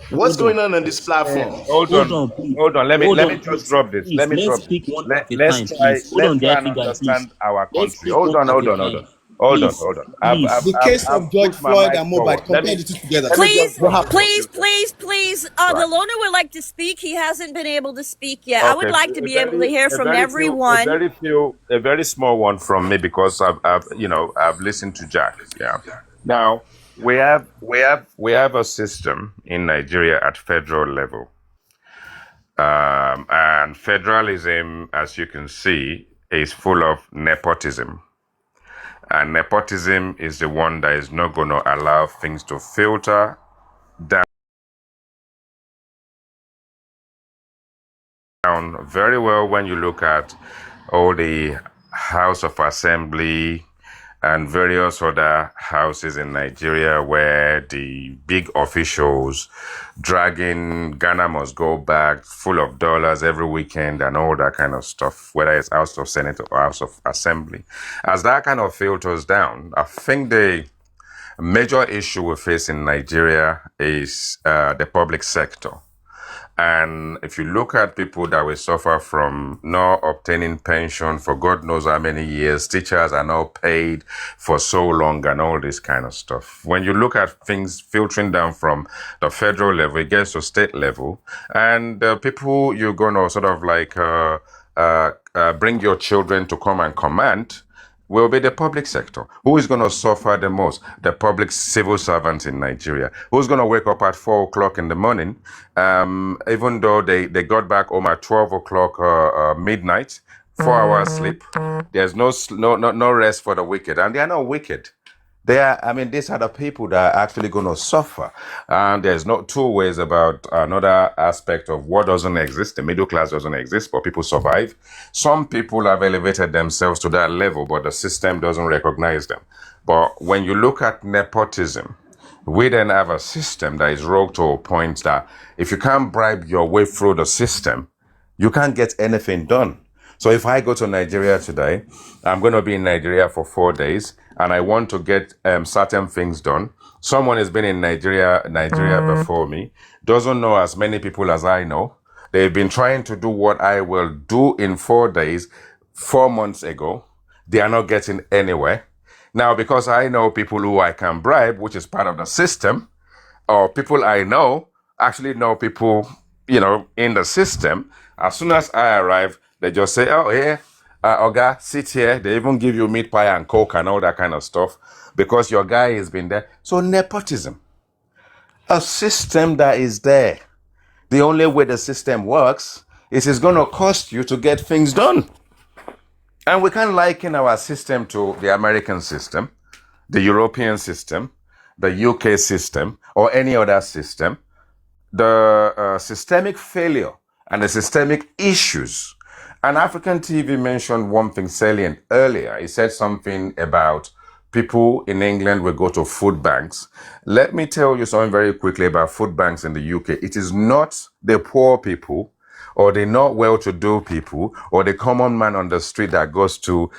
What's going on this platform? Hold on, please. Let me Hold on, just please. drop this. Please, Let me let's drop this. speak one at a time, Let's please. Hold on, try and Jeffrey guy, please. understand our Let's country. speak Hold one on. at a time. Please. I've, the I've, case I've of George put my Floyd mic and forward. Mohbad, compare the two together. Let me Please, just drop please. Right. The loner would like to speak. He hasn't been able to speak yet. I would Okay, like to be able to hear from everyone. a very small one from me because I've listened to Jack. Yeah. Now we have a system in Nigeria at federal level, and federalism, as you can see, is full of nepotism. And nepotism is the one that is not going to allow things to filter down very well when you look at all the House of Assembly and various other houses in Nigeria where the big officials dragging Ghana must go back full of dollars every weekend and all that kind of stuff, whether it's House of Senate or House of Assembly. As that kind of filters down, I think major issue we face in Nigeria is the public sector. And if you look at people that will suffer from not obtaining pension for God knows how many years, teachers are not paid for so long and all this kind of stuff. When you look at things filtering down from the federal level, it gets to state level, and people you're going to sort of like bring your children to come and command will be the public sector. Who is going to suffer the most? The public civil servants in Nigeria. Who's going to wake up at 4 o'clock in the morning, even though they got back home at 12 o'clock midnight, 4 hours sleep. There's no rest for the wicked. And they are not wicked. These are the people that are actually going to suffer. And there's not two ways about another aspect of what doesn't exist. The middle class doesn't exist, but people survive. Some people have elevated themselves to that level, but the system doesn't recognize them. But when you look at nepotism, we then have a system that is rogue to a point that if you can't bribe your way through the system, you can't get anything done. So if I go to Nigeria today, I'm going to be in Nigeria for 4 days, and I want to get certain things done. Someone has been in Nigeria before me, doesn't know as many people as I know. They've been trying to do what I will do in 4 days, 4 months ago. They are not getting anywhere. Now, because I know people who I can bribe, which is part of the system, or people I know actually know people, in the system, as soon as I arrive, they just say, oh, yeah, Oga, sit here. They even give you meat pie and coke and all that kind of stuff because your guy has been there. So nepotism, a system that is there. The only way the system works is it's going to cost you to get things done. And we can't liken our system to the American system, the European system, the UK system, or any other system. The systemic failure and the systemic issues. And African TV mentioned one thing salient earlier. He said something about people in England will go to food banks. Let me tell you something very quickly about food banks in the UK. It is not the poor people or the not well-to-do people or the common man on the street that goes to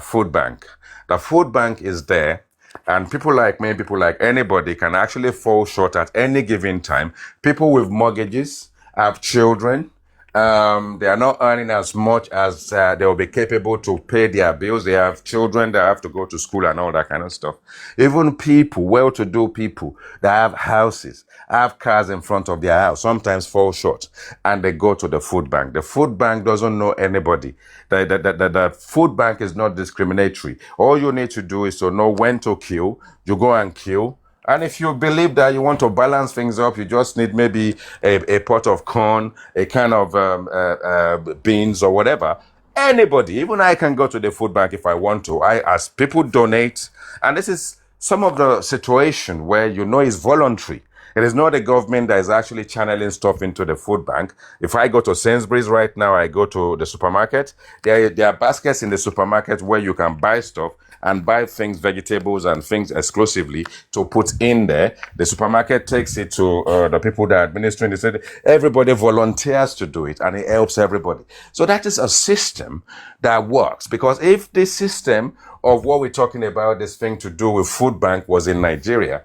food bank. The food bank is there, and people like me, people like anybody can actually fall short at any given time. People with mortgages have children. They are not earning as much as they will be capable to pay their bills. They have children that have to go to school and all that kind of stuff. Even people, well-to-do people that have houses, have cars in front of their house, sometimes fall short, and they go to the food bank. The food bank doesn't know anybody. The food bank is not discriminatory. All you need to do is to know when to kill. You go and kill. And if you believe that you want to balance things up, you just need maybe a pot of corn, a can of beans or whatever. Anybody, even I can go to the food bank if I want to. As people donate, and this is some of the situation where it's voluntary. It is not the government that is actually channeling stuff into the food bank. If I go to Sainsbury's right now, I go to the supermarket, there are baskets in the supermarket where you can buy stuff and buy things, vegetables and things exclusively to put in there. The supermarket takes it to the people that are administering it. Everybody volunteers to do it, and it helps everybody. So that is a system that works, because if this system of what we're talking about, this thing to do with food bank, was in Nigeria,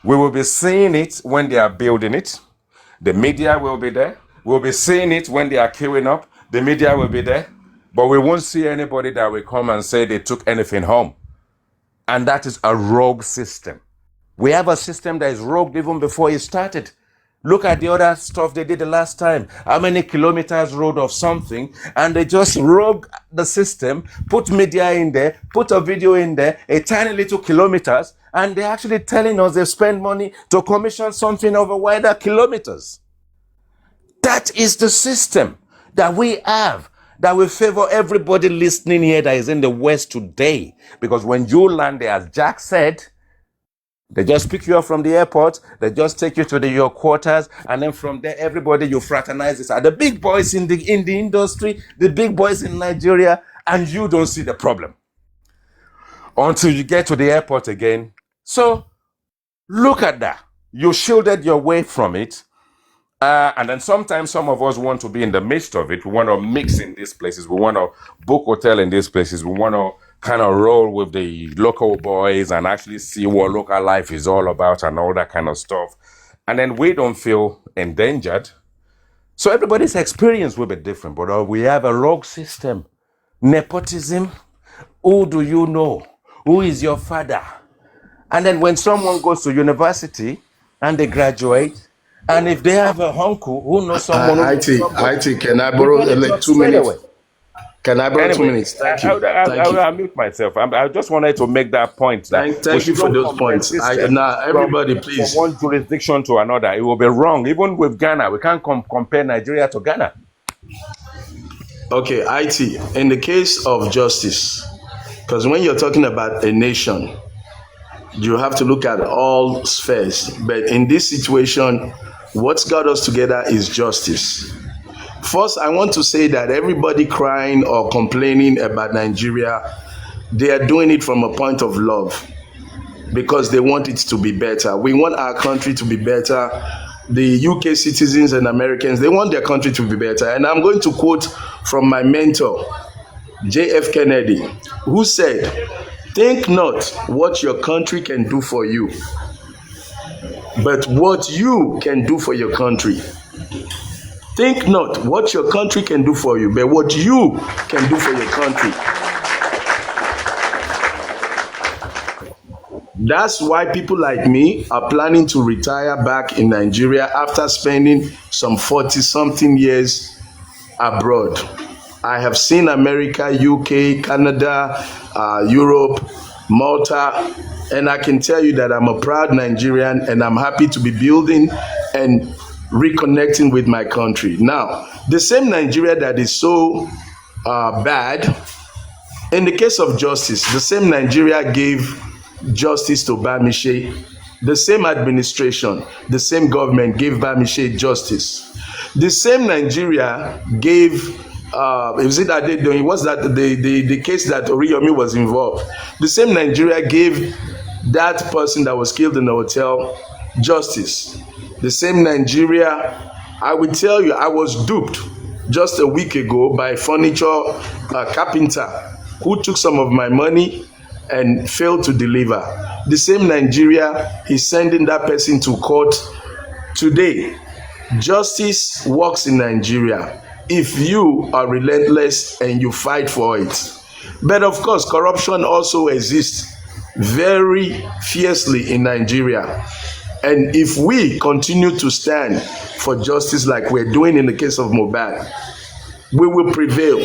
we will be seeing it when they are building it. The media will be there. We'll be seeing it when they are queuing up. The media will be there. But we won't see anybody that will come and say they took anything home. And that is a rogue system. We have a system that is rogue even before it started. Look at the other stuff they did the last time. How many kilometers road of something, and they just rogue the system, put media in there, put a video in there, a tiny little kilometers, and they're actually telling us they spend money to commission something over wider kilometers. That is the system that we have, that will favor everybody listening here that is in the West today. Because when you land there, as Jack said, they just pick you up from the airport, they just take you to your quarters, and then from there, everybody you fraternize. These are the big boys in the industry, the big boys in Nigeria, and you don't see the problem until you get to the airport again. So look at that. You shielded your way from it. And then sometimes some of us want to be in the midst of it. We want to mix in these places. We want to book hotel in these places. We want to kind of roll with the local boys and actually see what local life is all about and all that kind of stuff. And then we don't feel endangered. So everybody's experience will be different, but we have a rogue system. Nepotism. Who do you know? Who is your father? And then when someone goes to university and they graduate, and if they have a uncle who knows someone who knows somebody, IT, can I we borrow get a like job 2 straight minutes? away. Can I borrow 2 Anyway, minutes? Thank you. Thank you. I'll mute myself. I just wanted to make that point that we Thank you for shouldn't those compare points. systems Now, from everybody, please. one jurisdiction to another. It will be wrong. Even with Ghana, we can't compare Nigeria to Ghana. Okay, IT, in the case of justice, because when you're talking about a nation, you have to look at all spheres. But in this situation, what's got us together is justice. First, I want to say that everybody crying or complaining about Nigeria, they are doing it from a point of love because they want it to be better. We want our country to be better. The UK citizens and Americans, they want their country to be better. And I'm going to quote from my mentor, J.F. Kennedy, who said, "Think not what your country can do for you, but what you can do for your country." Think not what your country can do for you, but what you can do for your country. That's why people like me are planning to retire back in Nigeria after spending some 40-something years abroad. I have seen America, UK, Canada, Europe, Malta, and I can tell you that I'm a proud Nigerian and I'm happy to be building and reconnecting with my country. Now, the same Nigeria that is so bad, in the case of justice, the same Nigeria gave justice to Bamishe. The same administration, the same government gave Bamishe justice. The same Nigeria gave, was that the case that Oriyomi was involved? The same Nigeria gave that person that was killed in the hotel justice. The same Nigeria, I will tell you, I was duped just a week ago by a furniture carpenter who took some of my money and failed to deliver. The same Nigeria is sending that person to court today. Justice works in Nigeria if you are relentless and you fight for it. But of course, corruption also exists very fiercely in Nigeria. And if we continue to stand for justice like we're doing in the case of Mohbad, we will prevail.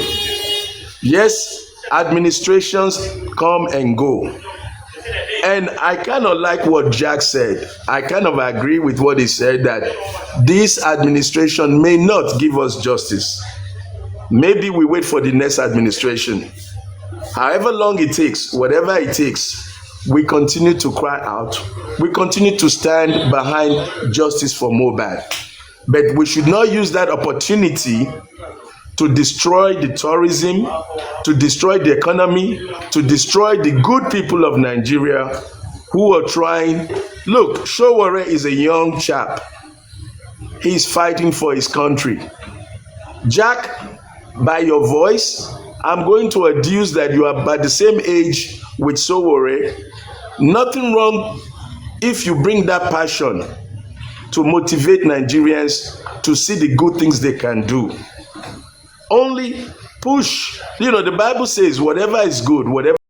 Yes, administrations come and go. And I kind of like what Jack said. I kind of agree with what he said, that this administration may not give us justice. Maybe we wait for the next administration. However long it takes, whatever it takes, we continue to cry out. We continue to stand behind justice for Mohbad. But we should not use that opportunity to destroy the tourism, to destroy the economy, to destroy the good people of Nigeria who are trying. Look, Sowore is a young chap. He's fighting for his country. Jack, by your voice, I'm going to adduce that you are by the same age with Sowore. Nothing wrong if you bring that passion to motivate Nigerians to see the good things they can do. Only push. The Bible says whatever is good, whatever